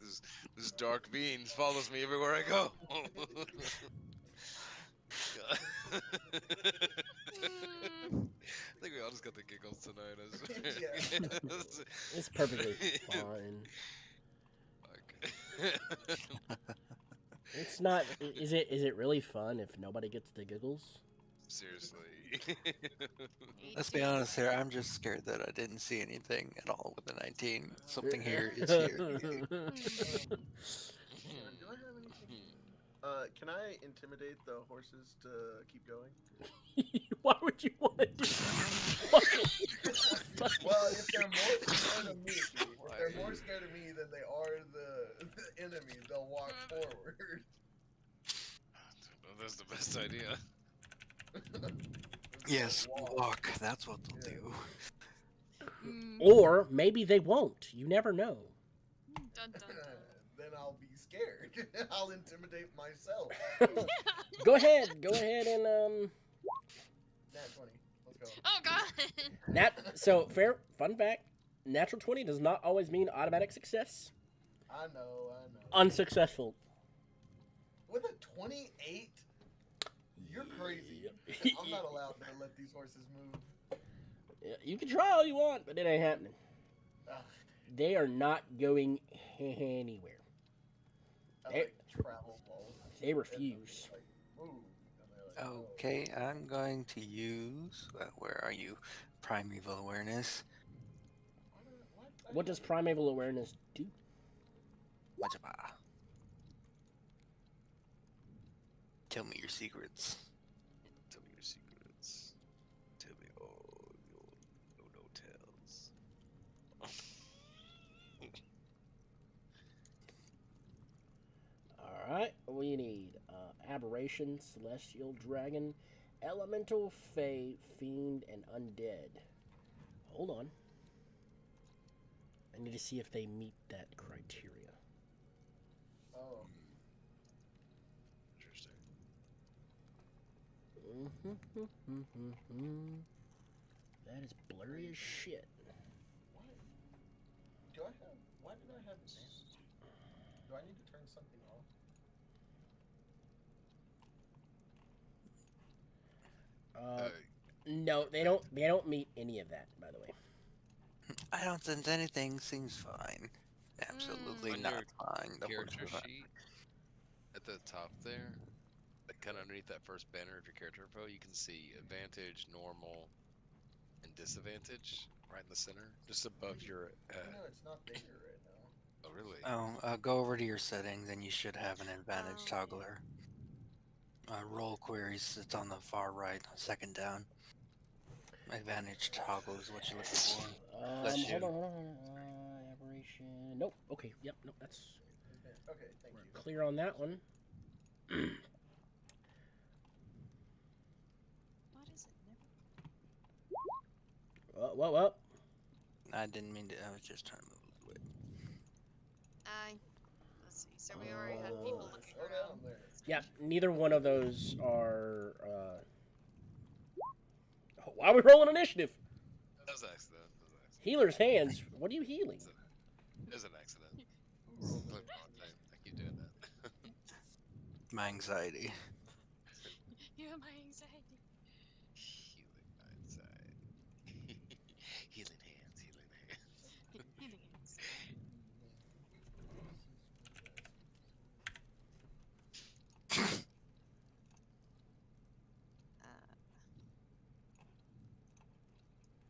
this dark being follows me everywhere I go. I think we all just got the giggles tonight. It's perfectly fine. It's not. Is it really fun if nobody gets the giggles? Seriously. Let's be honest here. I'm just scared that I didn't see anything at all with the 19. Something here is here. Do I have anything? Can I intimidate the horses to keep going? Why would you want to do that? Well, if they're more scared of me, than they are the enemy, they'll walk forward. That's the best idea. Yes, walk. That's what they'll do. Or maybe they won't. You never know. Dun, dun, dun. Then I'll be scared. I'll intimidate myself. Go ahead and Nat 20. Let's go. Oh god! So fair fun fact, natural 20 does not always mean automatic success. I know. Unsuccessful. With a 28? You're crazy. I'm not allowed to let these horses move. Yeah, you can try all you want, but it ain't happening. Ugh, They are not going anywhere. I They- like travel balls. They refuse. Like, move. And they're like, oh. Okay, I'm going to use. Where are you? Primeval awareness. What does primeval awareness do? Wajaba. Tell me your secrets. Tell me your secrets. Tell me all your no tells. All right, we need aberration, celestial dragon, Elemental, Fey, Fiend, and Undead. Hold on. I need to see if they meet that criteria. Oh, Interesting. That is blurry as shit. why? Do I have? Why did I have advantage? Do I need to turn something off? No, they don't. They don't meet any of that, by the way. I don't think anything seems fine. Absolutely On not your fine. The horse character is fine. sheet, at the top there, like kind of underneath that first banner of your character info, you can see advantage, normal, and disadvantage right in the center, just above your. No, it's not there right now. Oh, really? Go over to your settings and you should have an advantage Oh, toggler. Roll queries, it's on the far right, second down. Advantage toggle is what you're looking for. Lets you. Hold on, hold on. Aberration. Nope. Okay. Yep. Nope. That's Okay, thank we're you. clear on that one. what is it? What? I didn't mean to, I was just trying to move away. Let's see. So we already had people looking Slow around. down there. Yeah. Neither one of those are. Why are we rolling initiative? That was an accident. That was an accident. Healer's hands. What are you healing? It was an accident. Clicked the wrong thing. I keep doing that. My anxiety. You have my anxiety. Healing outside. Healing hands. Healing hands. Healing hands.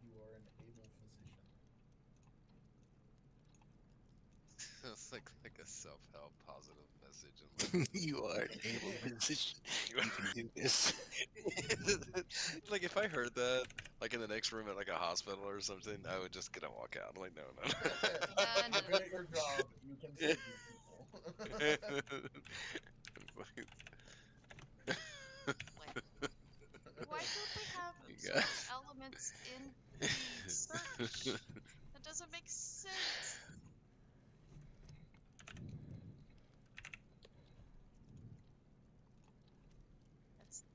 You are an able physician. It's like a self-help positive message. And You are an able physician. You can do this. like if I heard that, like in the next room at like a hospital or something, I would just get up and walk out. I'm like, no. No. You're good at your job. You can save these people. Why don't they have You certain guys. elements in the search? That doesn't make sense.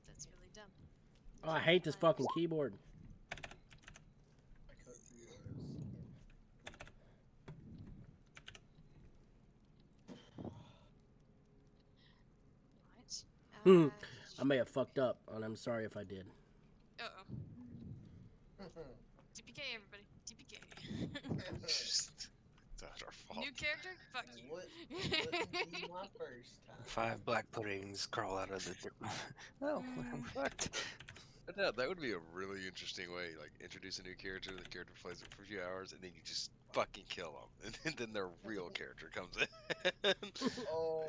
That's really dumb. Oh, I hate this fucking keyboard. I could do those. Right. I may have fucked up, and I'm sorry if I did. Uh-oh. TPK, everybody. TPK. It's not our fault. New character? Fuck you. Wouldn't be my first time. 5 black puddings crawl out of the. Oh, I'm fucked. But yeah, that would be a really interesting way. Like introduce a new character, the character plays it for a few hours, and then you just fucking kill them, and then their real character comes in. Oh,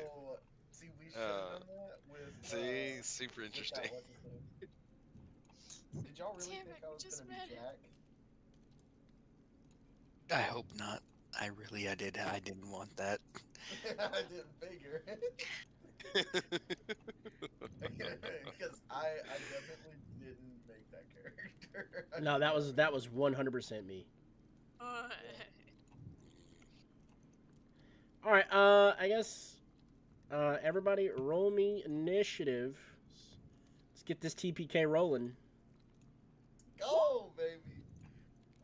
see, we should have done that with. See, super with interesting. that, what's his name? Did y'all really Damn think it, I we was just gonna be met him. Jack? I hope not. I did. I didn't want that. I didn't figure. Because I definitely didn't make that character. No, that was 100% me. All right. I guess. Everybody, roll me initiative. Let's get this TPK rolling. Go, baby.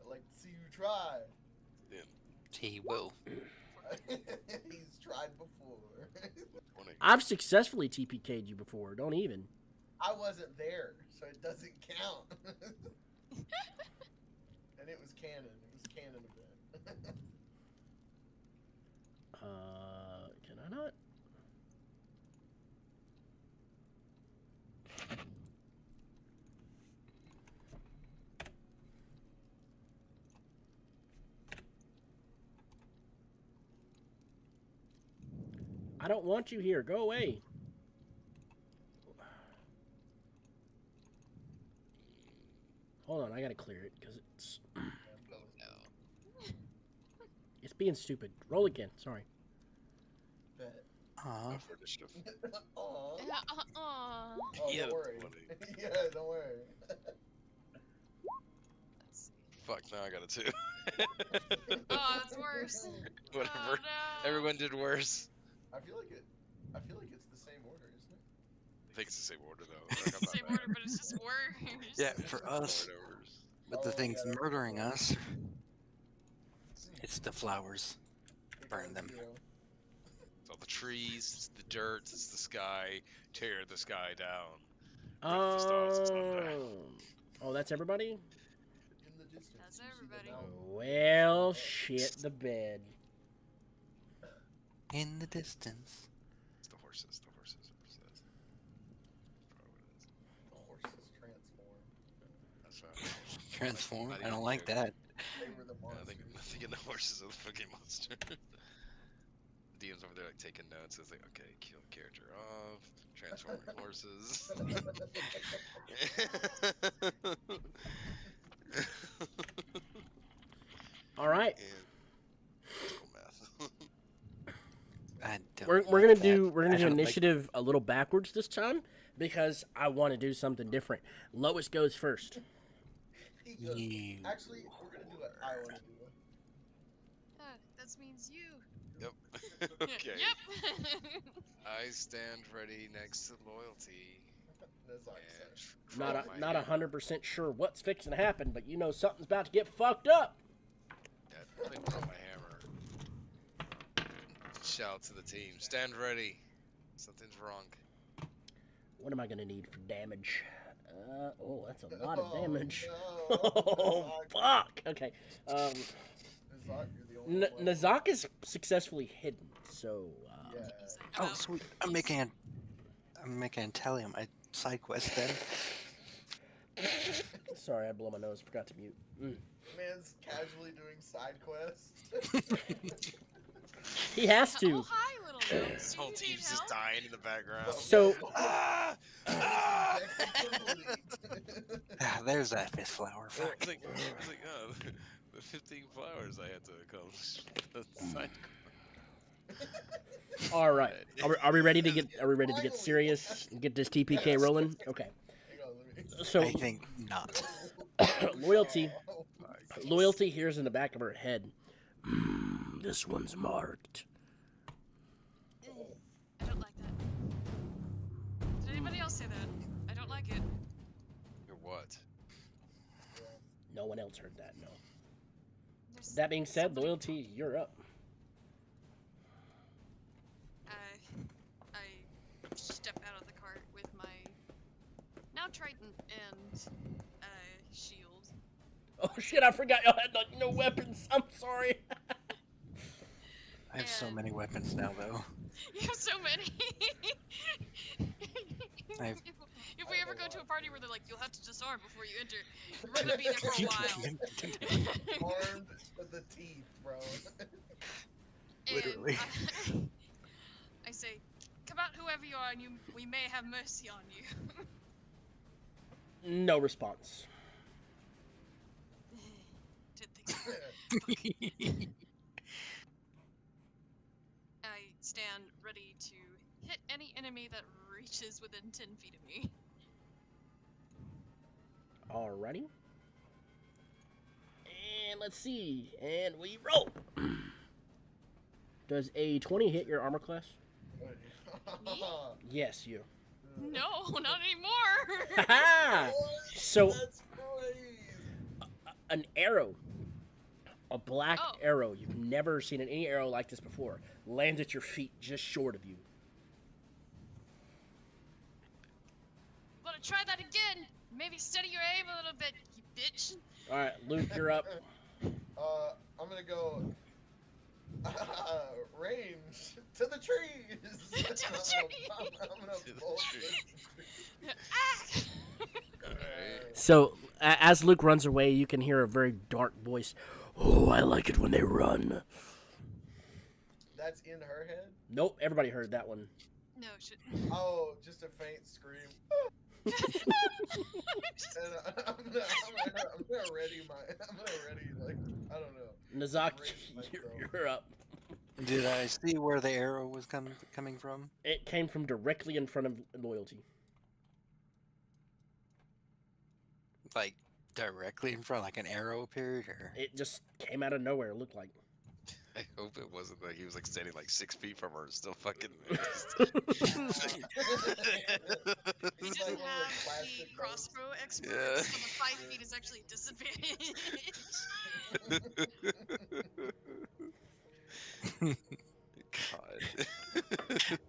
I'd like to see you try. He will. He's tried before. 20. I've successfully TPK'd you before. Don't even. I wasn't there, so it doesn't count. And it was canon. It was canon event. Can I not? I don't want you here. Go away. Hold on, I gotta clear it because it's being stupid. Roll again. Sorry. Bet. Aw. for initiative. Aw. Aw. Oh, Yeah, don't worry. that's Yeah, don't worry. Let's see. Fuck, now I got a 2. Oh, it's worse. Whatever. Oh, no. Everyone did worse. I feel like it's the same order, isn't it? I think it's the same order though. Like, I'm not Same bad. order, but it's just worse. Yeah, It's for just us. lord orders. But the Oh, thing's yeah, that's murdering right. us. It's the flowers. It Burn goes them. zero. It's all the trees, it's the dirt, it's the sky. Tear the sky down. With the stars of Sunday. Oh, that's everybody? In the distance, That's you see the everybody. mountain. Well, shit the bed. In the distance. It's the horses, the horses. It says. Probably what it is. The horses transform. That's right. Transform? Not I even don't like joking. that. They were the Yeah, I monsters. think the horses are the fucking monster. DM's over there like taking notes. It's like, okay, kill character off, transforming horses. All right. And critical math. I don't We're like gonna that. do I don't like- initiative a little backwards this time because I want to do something different. Lois goes first. He goes, You. actually, we're gonna do it. I want to do it. That means you. Yep. Okay. Yep. I stand ready next to loyalty. That's like And such. draw my Not hammer. 100% sure what's fixing to happen, but you know something's about to get fucked up. Yeah, I draw my hammer. Shout to the team. Stand ready. Something's wrong. What am I gonna need for damage? Oh, that's a lot of Oh, damage. no. Oh, fuck. Okay. Nazak, you're the only one. Nazak is successfully hidden, so. Yeah. He's like, Oh, about sweet. I'm making an tally on my side quest then. Sorry, I blew my nose. Forgot to mute. Man's casually doing side quests. He has Oh, to. hi, little Nose. This Do whole you need team's just help? dying in the background. So- Ah! Ah! Ah, there's that fifth flower. Fuck. It's like, oh, the 15 flowers I had to accomplish. The side All right. Are we ready to get? Yeah, Are we ready to get finally. serious? And get this TPK rolling? Okay. Hang on, let me. So I think not. loyalty. Oh, Loyalty hears in the back of her head. This one's marked. I don't like that. Did anybody else say that? I don't like it. You're what? No one else heard that. No. There's That being said, somebody- loyalty, you're up. I step out of the cart with my now trident and shield. Oh shit! I forgot y'all had no weapons. I'm sorry. I have so And- many weapons now, though. You have so many. I've- if we ever go to a party where they're like, you'll have to disarm before you enter, we're gonna be there for a while. Armed to the teeth, bro. And Literally. I say, come out whoever you are, and we may have mercy on you. No response. Didn't think so. I stand ready to hit any enemy that reaches within 10 feet of me. Alrighty. And let's see. And we roll. Does a 20 hit your armor class? Yes, you. No, not anymore. Ha! So That's crazy. an arrow, a black Oh. arrow. You've never seen any arrow like this before. Lands at your feet, just short of you. Wanna try that again? Maybe steady your aim a little bit, you bitch. All right, Luke, you're up. I'm gonna go range to the trees. To the trees. I'm gonna To the bolt trees. Ah! Alright. So as Luke runs away, you can hear a very dark voice. Oh, I like it when they run. That's in her head. Nope, everybody heard that one. No shit. Oh, just a faint scream. Just- And I'm gonna ready like I don't know. Nazak, Great, like, you're up. Did I see where the arrow was coming from? It came from directly in front of Loyalty. Like directly in front, like an arrow appeared, or It just came out of nowhere. It looked like. I hope it wasn't like he was like standing like 6 feet from her and still fucking. He He's doesn't like one of have those the plastic crossbow expert, Yeah. so the 5 feet is actually a disadvantage. God.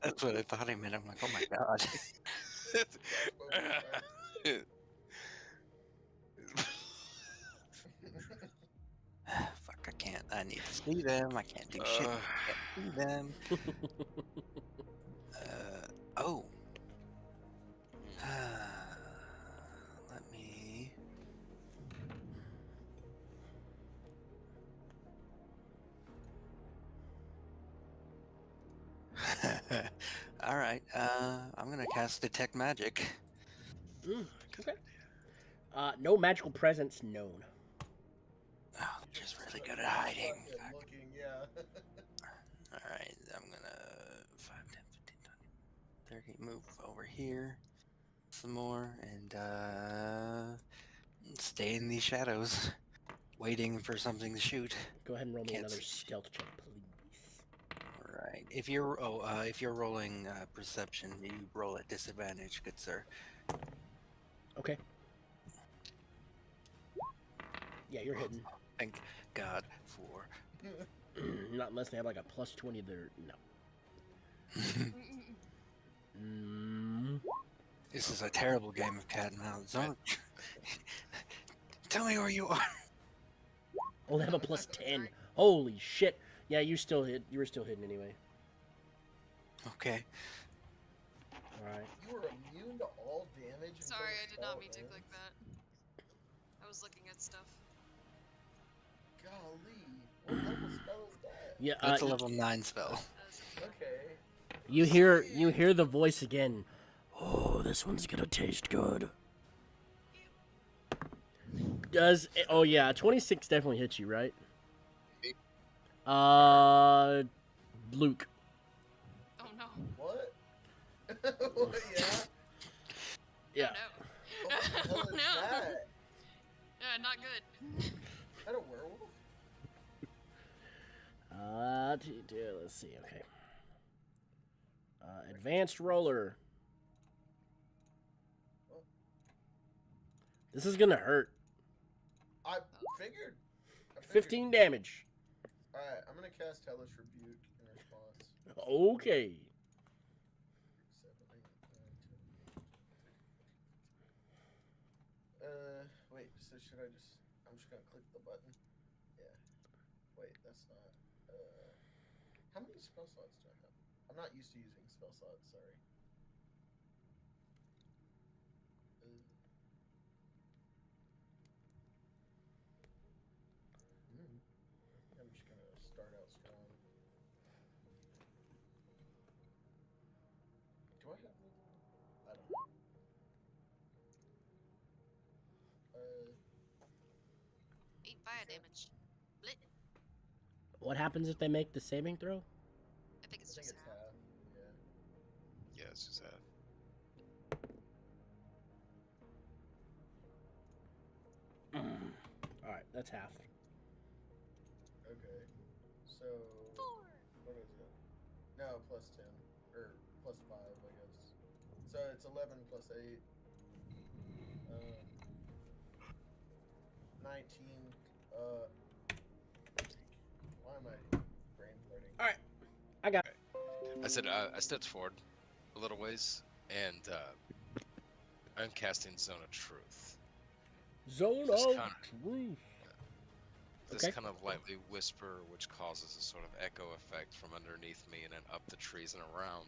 that's what I thought he meant. I'm like, oh my god. Fuck, I can't. I need to see them. I can't do shit. I can't see them. Oh. Let me. All right. I'm gonna cast Detect Magic. Mm, okay. No magical presence known. Oh, they're just really good at hiding. Fucking looking, yeah. All right. I'm gonna 5, 10, 15, 20, 30. Move over here. Some more and stay in these shadows, waiting for something to shoot. Go ahead and roll me Can't another see shit. stealth check, please. All right. If you're rolling perception, you roll at disadvantage, good sir. Okay. Yeah, you're hitting. Thank God for. Not unless they have like a plus 20 there. No. This is a terrible game of cat and mouse. Don't tell me where you are. Oh, they have a plus 10. Holy shit. Yeah, you still hit. You were still hidden anyway. Okay. Alright. You were immune to all damage. until Sorry, the I did not spell mean to ends? click that. I was looking at stuff. Golly, what level spell is that? Yeah, That's a level 9 spell. Okay. you hear the voice again. Oh, this one's gonna taste good. Does it, oh yeah, 26 definitely hits you, right? Luke. Oh no. What? Yeah. Yeah. Oh no. What the hell is No. that? Yeah, not good. Is that a werewolf? Let's see. Okay. Advanced roller. This is gonna hurt. I figured. 15 damage. Alright, I'm gonna cast Hellish Rebuke in response. Okay. 7, 8, 9, 10. Wait, so should I just. I'm just gonna click the button? Yeah. Wait, that's not. How many spell slots do I have? I'm not used to using spell slots, sorry. I'm just gonna start out strong. Do I have anything? I don't know. 8 fire damage. Lit. What happens if they make the saving throw? I think I it's think just it's half. half. Yeah. Yeah, it's just that. Alright, that's half. Okay. So. 4. What is it? No, plus 10. Or plus 5, I guess. So it's 11 plus 8. 19. Why am I brain farting? Alright. I got I said I stepped forward a little ways, and I'm casting Zone of Truth. Zone Just of kinda- Truth. This Okay. kind of lightly whisper, which causes a sort of echo effect from underneath me and then up the trees and around.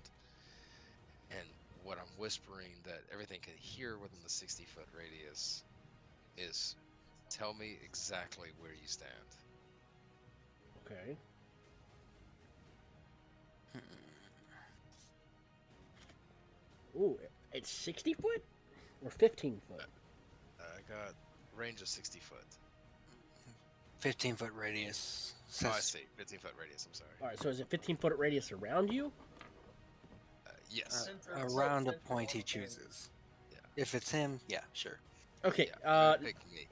And what I'm whispering that everything can hear within the 60-foot radius is, tell me exactly where you stand. Okay. Ooh, it's 60 foot? Or 15 foot? I got range of 60 foot. 15-foot radius. Oh, I Says- see. 15-foot radius. I'm sorry. All right, so is it 15-foot radius around you? Yes. Around a point he chooses. Yeah. If it's him, yeah, sure. Okay. Yeah, pick me.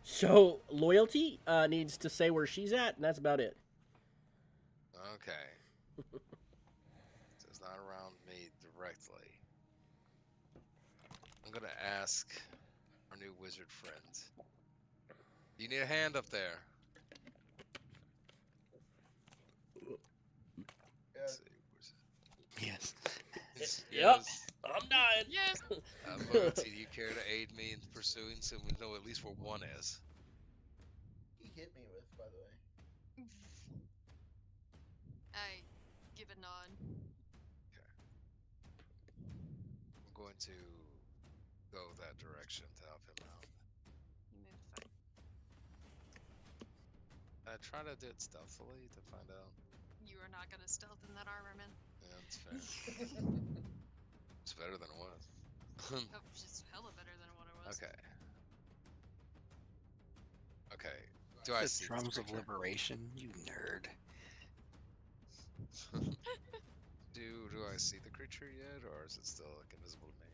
So Loyalty needs to say where she's at, and that's about it. Okay. So it's not around me directly. I'm gonna ask our new wizard friend. Do you need a hand up there? Yeah, Let's see, Yes. Yep. I'm dying. Yes. Loyalty, do you care to aid me in pursuing so we know at least where one is? he hit me with, by the way. I give a nod. I'm going to go that direction to help him out. You moved fine. I try to do it stealthily to find out. You are not gonna stealth in that armor, man. Yeah, that's fair. It's better than it was. Oh, just hella better than what it was. Okay. Okay. Do I The see drums this of creature? liberation, you nerd. Do I see the creature yet, or is it still like invisible to me?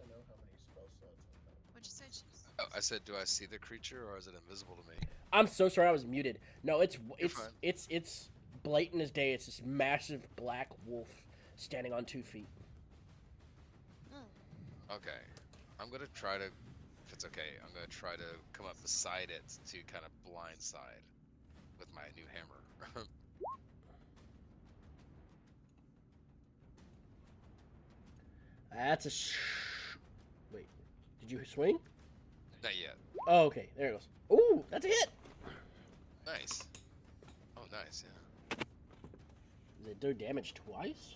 I know how many spell slots I have. What'd you say, Chiefs? Oh, I said, do I see the creature, or is it invisible to me? I'm so sorry, I was muted. No, it's fine. it's blatant as day. It's this massive black wolf standing on 2 feet. Okay. I'm gonna try to, if it's okay, I'm gonna try to come up beside it to kind of blindside with my new hammer. That's a wait. Did you swing? Not yet. Oh, okay. There it goes. Ooh, that's a hit. Nice. Oh, nice, yeah. Does it do damage twice?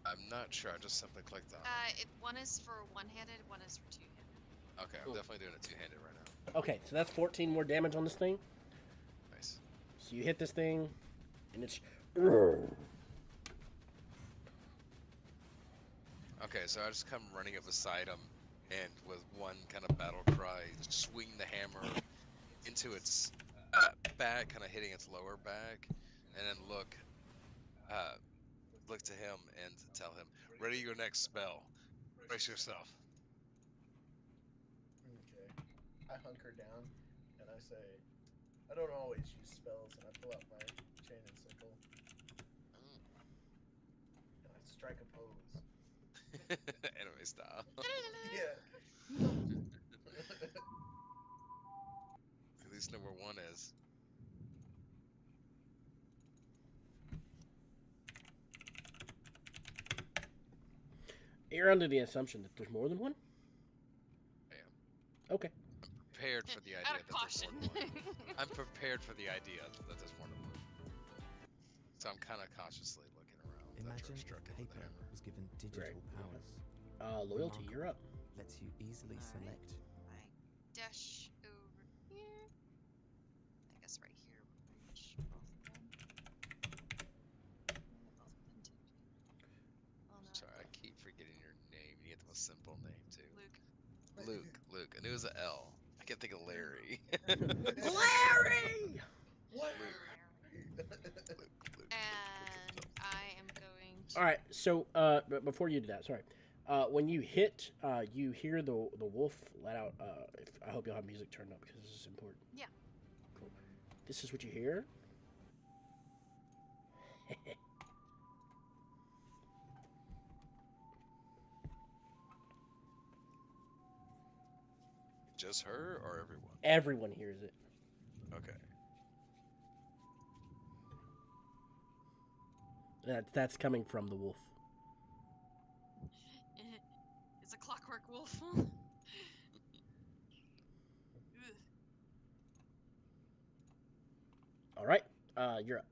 I'm not sure, I just simply clicked on it. One is for one-handed, one is for two-handed. Okay, I'm Cool. definitely doing it two-handed right now. Okay, so that's 14 more damage on this thing. Nice. So you hit this thing, and it's. Okay, so I just come running up beside him, and with one kind of battle cry, swing the hammer into its back, kind of hitting its lower back, and then look to him and tell him, "Ready your next spell. Brace yourself." Okay. I hunker down and I say, I don't always use spells, and I pull out my chain and sickle Mm. and I strike a pose. Anime style. Yeah. At least number one is. You're under the assumption that there's more than one? I am. Okay. Prepared for the Out idea of that there's caution. more than one. I'm prepared for the idea that there's more than one. So I'm kind of cautiously looking around after I Imagine struck if it with the paper hammer. was given digital Great. powers. Loyalty, you're up. Lets you easily Alright. select. I dash over here. I guess right here will reach both of them. Yeah, both of them too. Oh no. Sorry, I keep forgetting your name. You get the most simple name too. Luke. Luke. I knew it was an L. I can't think of Larry. Larry! What? Luke. And I am going to. All right, so but before you do that, sorry. When you hit, you hear the wolf let out. I hope you'll have music turned up because this is important. Yeah. Cool. This is what you hear. Just her or everyone? Everyone hears it. Okay. That's coming from the wolf. It's a clockwork wolf. Ugh. All right, you're up.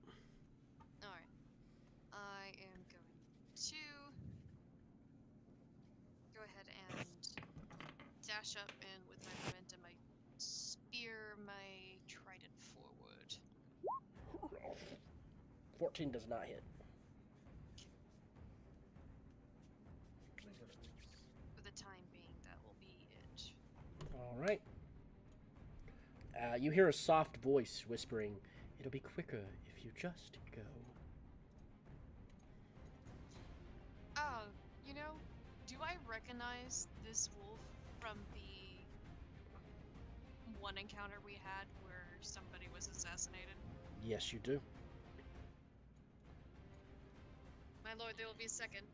Alright. I am going to go ahead and dash up and with my momentum I spear my trident forward. 14 does not hit. All right. You hear a soft voice whispering, "It'll be quicker if you just go." Oh, you know, do I recognize this wolf from the one encounter we had where somebody was assassinated? Yes, you do. My lord, there will be a second.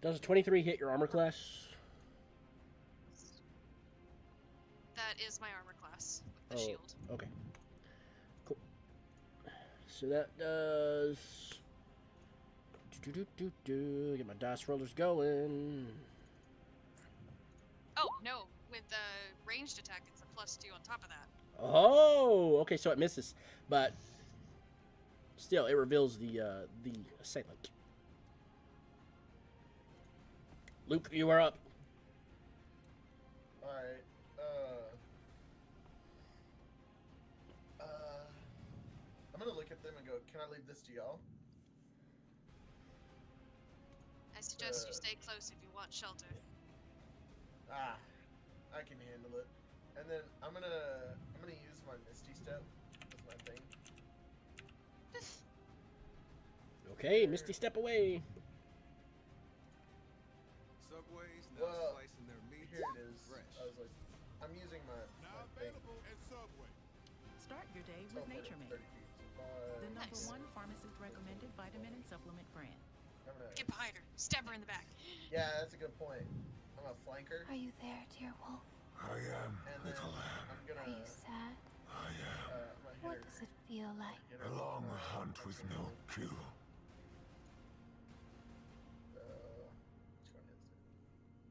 Does a 23 hit your armor class? That is my armor class with the Oh, shield. okay. Cool. So that does. Get my dice rollers going. Oh, no, with the ranged attack, it's a +2 on top of that. Oh, okay. So it misses, but still, it reveals the assailant. Luke, you are up. All right. I'm gonna look at them and go, "Can I leave this to y'all?" I suggest you stay close if you want shelter. Ah, I can handle it. And then I'm gonna use my Misty Step as my thing. Okay, Misty, step away. Subways now Well, slicing their meat here it is. fresh. I was like, I'm using my Now thing. available at Subway. Start your day with Teleport Nature it Made, 30 feet. So the number Nice. one pharmacist recommended vitamin and supplement brand. I'm gonna, Get behind her. Stab her in the back. yeah, that's a good point. I'm a flanker, Are you there, dear wolf? I am, and then little lamb. I'm gonna, Are you sad? I am. I'm gonna hit What her. does it feel like? Hit A her long with, hunt with no kill. which one is it?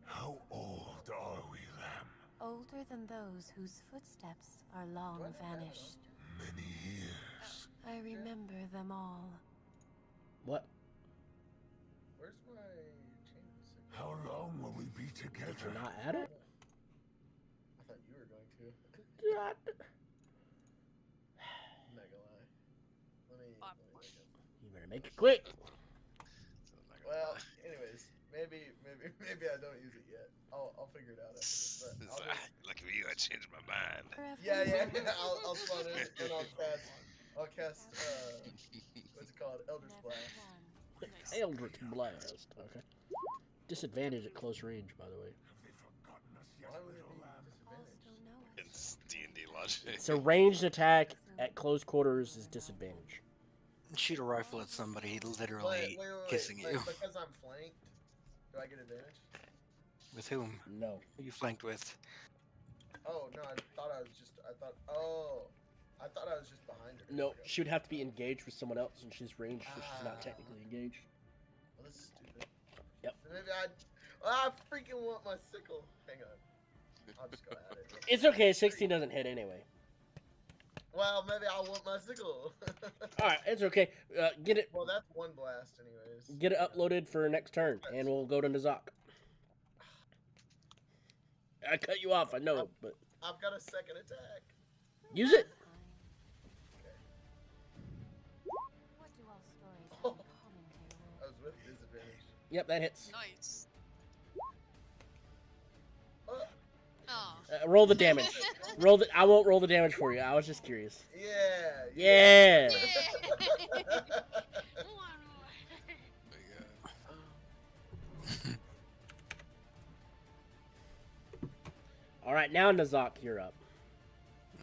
How old are we, lamb? Older than those whose footsteps are long Do I know that vanished. Many years. I remember them all. What? Where's my chain of six? How long will we be You're together? not at it? I thought you were going to. God. I'm not gonna lie. Let me look up. You better make it quick. So I'm not gonna Well, lie. anyways, maybe I don't use it yet. I'll figure it out after this. But It's I'll like, just, lucky for you, I changed my mind. Forever yeah. young. I'll spawn in and I'll cast what's it called? Elder Never Splash. one. Nice. Eldritch Blast. Okay. Disadvantage at close range, by the way. Have they forgotten us yet, Why would it little be lamb? disadvantage? All still know us. It's D&D logic. So ranged attack at close quarters is disadvantage. Shoot a rifle at somebody literally Wait, kissing but you. because I'm flanked, do I get advantage? With whom? No. Who you flanked with? Oh no, I thought I was just behind her. No, Okay. she would have to be engaged with someone else, and she's ranged, so she's not technically engaged. Well, this is stupid. Yep. Maybe I freaking want my sickle. Hang on. I'll just go at it. It's okay, 16 doesn't hit anyway. Well, maybe I want my sickle. Alright, it's okay. Get it Well, that's one blast, anyways. get it uploaded for next turn, and we'll go to Nazak. I cut you off, I know, but I've got a second attack. use it. What do all stories have in common, dear I wolf? was with disadvantage. Yep, that hits. Nice. Oh, Oh. Roll the damage. I won't roll the damage for you. I was just curious. yeah. Yeah. One more. There you go. All right, now Nazak, you're up.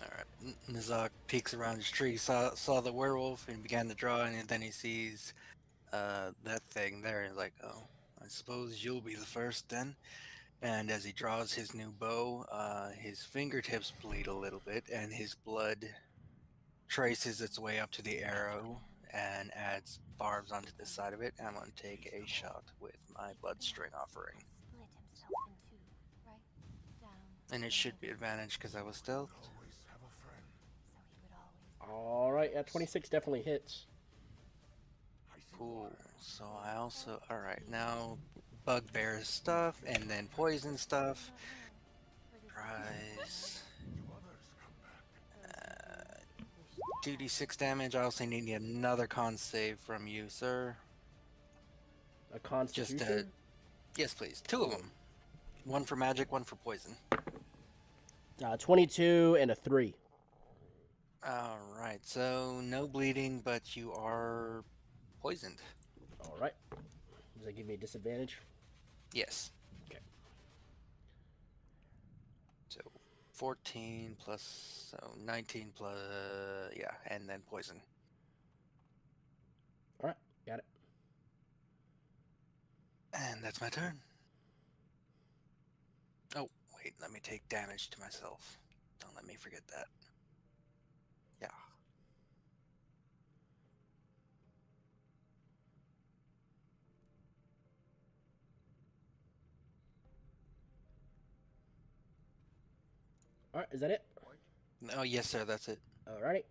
Alright. Nizak peeks around his tree, saw the werewolf, and began to draw, and then he sees that thing there, and he's like, oh, I suppose you'll be the first then. And as he draws his new bow, his fingertips bleed a little bit, and his blood traces its way up to the arrow and adds barbs onto the side of it. I'm going to take a shot with my bloodstring offering. Split himself in two, right down. And it the should be middle, advantage because I was stealth. Always have a friend. so he would always. All right, yeah, 26 definitely hits. I see Cool. water. So I also, alright, now bugbear stuff and then poison stuff. Prize Do others come back? 2d6 damage. I also need another con save from you, sir. A Constitution. Yes, please. 2 of them. One for magic, one for poison. 22 and a 3. All right. So no bleeding, but you are poisoned. All right. Does that give me a disadvantage? Yes. Okay. So 14 plus 19 plus yeah, and then poison. All right. Got it. And that's my turn. Oh, wait, let me take damage to myself. Don't let me forget that. Yeah. All right. Is that it? Oh, yes, sir, that's it. All right.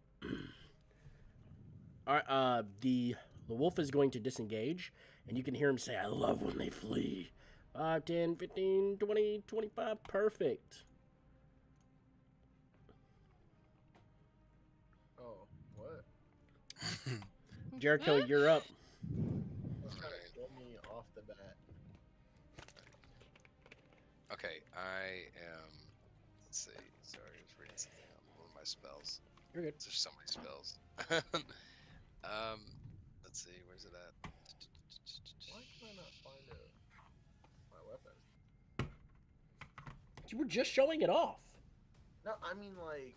All right. The wolf is going to disengage, and you can hear him say, "I love when they flee." 5, 10, 15, 20, 25. Perfect. Oh, what? Jericho, you're up. He's trying to kill me off the bat. Okay, I am. Let's see. Sorry, I was reading something on one of my spells. You're good. There's so many spells. Let's see. Where's it at? Why can I not find my weapon? You were just showing it off. No, I mean like.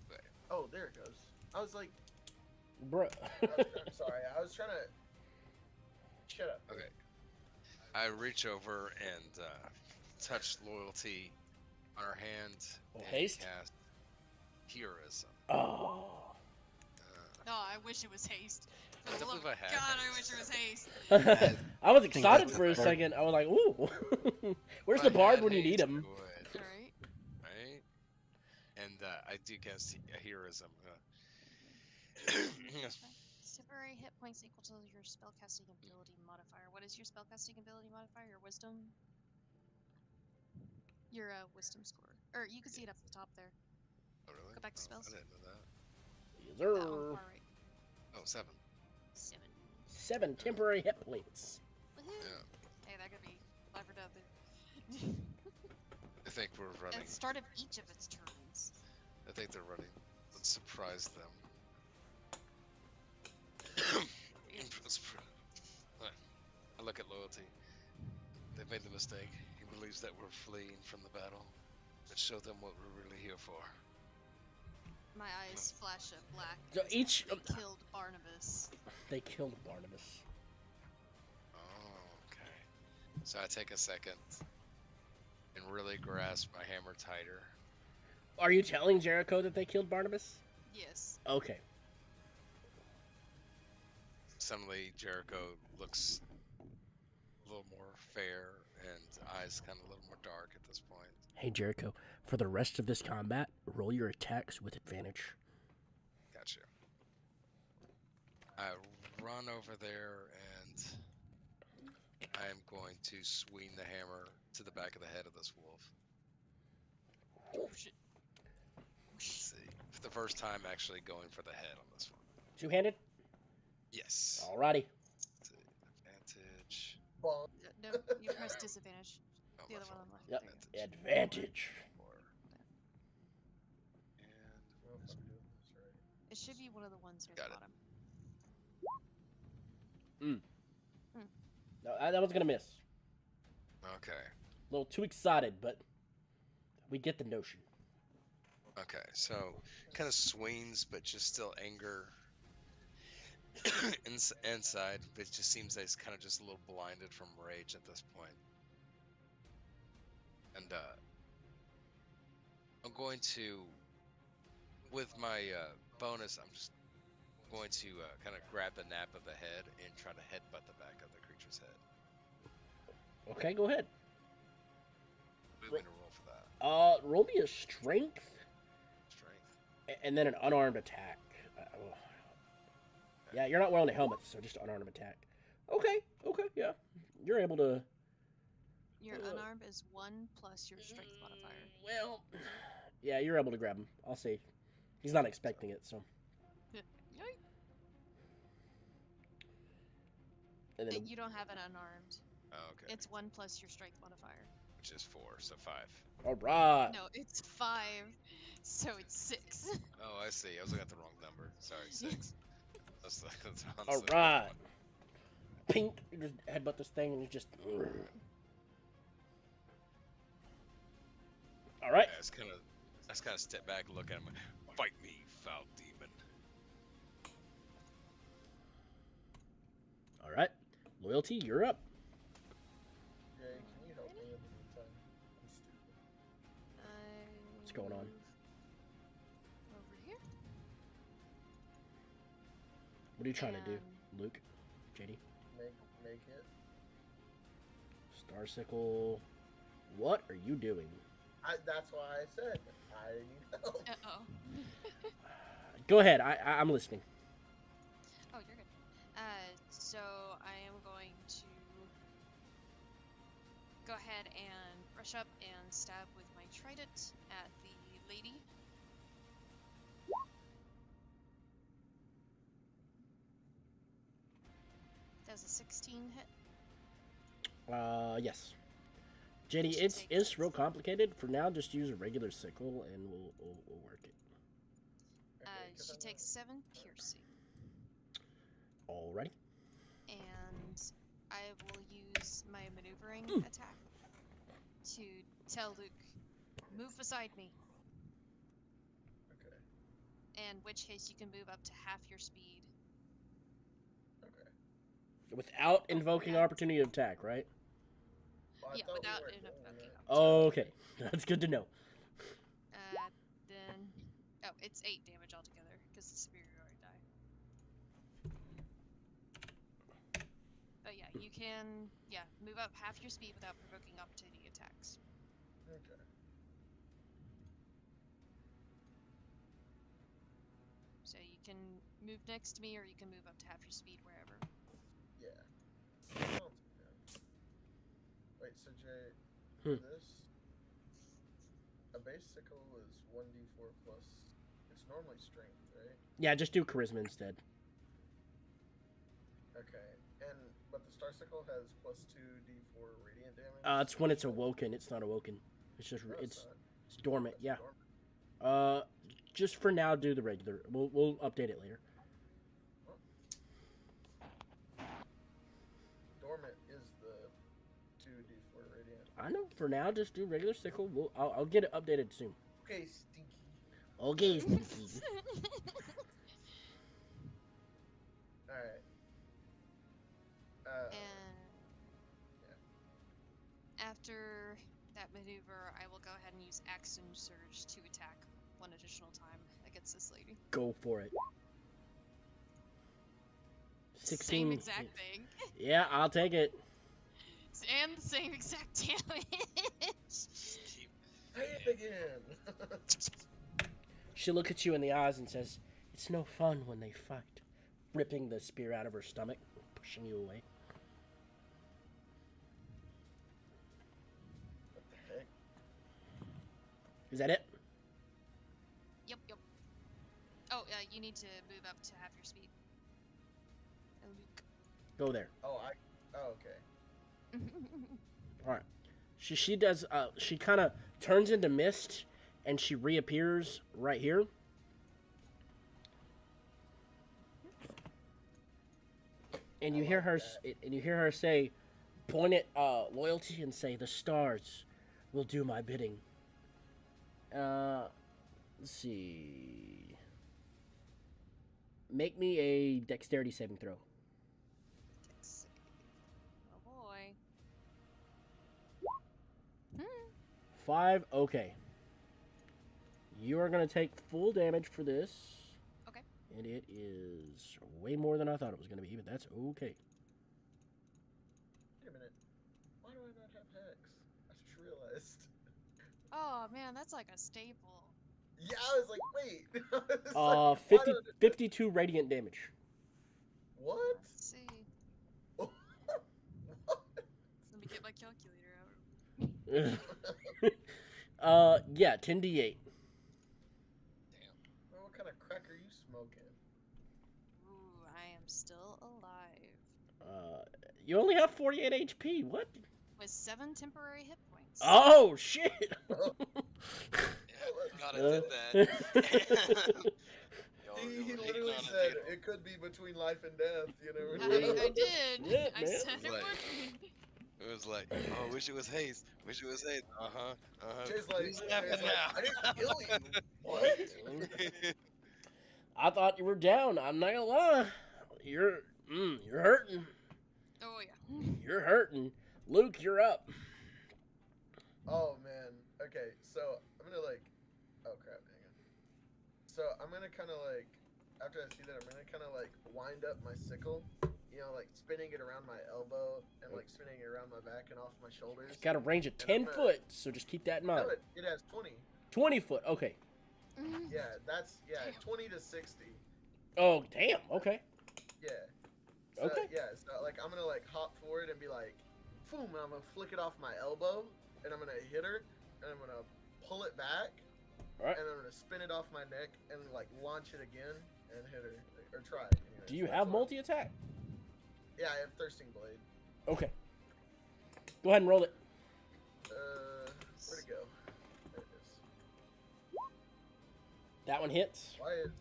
Wait. Oh, there it goes. I was like, Bro. I'm sorry. I was trying to. Shut up. Okay. I reach over and touch loyalty on her hand. Oh, and haste? Cast heroism. Oh. No, I wish it was haste. For the don't love of believe I had God, I haste. wish it was haste. I was think excited that's for a the second. I was like, ooh. Where's If the I bard had when you need haste, him? I would, Alright. right? And I do cast a heroism. Temporary hit points equal to your spellcasting ability modifier. What is your spellcasting ability modifier? Your wisdom? Your wisdom score. Or you can see it up at the top there. Oh, really? Go back to Oh, spells. I didn't know that. Yes, That on the sir. far right. Oh, 7. 7. 7 temporary hit points. Woohoo! Yeah. Hey, that could be levered up. I think we're running. At the start of each of its turns. I think they're running. Let's surprise them. I look at loyalty. They've made the mistake. He believes that we're fleeing from the battle. Let's show them what we're really here for. My eyes flash a black. So as each- they killed Barnabas. They killed Barnabas. Oh, okay. So I take a second and really grasp my hammer tighter. Are you telling Jericho that they killed Barnabas? Yes. Okay. Suddenly, Jericho looks a little more fair and eyes kind of a little more dark at this point. Hey, Jericho, for the rest of this combat, roll your attacks with advantage. Gotcha. I run over there and I am going to swing the hammer to the back of the head of this wolf. Oh shit. Let's see. For the first time, actually going for the head on this one. Two-handed? Yes. Alrighty. Let's see. Advantage. Bonk. No, you press disadvantage. Oh, The my other one fault. on the left. Yep. There you go. Advantage. Four. And Oh, if I'm doing this right. It should be one of the ones near Got the it. bottom. No, that was gonna miss. okay. A little too excited, but we get the notion. Okay. So kind of swings, but just still anger inside. But it just seems that he's kind of just a little blinded from rage at this point. And I'm going to, with my bonus, I'm just going to kind of grab the nap of the head and try to headbutt the back of the creature's head. Okay, go ahead. What do we need to roll for that? Roll me a strength Strength. and then an unarmed attack. Yeah, you're not wearing a helmet, so just unarmed attack. Okay, yeah. You're able to... Your unarmed is 1 plus your strength modifier. Well, yeah, you're able to grab him. I'll say. He's not expecting it, so... And then You don't have an unarmed. Oh, okay. It's 1 plus your strength modifier. Which is 4, so 5. all right. No, it's 5, so it's 6. Oh, I see. I was looking at the wrong number. Sorry, 6. That's All right. Pink. You just headbutt this thing and you just. All right. I just kind of step back and look at him. Fight me, foul demon. All right. Loyalty, you're up. Jay, can you help me in the meantime? I'm stupid. What's going on? Over here. What are you trying to do, And- Luke? JD? Make it. Starsicle. What are you doing? That's why I said I need help. Uh-oh. Go ahead. I'm listening. Oh, you're good. So I am going to go ahead and rush up and stab with my trident at the lady. Does a 16 hit? Yes. JD, Should it's take it's this. real complicated. For now, just use a regular sickle and we'll work it. Okay, 'cause She I'm takes 7 piercing, Alrighty. and I will use my maneuvering attack to tell Luke, move beside me. Okay. In which case, you can move up to half your speed. Okay. Without invoking yeah. opportunity of attack, right? Well, I Yeah, thought we without were an doing invoking that. Okay, that's good to know. Then, oh, it's 8 damage altogether because the superiority die. But yeah, you can move up half your speed without provoking opportunity attacks. Okay. So you can move next to me, or you can move up to half your speed wherever. Yeah. Sounds good. Wait, so Jay, Hmm. this a base sickle is 1d4 plus. It's normally strength, right? Yeah, just do charisma instead. Okay. But the star sickle has plus 2d4 radiant damage. It's when it's awoken. It's not awoken. It's just No, it's not. it's dormant. It's Yeah. dormant. Just for now, do the regular. We'll update it later. Dormant is the 2d4 radiant. I know. For now, just do regular sickle. I'll get it updated soon. Okay, stinky. Okay, Stinky. Alright. And after that maneuver, I will go ahead and use Action Surge to attack one additional time against this lady. Go for it. 16. Same exact thing. Yeah, I'll take it. And the same exact damage. Keep Say it again. She looks at you in the eyes and says, "It's no fun when they fight," ripping the spear out of her stomach, pushing you away. What the heck? Is that it? Yep. Oh, you need to move up to half your speed. And Luke. Go there. Oh, okay. All right. She does. She kind of turns into mist, and she reappears right here. And you hear her. And you hear her say, point at loyalty, and say, "The stars will do my bidding." Let's see. Make me a dexterity saving throw. Oh boy. 5. Okay. You are gonna take full damage for this. Okay. And it is way more than I thought it was gonna be, but that's okay. Wait a minute. Why do I not have Hex? I just realized. Oh man, that's like a staple. Yeah, I was like, wait. I was like, 50, why do I- 52 radiant damage. What? Let's see. What? Let me get my calculator out. Yeah, 10d8. Well, what kind of crack are you smoking? Ooh, I am still alive. You only have 48 HP. What? With 7 temporary hit points. Oh shit! Yeah, gotta did that. Y'all He really hating literally on it said here. it could be between life and death. You never I know. did. Shit, I man. said it Like- would be. It was like, oh, wish it was haste. Wish it was haste. Jay's like, Who's laughing I didn't now? kill you. What? I thought you were down. I'm not gonna lie. You're hurting. Oh yeah. You're hurting. Luke, you're up. Oh man. Okay, so I'm gonna like. Oh crap! Hang on. So I'm gonna kind of like, after I see that, I'm gonna kind of like wind up my sickle. You know, like spinning it around my elbow and like spinning it around my back and off my shoulders. It's got a range of And 10 I'm gonna- foot, so just keep that in mind. No, it has 20. 20 foot. Okay. Yeah, that's 20 to 60. Oh damn. Okay. Yeah. So, Okay. Yeah, so like I'm gonna like hop forward and be like, boom, and I'm gonna flick it off my elbow, and I'm gonna hit her, and I'm gonna pull it back, All right. and I'm gonna spin it off my neck and like launch it again and hit her or try. Anyways, Do you that's have what- multi attack? Yeah, I have thirsting blade. Okay. Go ahead and roll it. Where'd it go? There it is. That one hits. Why is?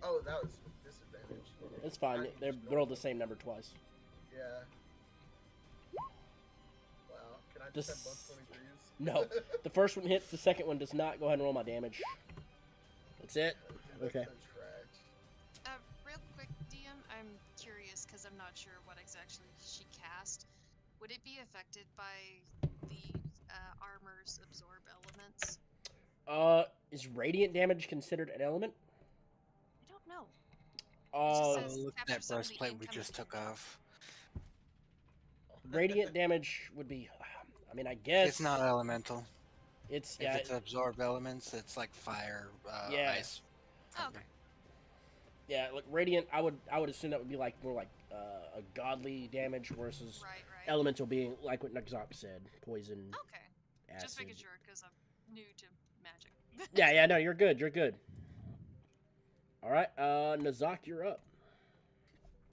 Oh, that was with disadvantage. It's fine. They rolled the same number twice. Yeah. Wow. Can I This- just have both 23s? No. The first one hits. The second one does not. Go ahead and roll my damage. That's it. That's Okay. so trash. Real quick, DM, I'm curious because I'm not sure what exactly she cast. Would it be affected by the armor's absorb elements? Is radiant damage considered an element? I don't know. Uh, says- Look at capture that some of the breastplate we incoming just took off. radiant damage would be. I mean, I guess It's not elemental. It's If it's absorb elements, it's like fire, Yeah. ice. Oh, okay. yeah. Like radiant, I would assume that would be like more like a godly damage versus Right. elemental being like what Nugzok said, poison, Okay. acid. Just making sure because I'm new to magic. Yeah. No, you're good. You're good. All right, Nazak, you're up.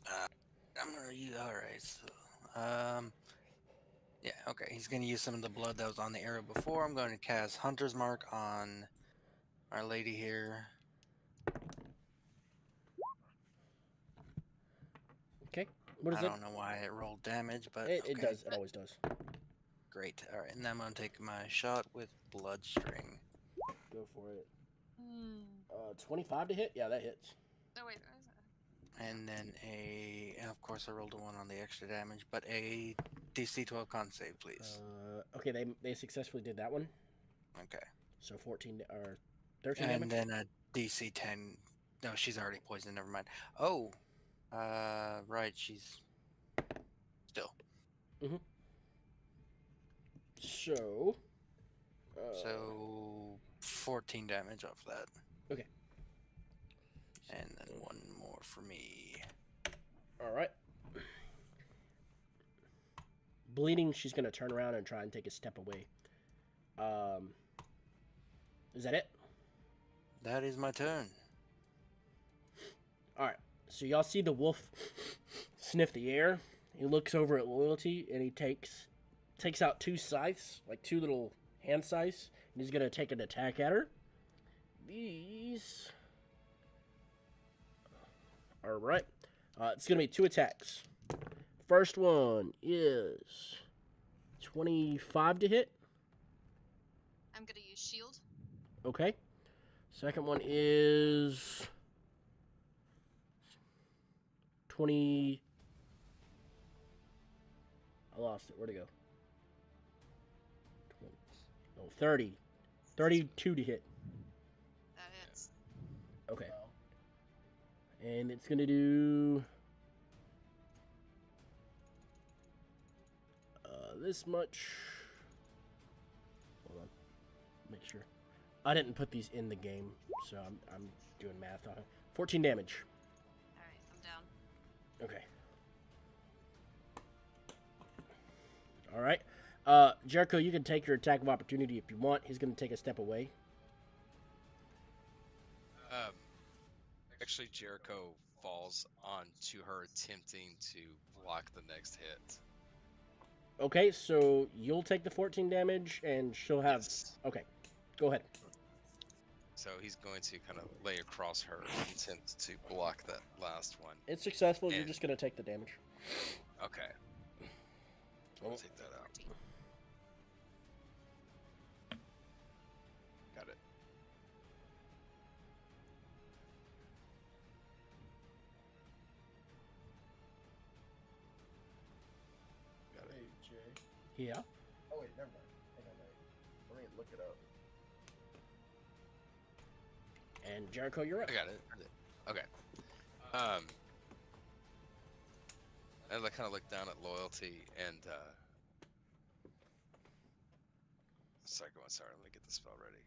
I'm gonna use. All right, so yeah, okay. He's gonna use some of the blood that was on the arrow before. I'm going to cast Hunter's Mark on Our Lady here. Okay. What is I it? don't know why it rolled damage, but It okay. does. It always does. Great. All right, and then I'm gonna take my shot with Bloodstring. Go for it. Hmm. 25 to hit. Yeah, that hits. Oh wait. And then and of course I rolled a 1 on the extra damage, but a DC 12 con save, please. Okay, they successfully did that one. Okay. So 14 or 13 And damage. then a DC 10. No, she's already poisoned. Never mind. Oh, right. She's still. So. So 14 damage off that. Okay. And then 1 more for me. All right. Bleeding, she's gonna turn around and try and take a step away. Is that it? That is my turn. All right. So y'all see the wolf sniff the air. He looks over at Loyalty and he takes out 2 scythes, like 2 little hand scythes, and he's gonna take an attack at her. These. All right. It's gonna be 2 attacks. First one is 25 to hit. I'm gonna use shield. Okay. Second one is 20. I lost it. Where'd it go? 20. No, 30. 32 to hit. That hits. Okay. And it's going to do this much. Hold on. Make sure. I didn't put these in the game, so I'm doing math on it. 14 damage. Alright, I'm down. Okay. All right. Jericho, you can take your attack of opportunity if you want. He's going to take a step away. Actually, Jericho falls onto her, attempting to block the next hit. Okay, so you'll take the 14 damage, and she'll have. Yes. Okay, go ahead. So he's going to kind of lay across her, attempt to block that last one. It's successful. You're And- just gonna take the damage. Okay. Oh. I'll take that out. Got it. Got it. Hey, Jay. Yeah. Oh wait, never mind. Hang on, let me look it up. And Jericho, you're up. I got it. Okay. And I kind of look down at Loyalty and second one. Sorry, let me get the spell ready.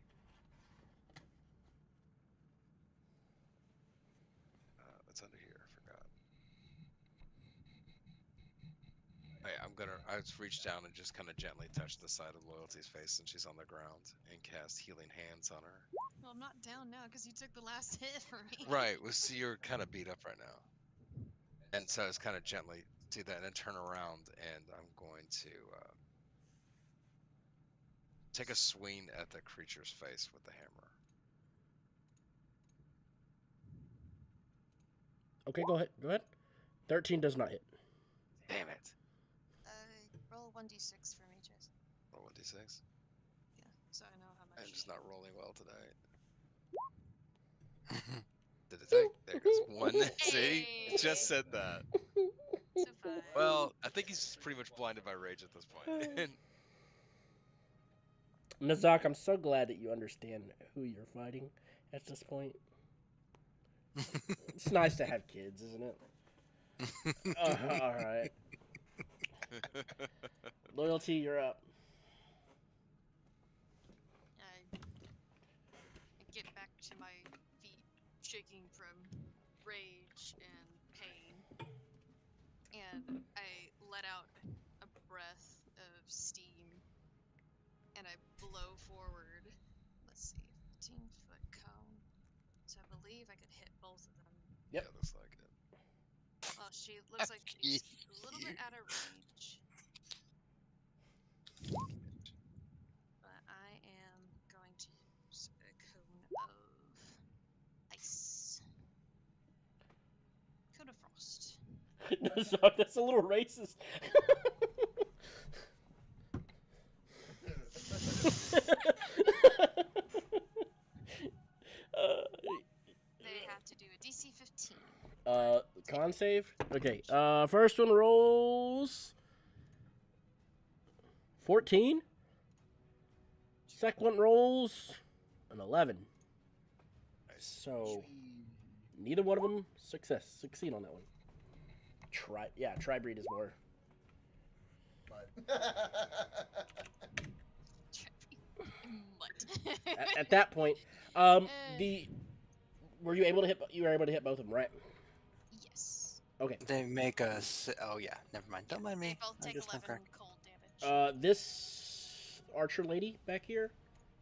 It's under here. I forgot. Hey, I just reach down and just kind of gently touch the side of Loyalty's face since she's on the ground and cast Healing Hands on her. Well, I'm not down now because you took the last hit for me. Right. Well, see, you're kind of beat up right now. And so I just kind of gently do that and then turn around and I'm going to take a swing at the creature's face with the hammer. Okay, go ahead. Go ahead. 13 does not hit. Damn it. Roll 1d6 for me, Jason. Roll 1d6. Yeah, so I know how much. I'm just not rolling well today. Did it take? There goes one. See? Hey. Just said that. So fine. Well, I think he's pretty much blinded by rage at this point. Nazak, I'm so glad that you understand who you're fighting at this point. It's nice to have kids, isn't it? All right. Loyalty, you're up. I get back to my feet, shaking from rage and pain, and I let out a breath of steam, and I blow forward. Let's see, 15-foot cone. So I believe I could hit both of them. Yep. Yeah, looks like it. Well, she looks like she's a little bit out of range. But I am going to use a cone of ice. Cone of frost. Nazak, that's a little racist. They have to do a DC 15. Con save. Okay. First one rolls 14. Second one rolls an 11. Nice. So neither one of them succeed on that one. Tri-breed is more. Mutt. At that point, were you able to hit? You were able to hit both of them, right? Yes. Okay. They make us. Oh yeah, never mind. Don't mind They me. both I'm take just 11 incorrect. cold damage. This archer lady back here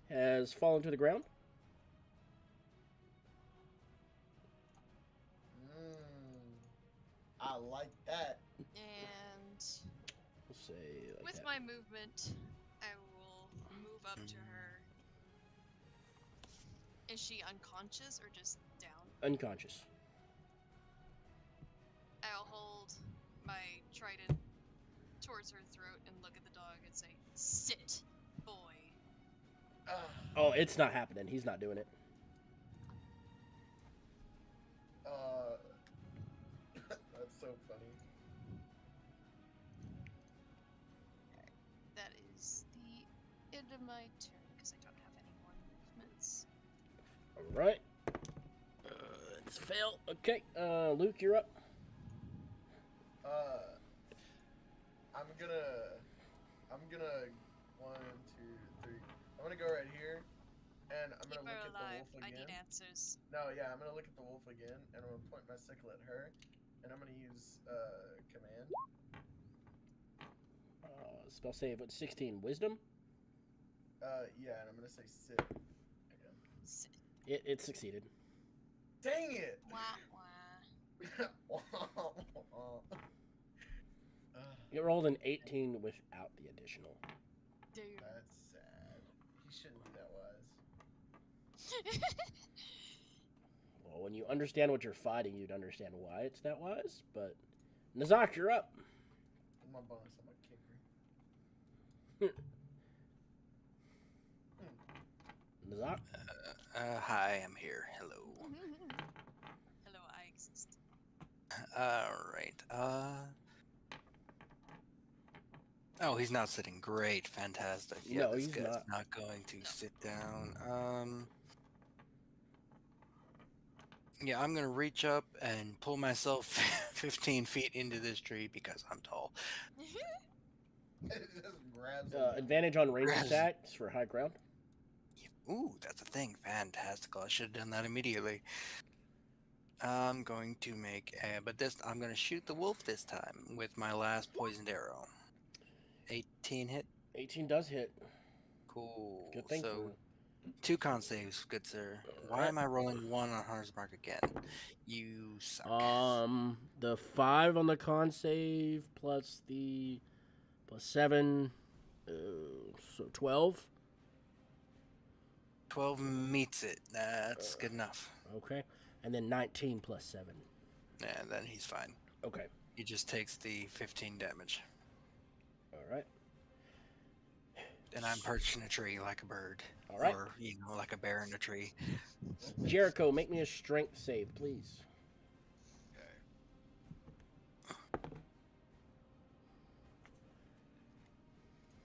has fallen to the ground. I like that. And We'll say like with that. my movement, I will move up to her. Is she unconscious or just down? Unconscious. I'll hold my trident towards her throat and look at the dog and say, "Sit, boy." Oh, it's not happening. He's not doing it. That's so funny. That is the end of my turn because I don't have any more movements. All right. It's fail. Okay. Luke, you're up. I'm gonna 1, 2, 3. I'm gonna go right here, and I'm Keep gonna her look at the alive. wolf I again. need answers. No, yeah, I'm gonna look at the wolf again, and I'm gonna point my sickle at her, and I'm gonna use command. Spell save with 16 wisdom. Yeah, and I'm gonna say sit again. Sit. It succeeded. Dang it! Wah wah. You rolled an 18 without the additional. Damn. That's sad. He shouldn't be that wise. Well, when you understand what you're fighting, you'd understand why it's that wise. But Nazak, you're up. With my bonus, I'm a kicker. Nazak. Hi, I'm here. Hello. Hello, I exist. Alright, Oh, he's not sitting. Great, fantastic. Yeah, No, this he's guy's not. going to sit down. Yeah, I'm gonna reach up and pull myself 15 feet into this tree because I'm tall. It just grabs him. Advantage on range Grabs- attacks for high ground. Ooh, that's a thing. Fantastical. I should have done that immediately. I'm going to make but I'm going to shoot the wolf this time with my last poisoned arrow. 18 hit. 18 does hit. Cool. Good thing So, 2 con saves, good sir. Why Alright. am I rolling 1 on Hunter's Mark again? You suck. The 5 on the con save plus 7, so 12. 12 meets it. That's good enough. Okay, and then 19 plus 7. And then he's fine. Okay, He just takes the 15 damage. all right, And I'm perched in a tree like a bird. all right. Or, like a bear in a tree. Jericho, make me a strength save, please. Okay.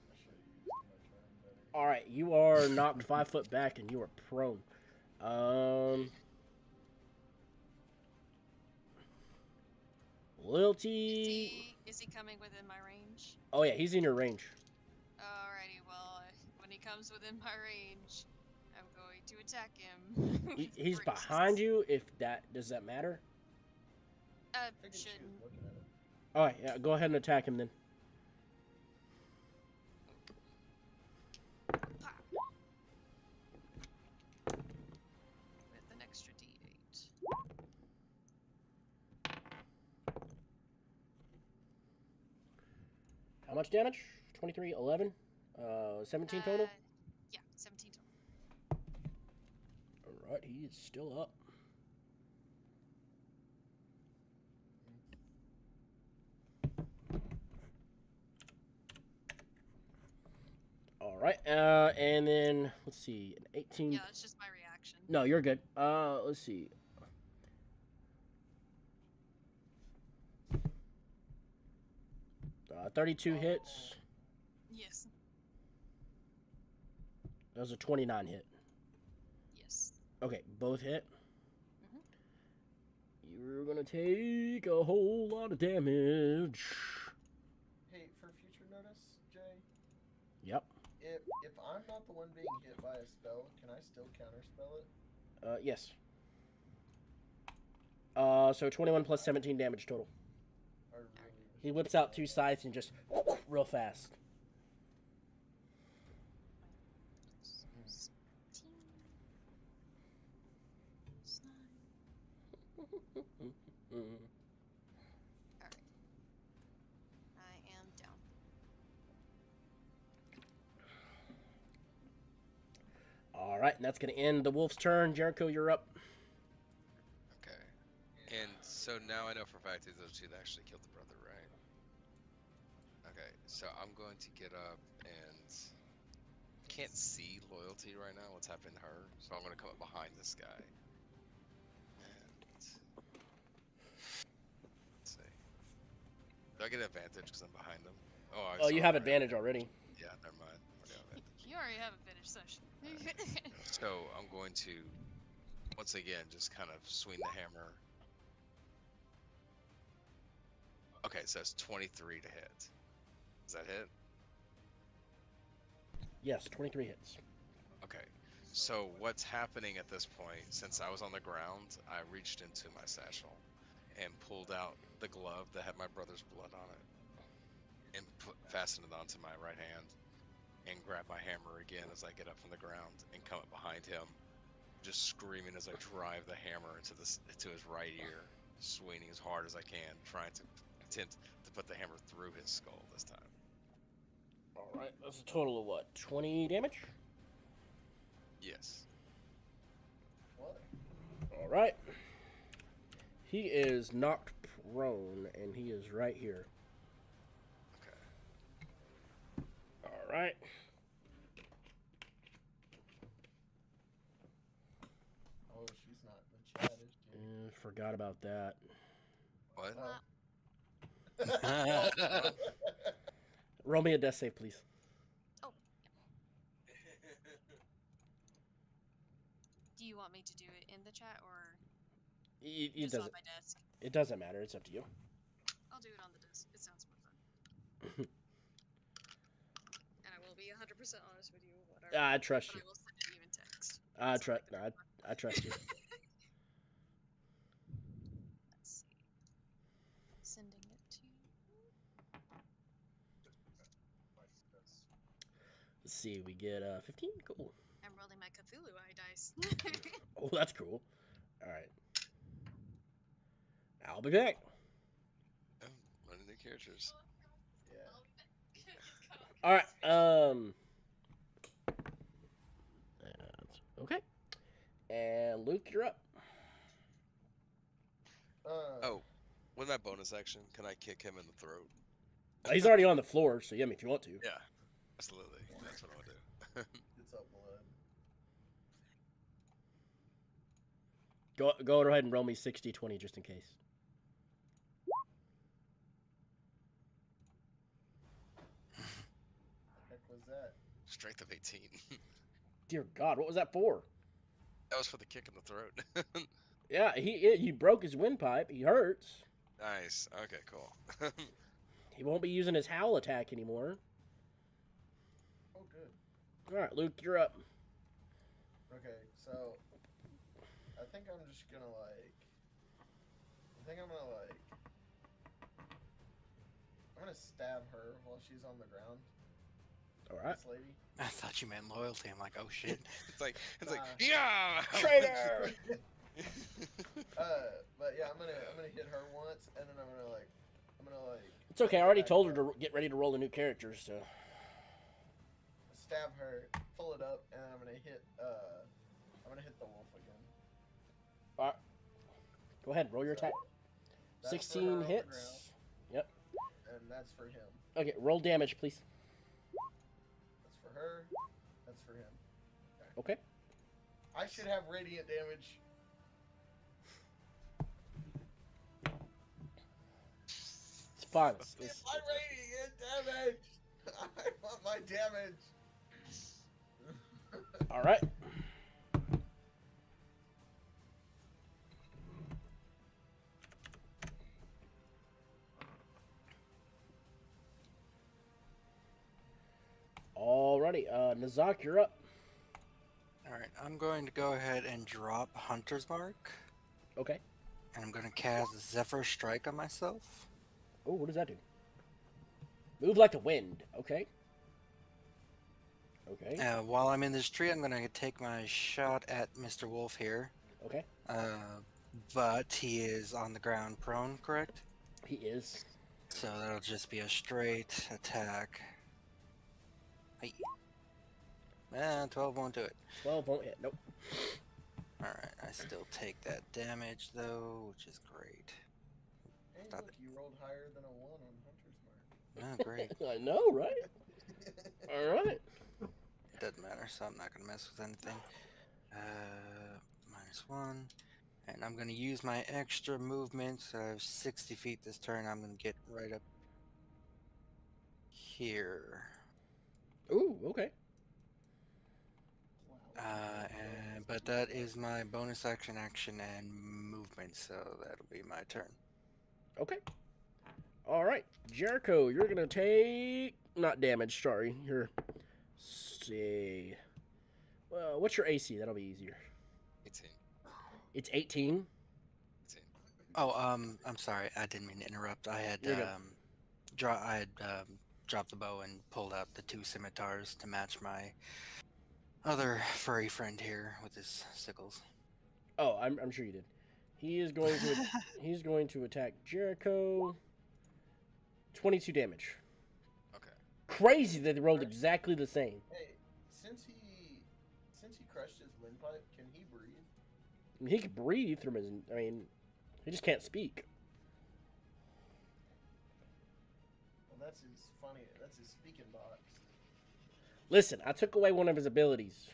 I should have used my turn better. All right, you are knocked 5 foot back, and you are prone. Loyalty. Is he coming within my range? Oh yeah, he's in your range. Alrighty, well, when he comes within my range, I'm going to attack him. He's with behind bruises. you. If that does that matter? Figured she Shouldn't. was looking at him. All right, yeah, go ahead and attack him then. Pop. With an extra d8. How much damage? 23, 11, 17 total. Yeah, 17 total. All right, he is still up. All right, and then let's see, an 18. Yeah, that's just my reaction. No, you're good. Let's see. 32 hits. Yes. That was a 29 hit. Yes. Okay, both hit. Mhm. You're gonna take a whole lot of damage. Hey, for future notice, Jay, Yep. if I'm not the one being hit by a spell, can I still counterspell it? Yes. So 21 plus 17 damage total. I really wish He I whips could out do 2 that. scythes and just real fast. 17 plus 9. Alright. I am down. All right, and that's gonna end the wolf's turn. Jericho, you're up. Okay. And so now I know for a fact that those two that actually killed the brother, right? Okay, so I'm going to get up and can't see loyalty right now. What's happening to her? So I'm going to come up behind this guy. And let's see. Do I get advantage because I'm behind him? Oh, you have advantage already. Yeah, never mind. I already have advantage. You already have a finished session. So I'm going to once again just kind of swing the hammer. Okay, so it's 23 to hit. Does that hit? Yes, 23 hits. Okay. So what's happening at this point, since I was on the ground, I reached into my satchel and pulled out the glove that had my brother's blood on it and fastened it onto my right hand and grab my hammer again as I get up from the ground and come up behind him, just screaming as I drive the hammer into his right ear. swinging as hard as I can, trying to attempt to put the hammer through his skull this time. All right, that's a total of what? 20 damage. Yes. What? All right. He is knocked prone, and he is right here. Okay. All right. Oh, she's not in the chat, is she? Forgot about that. What? Oh. Roll me a death save, please. Do you want me to do it in the chat or It just on doesn't. my desk? It doesn't matter. It's up to you. I'll do it on the desk. It sounds more fun. And I will be 100% honest with you. Whatever. I trust But you. I will send it you in text. I So trust. make it fun. I trust you. Let's see. Sending it to you. Let's see. We get 15. Cool. I'm rolling my Cthulhu Eye dice. Oh, that's cool. All right. I'll be back. Oh, running new characters. Yeah. All right. Okay. And Luke, you're up. Oh, with my bonus action, can I kick him in the throat? He's already on the floor, so yeah, if you want to. Yeah, absolutely. That's what I want to do. It's up blood. Go ahead and roll me 60-20 just in case. The heck was that? Strength of 18. Dear God, what was that for? That was for the kick in the throat. Yeah, he broke his windpipe. He hurts. Nice. Okay, cool. He won't be using his howl attack anymore. Oh, good. All right, Luke, you're up. Okay, so I think I'm just gonna like. I'm gonna stab her while she's on the ground. All right. This lady. I thought you meant loyalty. I'm like, oh shit. it's like, Nah. yeah. Traitor! But yeah, I'm gonna hit her once, and then I'm gonna like. It's okay. I already told her to get ready to roll a new character, so. Stab her, pull it up, and then I'm gonna hit the wolf again. All right. Go ahead, roll your attack. That's for her 16 on the hits. ground, Yep. and that's for him. Okay, roll damage, please. That's for her. That's for him. Okay. I should have radiant damage. It's fine. It's my radiant damage. I want my damage. All right. Alrighty, Nazak, you're up. Alright, I'm going to go ahead and drop Hunter's Mark. Okay. And I'm going to cast Zephyr Strike on myself. Oh, what does that do? Move like the wind. Okay. Okay. While I'm in this tree, I'm going to take my shot at Mr. Wolf here. Okay. But he is on the ground prone, correct? He is. So that'll just be a straight attack. Hey. 12 won't do it. 12 won't hit. Nope. Alright, I still take that damage though, which is great. Hey, Stop look, you rolled higher than a 1 on Hunter's Mark. Oh, great. I know, right? Alright. It doesn't matter, so I'm not going to mess with anything. -1. And I'm going to use my extra movement, so I have 60 feet this turn. I'm going to get right up here. Ooh, okay. But that is my bonus action, and movement, so that'll be my turn. Okay. Alright. Jericho, you're going to take... Not damage, sorry. You're... See... Well, what's your AC? That'll be easier. 18. It's 18? 18. Oh, I'm sorry. I didn't mean to interrupt. I had You're good. dropped the bow and pulled out the 2 scimitars to match my other furry friend here with his sickles. Oh, I'm sure you did. He is going to. He's going to attack Jericho. 22 damage. Okay. Crazy that they rolled exactly the same. Hey, since he crushed his windpipe, can he breathe? I mean, he can breathe from his. I mean, he just can't speak. Well, that's his funny. That's his speaking box. Listen, I took away one of his abilities.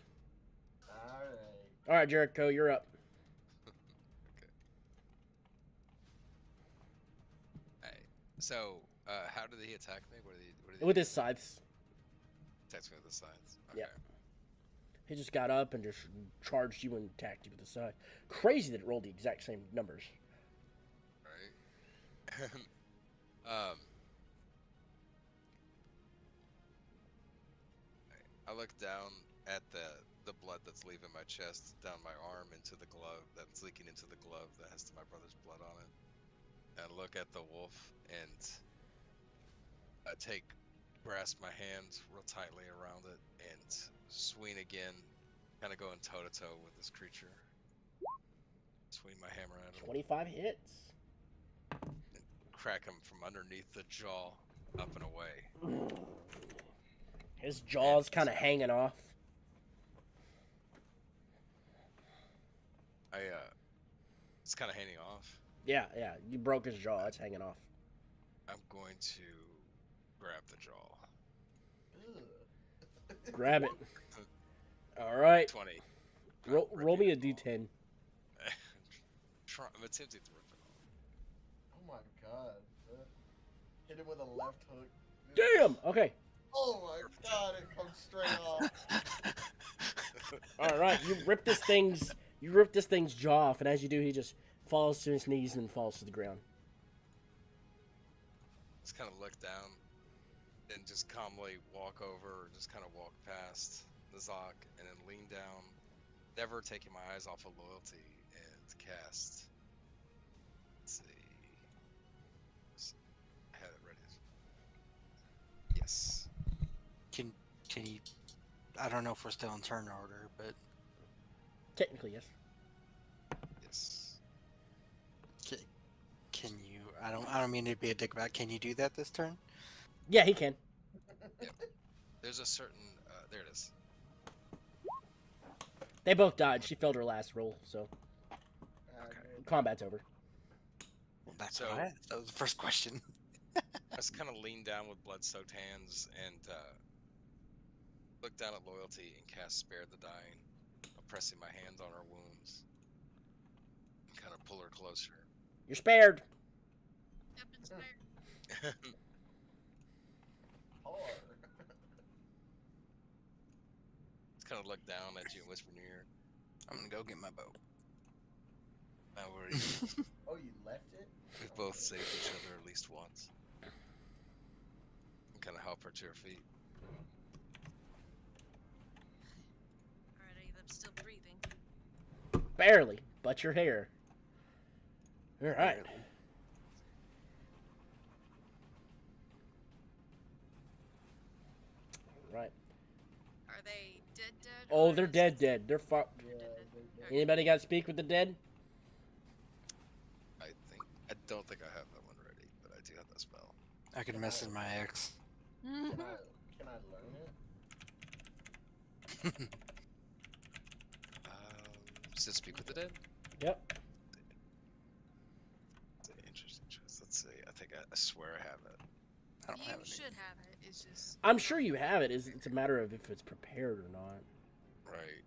All right. All right, Jericho, you're up. Okay. Alright. So, how did he attack me? What did he With his scythes. attack me with the sides? Yeah. Okay. He just got up and just charged you and attacked you with the scythe. Crazy that it rolled the exact same numbers. Right. um. I look down at the blood that's leaving my chest, down my arm into the glove that's leaking into the glove that has my brother's blood on it. And I look at the wolf and I grasp my hand real tightly around it and swing again, kind of going toe to toe with this creature. Swing my hammer at him, 25 hits. crack him from underneath the jaw, up and away. His jaw's kind of hanging off. It's kind of hanging off. Yeah, you broke his jaw. It's hanging off. I'm going to grab the jaw. Ugh. Grab it. All right. 20. Roll me a d10. I'm attempting to rip it off. Oh my god. Hit him with a left hook. Damn. Okay. Oh my god, it comes straight off. All right. You rip this thing's jaw off, and as you do, he just falls to his knees and then falls to the ground. Just kind of look down and just calmly walk over, just kind of walk past the Zoc and then lean down, never taking my eyes off of loyalty, and cast. Let's see. I had it ready. Yes. Can you? I don't know if we're still in turn order, but Technically, yes. Yes. can you? I don't mean to be a dick about. Can you do that this turn? Yeah, he can. There's a certain. There it is. They both died. She failed her last roll, so Okay. combat's over. Well, that's So- what that was the first question. I just kind of lean down with blood-soaked hands and look down at Loyalty and cast Spare the Dying, pressing my hands on her wounds and kind of pull her closer. You're spared. Yep, inspired. Hard. Just kind of look down at you and whisper in your ear. I'm gonna go get my bow. Now we're even. Oh, you left it? We've both saved each other at least once. And kind of help her to her feet. Alright, are them still breathing? Barely, but you're here. All right. Right. Are they dead? Oh, or they're is dead. this- They're fucked. Yeah. Okay. Anybody got to speak with the dead? I don't think I have that one ready, but I do have that spell. I can message my ex. Can I learn it? Does it speak with the dead? Yep. Interesting choice. Let's see. I swear I have it. I don't You have any. should have it. It's just. I'm sure you have it. It's a matter of if it's prepared or not. Right.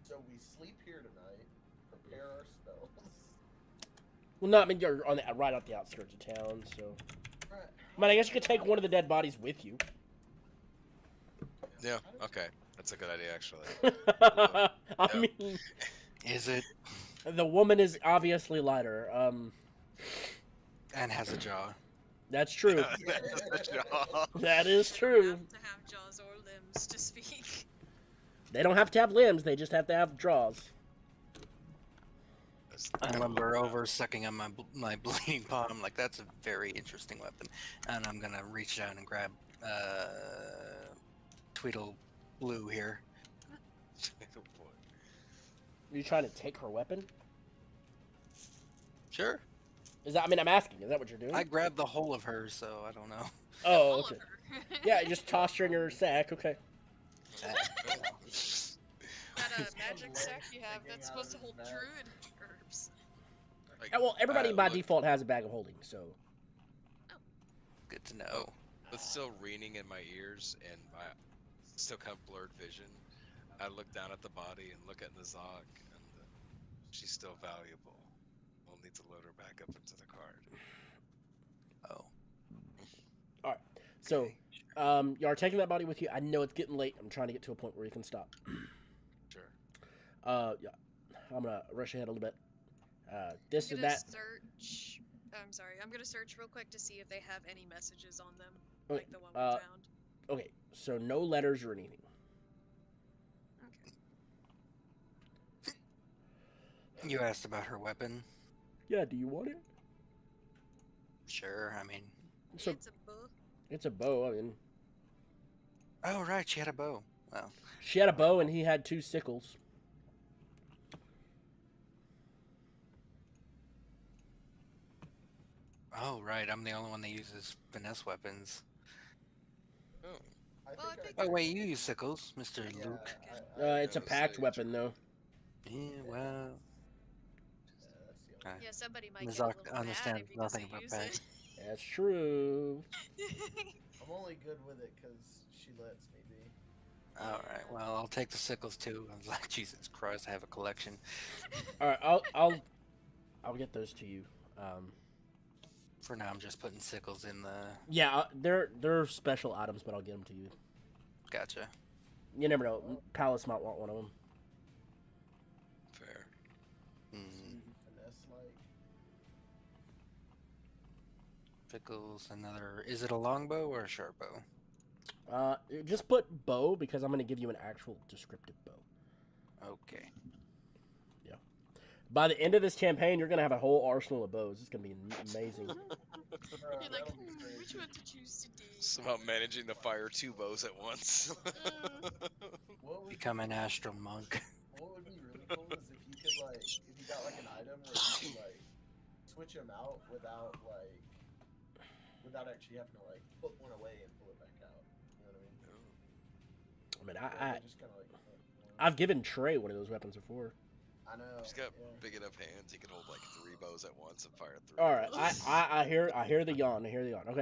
So we sleep here tonight, prepare our spells. Well, no, I mean you're on the right off the outskirts of town, so. Right. I mean, I guess you could take one of the dead bodies with you. Yeah. Okay. That's a good idea, actually. I Yeah. mean, Is it? the woman is obviously lighter. And has a jaw. That's true. That's the job. That is They true. have to have jaws or limbs to speak. They don't have to have limbs. They just have to have jaws. I lumber over, sucking on my bleeding paw. I'm like, that's a very interesting weapon, and I'm gonna reach down and grab Tweedle Blue here. Are you trying to take her weapon? Sure. Is that? I mean, I'm asking. Is that what you're doing? I grabbed the whole of her, so I don't know. Oh, All okay. of her. Yeah, you just tossed her in your sack. Okay. That magic sack you have that's supposed to hold druid herbs. Like, Yeah, well, everybody by look, default has a bag of holding, so. Good to know. It's still ringing in my ears and my still kind of blurred vision. I look down at the body and look at Nazak, and she's still valuable. We'll need to load her back up into the card. Oh. All right. So, Okay. you are taking that body with you. I know it's getting late. I'm trying to get to a point where you can stop. Sure. Yeah. I'm gonna rush ahead a little bit. This I'm and gonna that. search. I'm sorry. I'm gonna search real quick to see if they have any messages on them, Okay, like the one we found. Okay. So no letters or anything. Okay. You asked about her weapon. Yeah. Do you want it? Sure. I mean. So It's a book. it's a bow. I mean, Oh right, she had a bow. Well. she had a bow and he had 2 sickles. Oh right, I'm the only one that uses finesse weapons. Oh, Well, I think Oh wait, you use sickles, Mr. Yeah, Luke. It's a gonna packed say, weapon sure. though. Yeah, well. that's the only Yeah, somebody might get a Mazak little mad understands if he doesn't nothing about use pack. it. That's true. I'm only good with it because she lets me be. All right, well I'll take the sickles too. I was like, Jesus Christ, I have a collection. All right. I'll get those to you. For now, I'm just putting sickles in the. Yeah. They're special items, but I'll get them to you. Gotcha. You never know. Palace might want one of them. Fair. Mm, Finesse like. sickles, another. Is it a longbow or a short bow? Just put bow because I'm gonna give you an actual descriptive bow. Okay. By the end of this campaign, you're gonna have a whole arsenal of bows. It's gonna be amazing. You're like, which one to choose today? Somehow managing to fire 2 bows at once. What would Become an astral monk. What would be really cool is if you could like, if you got like an item where you could like switch them out without actually having to like put one away and pull it back out. You know what I mean? I mean, Or just kind of like. I've given Trey one of those weapons before. I know. He's got yeah. big enough hands. He can hold like 3 bows at once and fire 3. All right, bows. I hear the yawn. I hear the yawn. Okay,